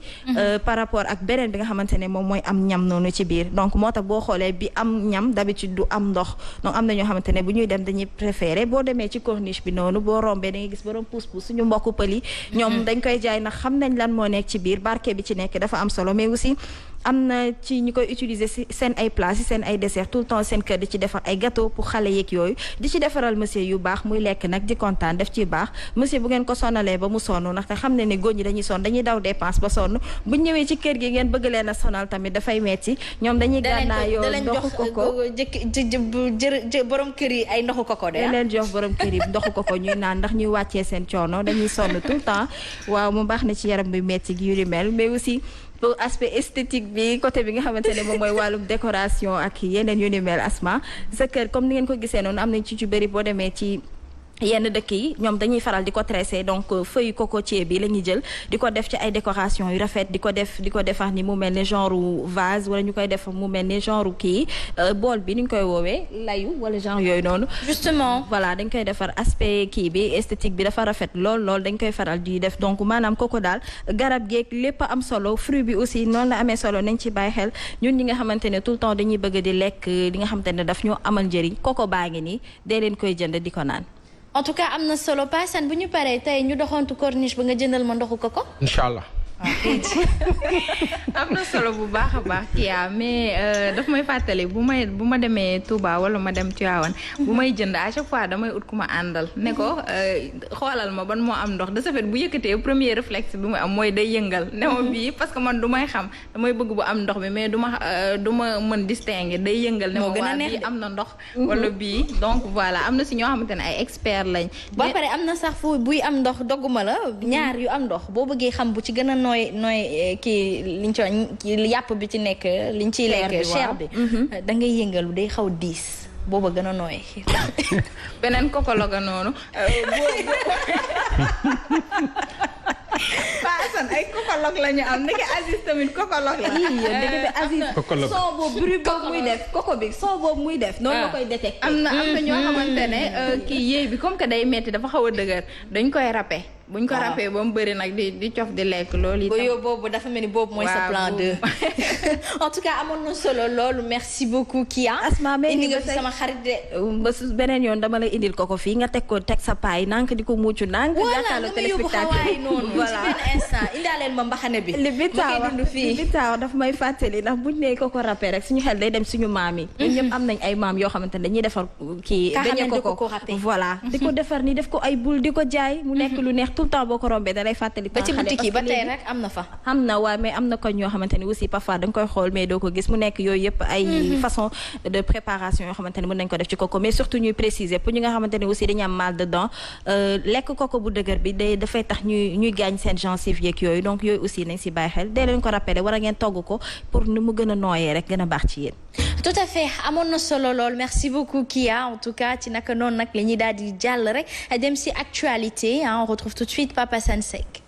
par rapport ak beneen bi nga xamante ne moom mooy am ñam noonu ci biir donc moo tax boo xoolee bi am ñam d'habitude du am ndox donc am na ñoo xamante ne bu ñuy dem dañuy préféré boo demee ci corniche bi noonu boo rombee da ngay gis borom pousse-pousse suñu mbokku pël yi ñoom dañ koy jaay ndax xam nañ lan moo nekk ci biir barke bi ci nekk dafa am solo mais aussi am na ci ñi koy utiliser si seen ay plats si seen ay dessert tout le temps seen kër di ci defar ay gâteau pour xale yeeg yooyu di ci defaral monsieur yu baax muy lekk nag di kontaan def ci baax monsieur bu ngeen ko sonalee ba mu sonn ndaxte xam ne ne góor ñi dañuy sonn dañuy daw dépense ba sonn buñ ñëwee ci kër gi ngeen bëgg leen a sonal tamit dafay metti ñoom dañuy gànnaayoo ndoxu koko borom kër yi ay ndoxu koko de leen jox borom kër yi ndoxu koko ñuy naan ndax ñuy wàccee seen coono dañuy sonn tout le temps waaw mu baax na ci yaram bi metti gi yu ni mel mais aussi pour aspect esthétique bi côté bi nga xamante ne moom mooy wàllum décoration ak yeneen yu ni mel Asma sa kër comme ni ngeen ko gisee noonu am nañ ci bëri boo demee ci yenn dëkk yi ñoom dañuy faral di ko tresser donc feuille cocotier bi la ñuy jël di ko def ci ay décoration yu rafet di ko defar ni mu mel ne genre vase wala ñu koy def mu mel ne genre kii bool bi ni ñu koy woowee layu wala genre yooyu noonu justement voilà dañ koy defar aspect kii bi esthétique bi dafa rafet lool dañ koy faral di def donc maanaam koko daal garab geeg lépp am solo fruit bi aussi noonu la amee solo nañ ci bàyyi xel ñun ñi nga xamante ne tout le temps dañuy bëgg di lekk li nga xamante ne daf ñoo amal njëriñ koko baa ngi nii dee leen koy jënd di ko naan. En tout cas am na solo Paasan bu ñu paree tey ñu doxantu corniche ba nga jëndal ma ndoxu koko. incha allah. am na solo bu baax a baax Kia mais daf may fàttali bu ma demee Touba wala ma dem Tivaouane bu may jënd à chaque fois damay ut ku ma àndal ne ko xoolal ma ban moo am ndox de ce fait bu yëkkatee premier réflexe bi mu am mooy day yëngal ne ma bii parce que man du may xam damay bëgg bu am ndox bi mais du ma mën distinguer day yëngal ne ma waa bii am na ndox wala bii donc voilà am na si ñoo xamante ne ay expert lañ ba pare am na sax fu buy am ndox dogguma la ñaar yu am ndox boo bëggee xam bu ci gën a nooy kii liñ ci yàpp bi ci nekk liñ ciy lekk chair bi da ngay yëngalu day xaw diis booba gën a nooy beneen kokologa noonu Paasan ay kokolog la ñu am ndeke Aziz tamit kokolog la ndeke Aziz son boobu bruit boobu muy def koko bi son boobu muy def noonu la koy détecté am na ñoo xamante ne kii yéey bi comme que day metti dafa xaw a dëgër dañ koy râpé buñ ko râpé ba mu bëri nag di cof di lekk loolu itam yow boobu dafa mel ni boobu mooy sa plan 2 en tout cas amoon na solo loolu merci beaucoup Kia Asma mais indi nga fi sama xarit de ba beneen yoon dama lay indil koko fii nga teg sa paay nank di ko muccu nank jàkkaarloo téléspectateur noonu ci benn instant indaaleel ma mbaxane bi li bitaaw daf may fàttali ndax buñ ne koko râpé rek suñu xel day dem suñu maam yi ñun ñëpp am nañ ay maam yoo xamante ne dañuy defar kii beñe koko voilà di ko defar ni def ko ay bul di ko jaay mu nekk lu neex tout le temps boo ko rombee da lay fàttali ba ci boutique yi ba tey rek am na fa am na waaye mais am na ko ñoo xamante ne aussi parfois da nga koy xool mais doo ko gis mu nekk yooyu yëpp ay façon de préparation yoo xamante ne mën nañ ko def ci koko mais surtout ñuy préciser pour ñi nga xamante ne aussi dañu am mal de dents lekk koko bu dëgër bi dafay tax ñuy gaañ seen gencive yeeg yooyu donc yooyu aussi nañ si bàyyi xel dee leen ko rappeler war a ngeen togg ko pour ni mu gën a nooyee rek gën a baax ci yéen tout à fait amoon na solo lool merci beaucoup Kia en tout cas ci naka noonu nag la ñuy daal di jàll rek dem si actualité on retrouve tout de suite Papa Sansek.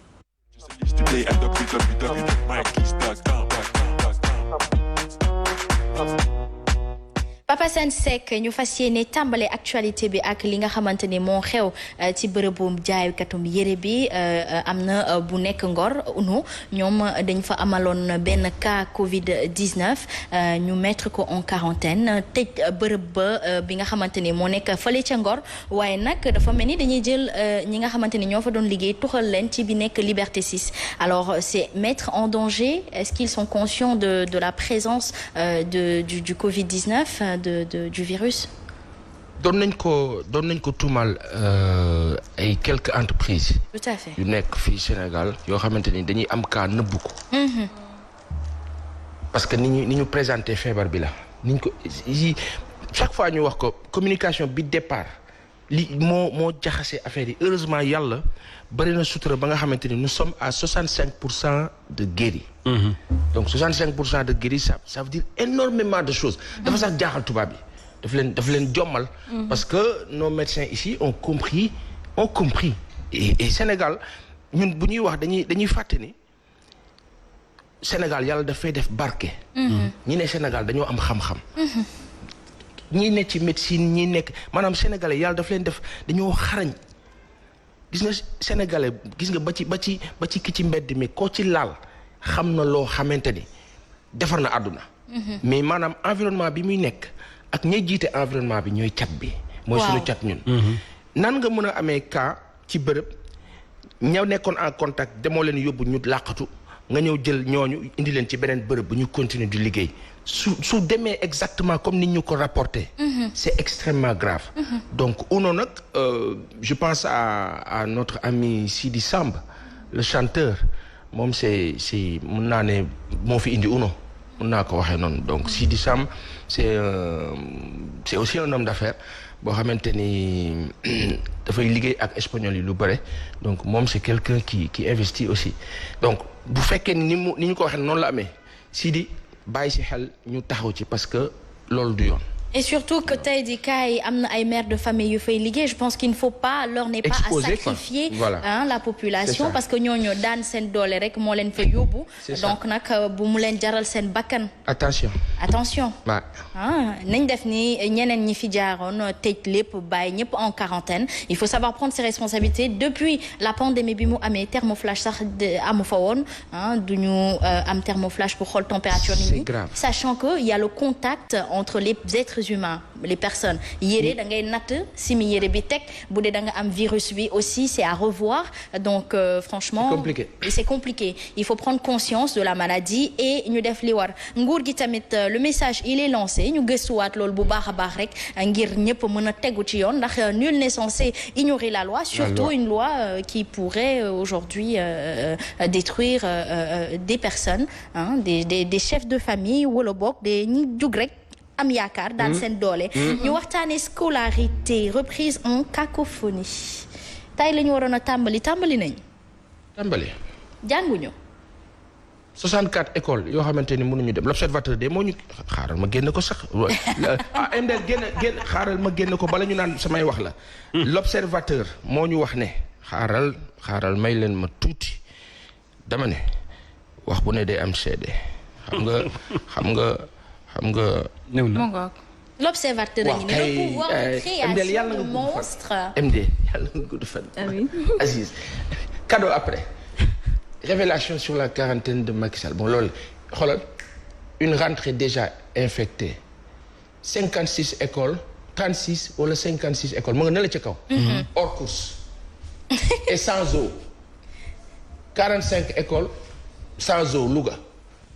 Papa Sansek ñu fas yéene tàmbale actualité bi ak li nga xamante ni moo xew ci bërëbum jaayukatum yére bi am na bu nekk Ngor unu ñoom dañ fa amaloon benn cas Covid 19 ñu mettre ko en quarantaine tëj bërëb ba bi nga xamante ni moo nekk fële ca Ngor waaye nag dafa mel ni dañuy jël ñi nga xamante ni ñoo fa doon liggéey tuxal leen ci bi nekk Liberté 6 alors c'est mettre en danger est-ce qu'ils sont conscients de la présence du Covid 19 du virus. doon nañ ko tuumal ay quelques entreprises. tout à fait yu nekk fii Sénégal yoo xamante ni dañuy am cas nëbbu ko. parce que ni ñu présenté feebar bi la ni ñu ko chaque fois ñu wax ko communication bi départ li moo jaxase affaire yi heureusement yàlla bari na sutura ba nga xamante ni nous sommes à 65% de guéris. Donc 65% de guéris ça veut dire énormément de choses. dafa sax jaaxal tubaab yi daf leen jommal. parce que nos médecins ici ont compris et Sénégal ñun bu ñuy wax dañuy fàtte ni Sénégal yàlla dafay def barke. ñi ne Sénégal dañoo am xam-xam. ñi ne ci médecine ñi nekk maanaam sénégalais yàlla daf leen def dañoo xarañ. gis nga sénégalais gis nga ba ci ki ci mbedd mi koo ci laal xam na loo xamante ni defar na àdduna. mais maanaam environnement bi muy nekk ak ñay jiite environnement bi ñooy cat bi. mooy suñu cat ñun. nan nga mën a amee cas ci bërëb ñëw nekkoon en contact demoo leen yóbbu ñu làqatu nga ñëw jël ñooñu indi leen ci beneen bërëb bu ñu continuer di liggéey su demee exactement comme ni ñu ko rapporté. C'est extrêmement grave. Donc uno nag je pense à notre ami Sidi Samb le chanteur moom c'est mën naa ne moo fi indi uno mën naa ko waxee noonu donc Sidi Samb c'est aussi un homme d'affaires boo xamante ni dafay liggéey ak espagnol yi lu bare donc moom c'est quelqu'un qui investit aussi donc bu fekkee ni ñu ko waxee noonu la amee Sidi bàyyi ci xel ñu taxaw ci parce que loolu du yoon. Et surtout que tey di cas yi am na ay mères de famille yu fay liggéey je pense qu'il ne faut pas leur n'est pas à sacrifier la population parce que ñooñu daan seen doole rek moo leen fa yóbbu donc nag bu mu leen jaral seen bakkan. attention nañ def ni ñeneen ñi fi jaaroon tëj lépp bàyyi ñëpp en quarantaine il faut savoir prendre ses responsabilités depuis la pandémie bi mu amee thermoflash sax amu fa woon duñu am thermoflash pour xool température nit ñi sachant que il y a le contact entre les êtres humains les personnes yére da ngay natt simi yére bi teg bu dee da nga am virus bi aussi c'est à revoir donc franchement c'est compliqué il faut prendre conscience de la maladie et ñu def li war nguur gi tamit le message il est lancé ñu gëstuwaat loolu bu baax a baax rek ngir ñëpp mën a tegu ci yoon ndax nul n'est censé ignorer la loi surtout une loi qui pourrait aujourd'hui détruire des personnes des chefs de famille wala bokk des ñi jug rek am yaakaar daan seen doole ñu waxtaanee scolarité reprise en cacophonie tey la ñu waroon a tàmbali nañ jànguñu 64 écoles yoo xamante ni mënuñu dem l'observateur de moo ñu xaaral ma génn ko sax MDL génn xaaral ma génn ko bala ñu naan samay wax la l'observateur moo ñu wax ne xaaral may leen ma tuuti dama ne wax bu ne day am seede xam nga ñëw na l'observateur a le pouvoir de création de monstre MD yàlla nga gudd fan Aziz cadeau après révélation sur la quarantaine de Macky Sall bon loolu xoolal une rentrée déjà infectée 56 écoles 36 wala 56 écoles mu nga ne la ca kaw hors course et sans eau 45 écoles sans eau Louga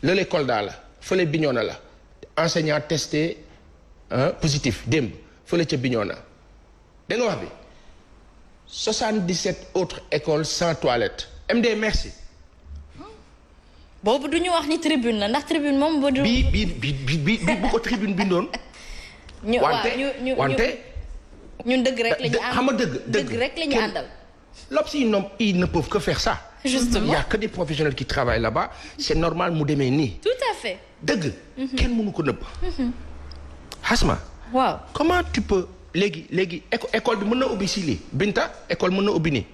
lële Kolda la fële Bignona la enseignant testé positif démb fële ca Bignona da nga wax bi 77 autres écoles sans toilette MD merci boobu du ñu wax ni tribune la ndax tribune moom bi bu ko tribune bindoon wante ñun dëgg rek la ñu xam nga dëgg rek la ñu àndal l'Obs ils ne peuvent que faire ça justement il y a que des professionnels qui travaillent là-bas c'est normal mu demee nii tout à fait dëgg kenn mënu ko nëbb Hasma waaw comment tu peux léegi école bi mën na ubbi si lii Binta école mën na ubbi nii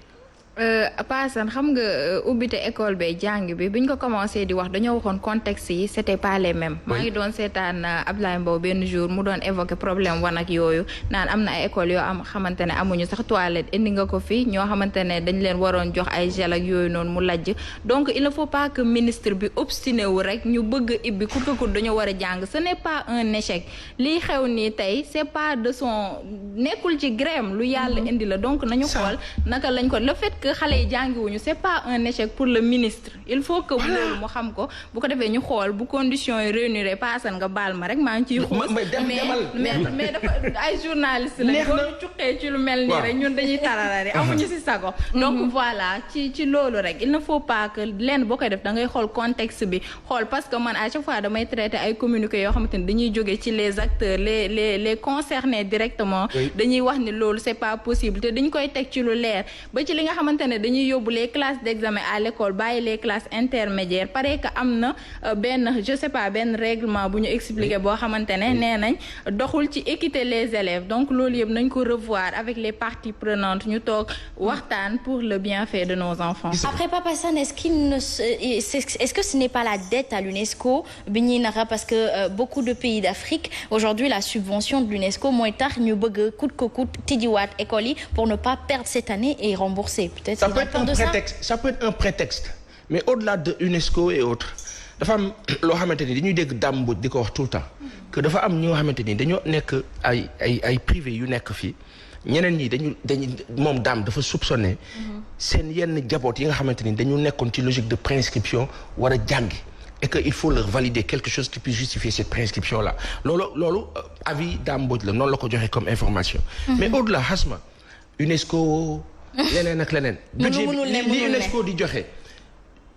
Paasan xam nga ubbite école be jàng bi biñ ko commencé di wax dañoo waxoon contexte yi c'était pas les mêmes maa ngi doon seetaan Ablaye Mbow benn jour mu doon évoquer problème wan ak yooyu naan am na ay écoles yoo am xamante ne amuñu sax toilette indi nga ko fi ñoo xamante ne dañ leen waroon jox ay gel ak yooyu noonu mu lajj donc il ne faut pas que ministre bi obstiné wu rek ñu bëgg ibbi coupé dañoo war a jàng ce n'est pas un échec lii xew nii tey c'est pas de son nekkul ci grème lu yàlla indi la donc nañu xool naka lañ ko le fait que que xale yi jàngiwuñu c'est pas un échec pour le ministre il faut que loolu mu xam ko bu ko defee ñu xool bu conditions yi réunir paasan nga baal ma rek maa ngi ciy xuus mais dafa ay journaliste lañ boo ñu cuqee ci lu mel nii rek ñun dañuy tararari amuñu si sago donc voilà ci loolu rek il ne faut pas que lenn boo koy def da ngay xool contexte bi xool parce que man à chaque fois damay traiter ay communiqués yoo xamante ni dañuy jógee ci les acteurs les concernés directement dañuy wax ni loolu c'est pas possible te dañ koy teg ci lu leer ba ci li nga xamante ne dañuy yóbbu les classes d'examen à l'école bàyyi les classes intermédiaires pare que am na benn je sais pas benn règlement bu ñu expliquer boo xamante ne nee nañ doxul ci équiter les élèves donc loolu yëpp nañ ko revoir avec les parties prenantes ñu toog waxtaan pour le bienfait de nos enfants. Après Papa San, est-ce que ce n'est pas la dette à l'UNESCO bi ñuy nara parce que beaucoup de pays d'Afrique aujourd'hui la subvention de l'UNESCO mooy tax ñu bëgg coûte que coûte tijjiwaat école yi pour ne pas perdre cette année et rembourser peut-être. Ça peut être un prétexte mais au-delà de UNESCO et autres dafa am loo xamante ni dañuy dégg Dame Mbodj di ko wax tout le temps que dafa am ñoo xamante ni dañoo nekk ay privé yu nekk fii ñeneen ñi dañu moom Dame dafa soupçonné seen yenn jaboot yi nga xamante ni dañu nekkoon ci logique de préinscription war a jàngi et que il faut leur valider quelque chose qui puisse justifier cette préinscription là loolu avis Dame Mbodj la noonu la ko joxe comme information mais au-delà Hasma UNESCO leneen ak leneen budget li UNESCO di joxe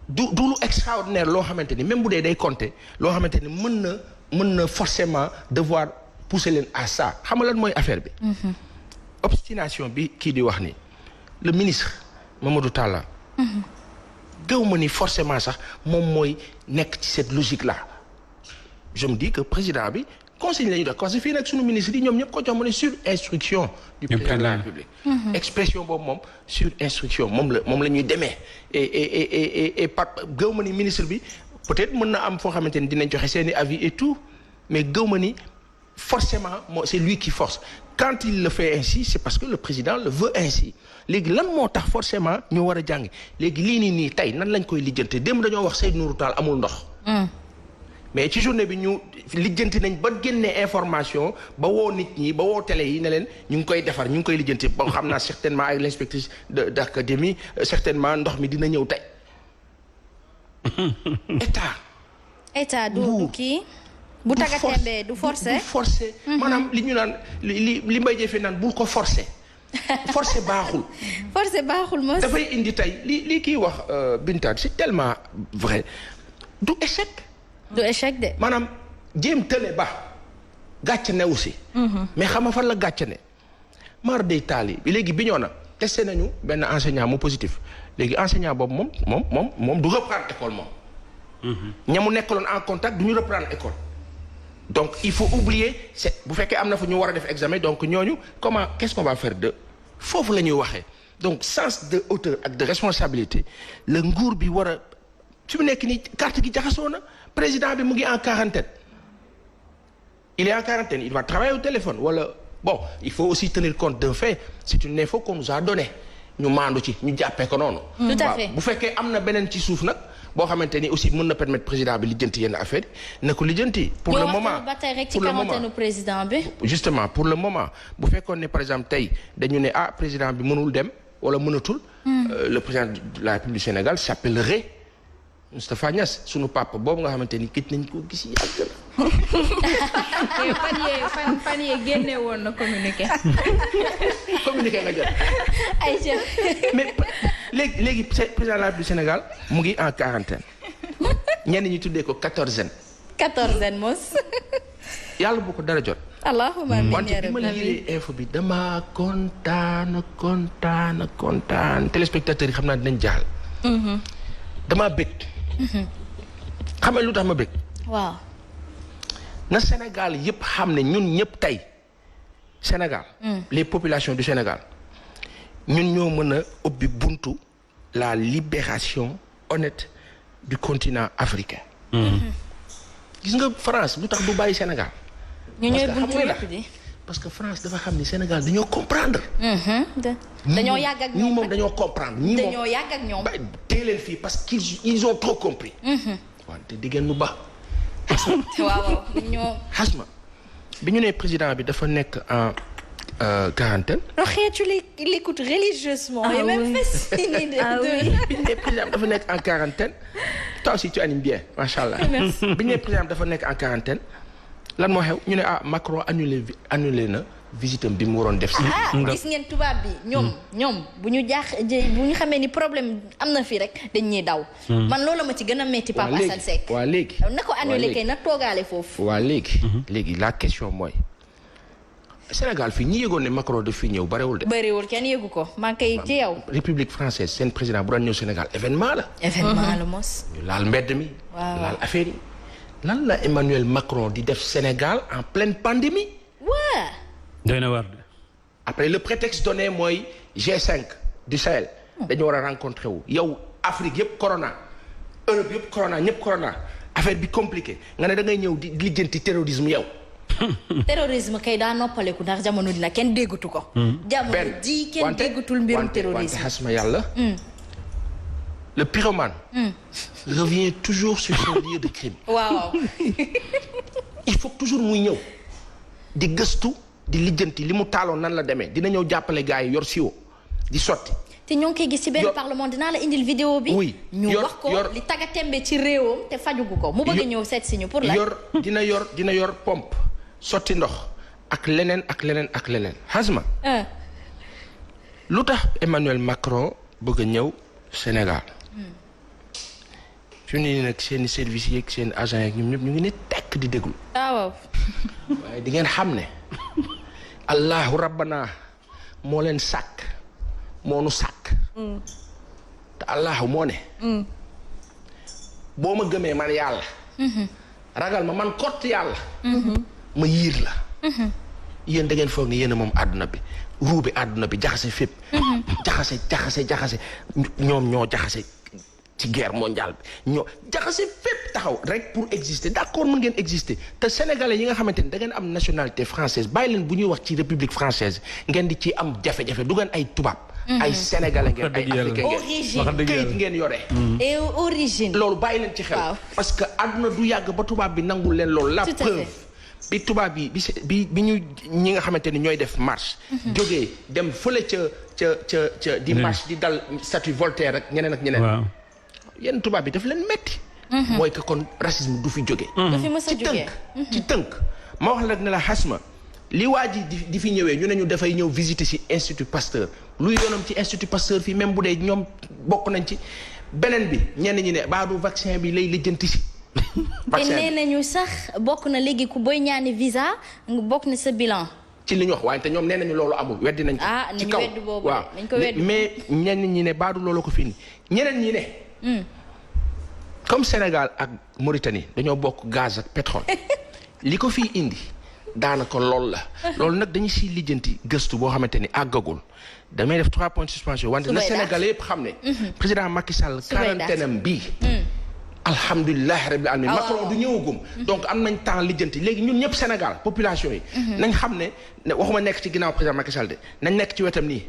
du lu extraordinaire loo xamante ni même bu dee day compter loo xamante ni mën na forcément devoir pousser leen à ça xam nga lan mooy affaire bi obstination bi kii di wax ni le ministre Mamadou Talla gëw ma ni forcément sax moom mooy nekk ci cette logique là je me dis que président bi consigne la ñu def parce que fii nag sunu ministre yi ñoom ñëpp ko jox mu ne sur instruction du président de la République expression boobu moom sur instruction moom la ñuy demee et par gëw ma ni ministre bi peut-être mën na am foo xamante ni dinañ joxe seeni avis et tout mais gëw ma ni forcément c'est lui qui force quand il le fait ainsi c'est parce que le président le veut ainsi léegi lan moo tax forcément ñu war a jàngi léegi lii nii tey nan lañ koy lijjante démb dañoo wax Seydou Nourou Tall amul ndox mais ci journée bi ñu lijjanti nañ ba génnee information ba woo nit ñi ba woo télé yi ne leen ñu ngi koy defar ñu ngi koy lijjanti ba xam naa certainement avec l'inspectrice d'académie certainement ndox mi dina ñëw tey état du kii bu tàggatee du forcer maanaam li ñu naan li mbay jëfee naan bul ko forcer forcer baaxul mos dafay indi tey li kii wax Binta c'est tellement vrai du échec de maanaam jéem tële ba gàcc ne aussi mais xam nga fan la gàcc ne mar day taal yi léegi bi ñoo na testé nañu benn enseignant mu positif léegi enseignant boobu moom du reprendre école moom ña mu nekkaloon en contact du ñu reprendre école donc il faut oublier bu fekkee am na fa ñu war a def examen donc ñooñu qu'est-ce qu'on va faire de foofu la ñuy waxee donc sens de hauteur ak de responsabilité la nguur bi war a fi mu nekk nii carte gi jaxasoo na président bi mu ngi en quarantaine il est en quarantaine il va travailler au téléphone wala bon il faut aussi tenir compte d'un fait c'est une info qu'on nous a donné ñu maandu ci ñu jàppee ko noonu tout à fait bu fekkee am na beneen ci suuf nag boo xamante ni aussi mën na permettre président bi lijjanti yenn affaire na ko lijjanti pour le moment ba tey rek ci quarantaine président bi justement pour le moment bu fekkoon ne par exemple tey dañu ne président bi mënul dem wala mënatul le président de la République du Sénégal s'appellerait Moustapha Niasse sunu papa boobu nga xamante ni gëj nañ ko gis yàgg na fan yee génne woon na communiqué nga jot mais léegi président de la République du Sénégal mu ngi en quarantaine ñenn ñi tuddee ko quatorzaine mos yàlla bu ko dara jot allahumma amiin wante bi ma lire info bi dama kontaan téléspectateurs yi xam naa dinañ jaal dama bëgg xam nga lu tax ma bëgg waaw na Sénégal yëpp xam ne ñun ñëpp tey Sénégal les populations du Sénégal ñun ñoo mën a ubbi buntu la libération honnête du continent africain gis nga France lu tax du bàyyi Sénégal ñu ñooy buntu yëpp di parce que France dafa xam ni Sénégal dañoo comprendre dañoo yàgg ak ñoom ñii moom dañoo comprendre ñii moom dañoo yàgg ak ñoom tee leen fii parce qu'ils ont trop compris wante diggéen nu ba waaw ñoo xasma bi ñu nee président bi dafa nekk quarantaine. Rokhaya, tu l'écoutes religieusement. Ah, et même oui. fasciné de. Ah oui. biñ ne président dafa nekk en quarantaine toi aussi tu animes bien macha allah. Merci. biñ ne président dafa nekk en quarantaine lan moo xew ñu ne Macron annulé na visitam bi mu waroon def si. gis ngeen tubaab bi ñoom bu ñu xamee ni problème am na fii rek dañ ñuy daw. man loolu ma ci gën a metti Pape Assane Seck. waa léegi na ko annulé kay na toogaale foofu. waa léegi la question mooy Sénégal fii ñi yëgoon ne Macron daf fi ñëw barewul de. bëriwul kenn yëgu ko maa ngi koy ci yow. République française seen président bu daan ñëw Sénégal événement la. événement la mos. ñu laal mbedd mi. waaw laal affaire yi. lan la Emmanuel Macron di def Sénégal en pleine pandémie. waa. doy na war. après le prétexte donné mooy G5 du Sahel. dañu war a rencontré wu yow Afrique yëpp corona Europe yëpp corona ñëpp corona affaire bi compliqué nga ne da ngay ñëw di lijjanti terrorisme yow. terrorisme kay daa noppaleku ndax jamono dina kenn déggatu ko. jamono ji kenn déggatul mbirum terrorisme. wante xasma yàlla. le pyromane. revient toujours sur son lieu de crime. waaw. il faut toujours muy ñëw di gëstu di lijjanti li mu taaloon nan la demee dina ñëw jàppale gars yi yor siwo di sotti. te ñoo ngi koy gis ci benn parlement dinaa la indil vidéo bi. oui ñu wax ko li taga tembe ci réewam te fajugu ko mu bëgg ñëw seet si ñu pour la. dina yor pompe sotti ndox ak leneen xasma. lu tax Emmanuel Macron bëgg a ñëw Sénégal. fi mu ne nii nag seen service yeeg seen agent yeeg ñoom ñëpp ñu ngi ne tekk di déglu. waaw. waaye di ngeen xam ne allahu rabbana moo leen sàkk moo nu sàkk. te allahu moo ne. boo ma gëmee man yàlla. ragal ma man kott yàlla. ma yiir la. yéen da ngeen foog ne yéen a moom àdduna bi ruube àdduna bi jaxase fépp. jaxase ñoom ñoo jaxase ci guerre mondiale bi ñoo jaxase fépp taxaw rek pour exister d'accord mën ngeen exister te sénégalais yi nga xamante ni da ngeen am nationalité française bàyyi leen bu ñuy wax ci république française ngeen di ci am jafe-jafe du ngeen ay tubaab. ay sénégalais ngeen ay africain ngeen kayit ngeen yore. et origine. loolu bàyyi leen ci xel. parce que àdduna du yàgg ba tubaab bi nangul leen loolu. la preuve bi tubaab bi ñu ñi nga xamante ni ñooy def marche. jógee dem fële ca di marche di dal statue Voltaire ak ñeneen ak ñeneen. waaw yenn tubaab bi daf leen metti. mooy que kon racisme du fi jóge. du fi mës a jógee ci tënk ma wax la rek ne la xasma li waa ji di fi ñëwee ñu ne ñu dafay ñëw visiter ci Institut Pasteur luy yoonam ci Institut Pasteur fii même bu dee ñoom bokk nañ ci beneen bi ñenn ñi ne baadu vaccin bi lay lijjanti si. te nee nañu sax bokk na léegi ku boy ñaani visa bokk na sa bilan. ci li ñu wax waaye te ñoom nee nañu loolu amul weddi nañ ko. ci kaw waaw mais ñenn ñi ne baadu loolu ko fii nii ñeneen ñi ne. comme Sénégal ak Mauritanie dañoo bokk gaz ak pétrole li ko fii indi daanaka loolu la loolu nag dañu siy lijjanti gëstu boo xamante ni àggagul damay def 3 points de suspension wante na Sénégalais yëpp xam ne président Macky Sall quarantaine am bii alhamdulilah rabbil alamin Macron du ñëwagum donc am nañ temps lijjanti léegi ñun ñëpp Sénégal population yi nañ xam ne waxuma nekk ci ginnaaw président Macky Sall de nañ nekk ci wetam nii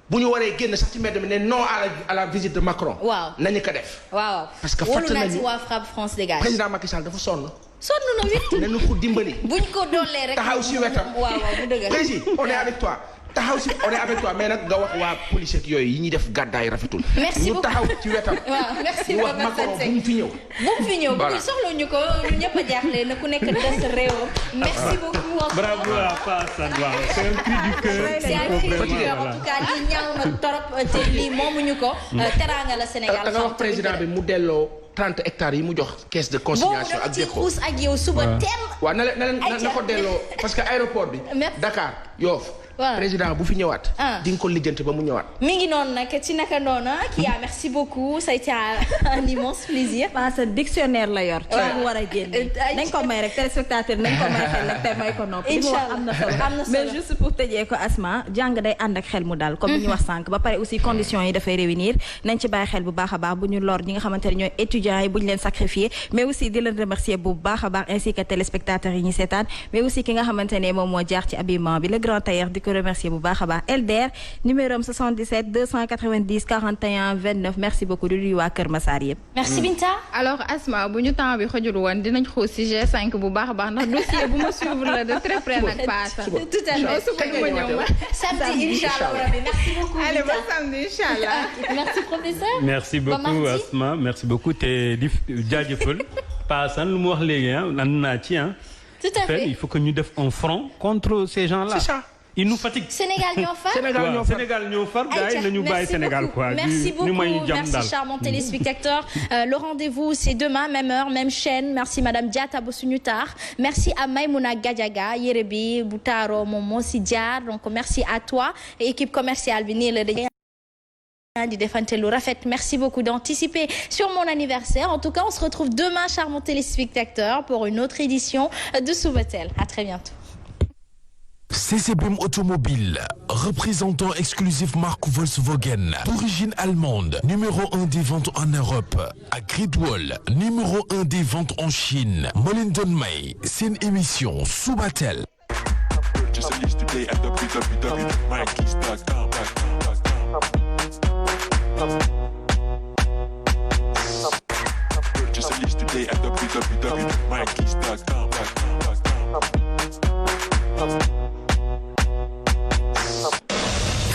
bu ñu waree génn sax ci mbedd mi ne non à la visite de Macron. waaw nañu ko def. waaw parce que fàttali nañu waa Frapp France dégage. président Macky Sall dafa sonn. sonn na wit. nañu ko dimbali. buñ ko doolee rek. taxaw si wetam. waaw bu dëgg. président on est avec toi. taxaw si on est avec toi mais nag nga wax waa police ak yooyu yi ñuy def gàddaay rafetul. merci beaucoup ñu taxaw ci wetam. waaw merci beaucoup wax Macron bu mu fi ñëw. bu mu fi ñëw bu ñu soxla ñu ko ñun ñëpp a jaaxle na ku nekk des réewam. merci beaucoup. bravo à Fassane waaw c'est un cri du cœur. c'est un cri du cœur en tout cas lii ñaaw na torop te lii moomuñu ko. teraanga la Sénégal. da nga wax président bi mu delloo 30 hectares yi mu jox caisse de consignation ak dépôt. boobu dama ci xuus ak yow suba teel. waaw na ko delloo parce que aéroport bi. Dakar Yoff. président bu fi ñëwaat. di nga ko lijjanti ba mu ñëwaat. mi ngi noonu nag ci naka noonu Kia merci beaucoup ça a été un immense plaisir. parce que dictionnaire la yor. ci mu war a génn. nañ ko may rek téléspectateur nañ ko may xel nag te may ko noppi. incha allah am na solo mais juste pour tëjee ko Asma jàng day ànd ak xel mu dal. comme ni ñu wax sànq ba pare aussi conditions yi dafay réunir nañ ci bàyyi xel bu baax a baax bu ñu lor ñi nga xamante ne ñooy étudiants yi bu ñu leen sacrifier mais aussi di leen remercier bu baax a baax ainsi que téléspectateurs yi ñu seetaan mais aussi ki nga xamante ne moom moo jaar ci habillement bi grand tailleur di ko remercier bu baax a baax Elder numéro 77 290 41 29 merci beaucoup di nuyu waa Kër Massar yëpp. merci Binta. alors Asma bu ñu temps bi xojul woon dinañ xuus si G5 bu baax a baax ndax dossier bu ma suivre la de très près nag paasa. tout à fait suba du ma ñëw ma. samedi incha allah rabbi merci beaucoup. allez ba samedi incha allah. merci professeur. merci beaucoup Asma merci beaucoup te di jaajëfal paasan lu mu wax léegi ànd naa ci tout à fait il faut que ñu def un front contre ces gens-là. c'est ça. ils nous fatiguent. Sénégal ñoo far. Sénégal ñoo far gars yi nañu bàyyi Sénégal quoi. merci beaucoup merci charmants téléspectateurs. Le rendez-vous c'est demain même heure même chaîne merci madame Diatta ba suñu taax merci à Maïmouna Gadiaga yére bi bu taaroo moom moo si jaar donc merci à toi et équipe commerciale bi nii la dañuy di defante lu rafet merci beaucoup d'anticiper sur mon anniversaire en tout cas on se retrouve demain charmants téléspectateurs pour une autre édition de Subatel à très bientôt. CCBM Automobile, représentant exclusif marque Volkswagen, d'origine allemande, numéro 1 des ventes en Europe, à Great-Wall, numéro 1 des ventes en Chine. Molindon May, c'est une émission Subatel.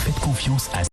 Faites confiance à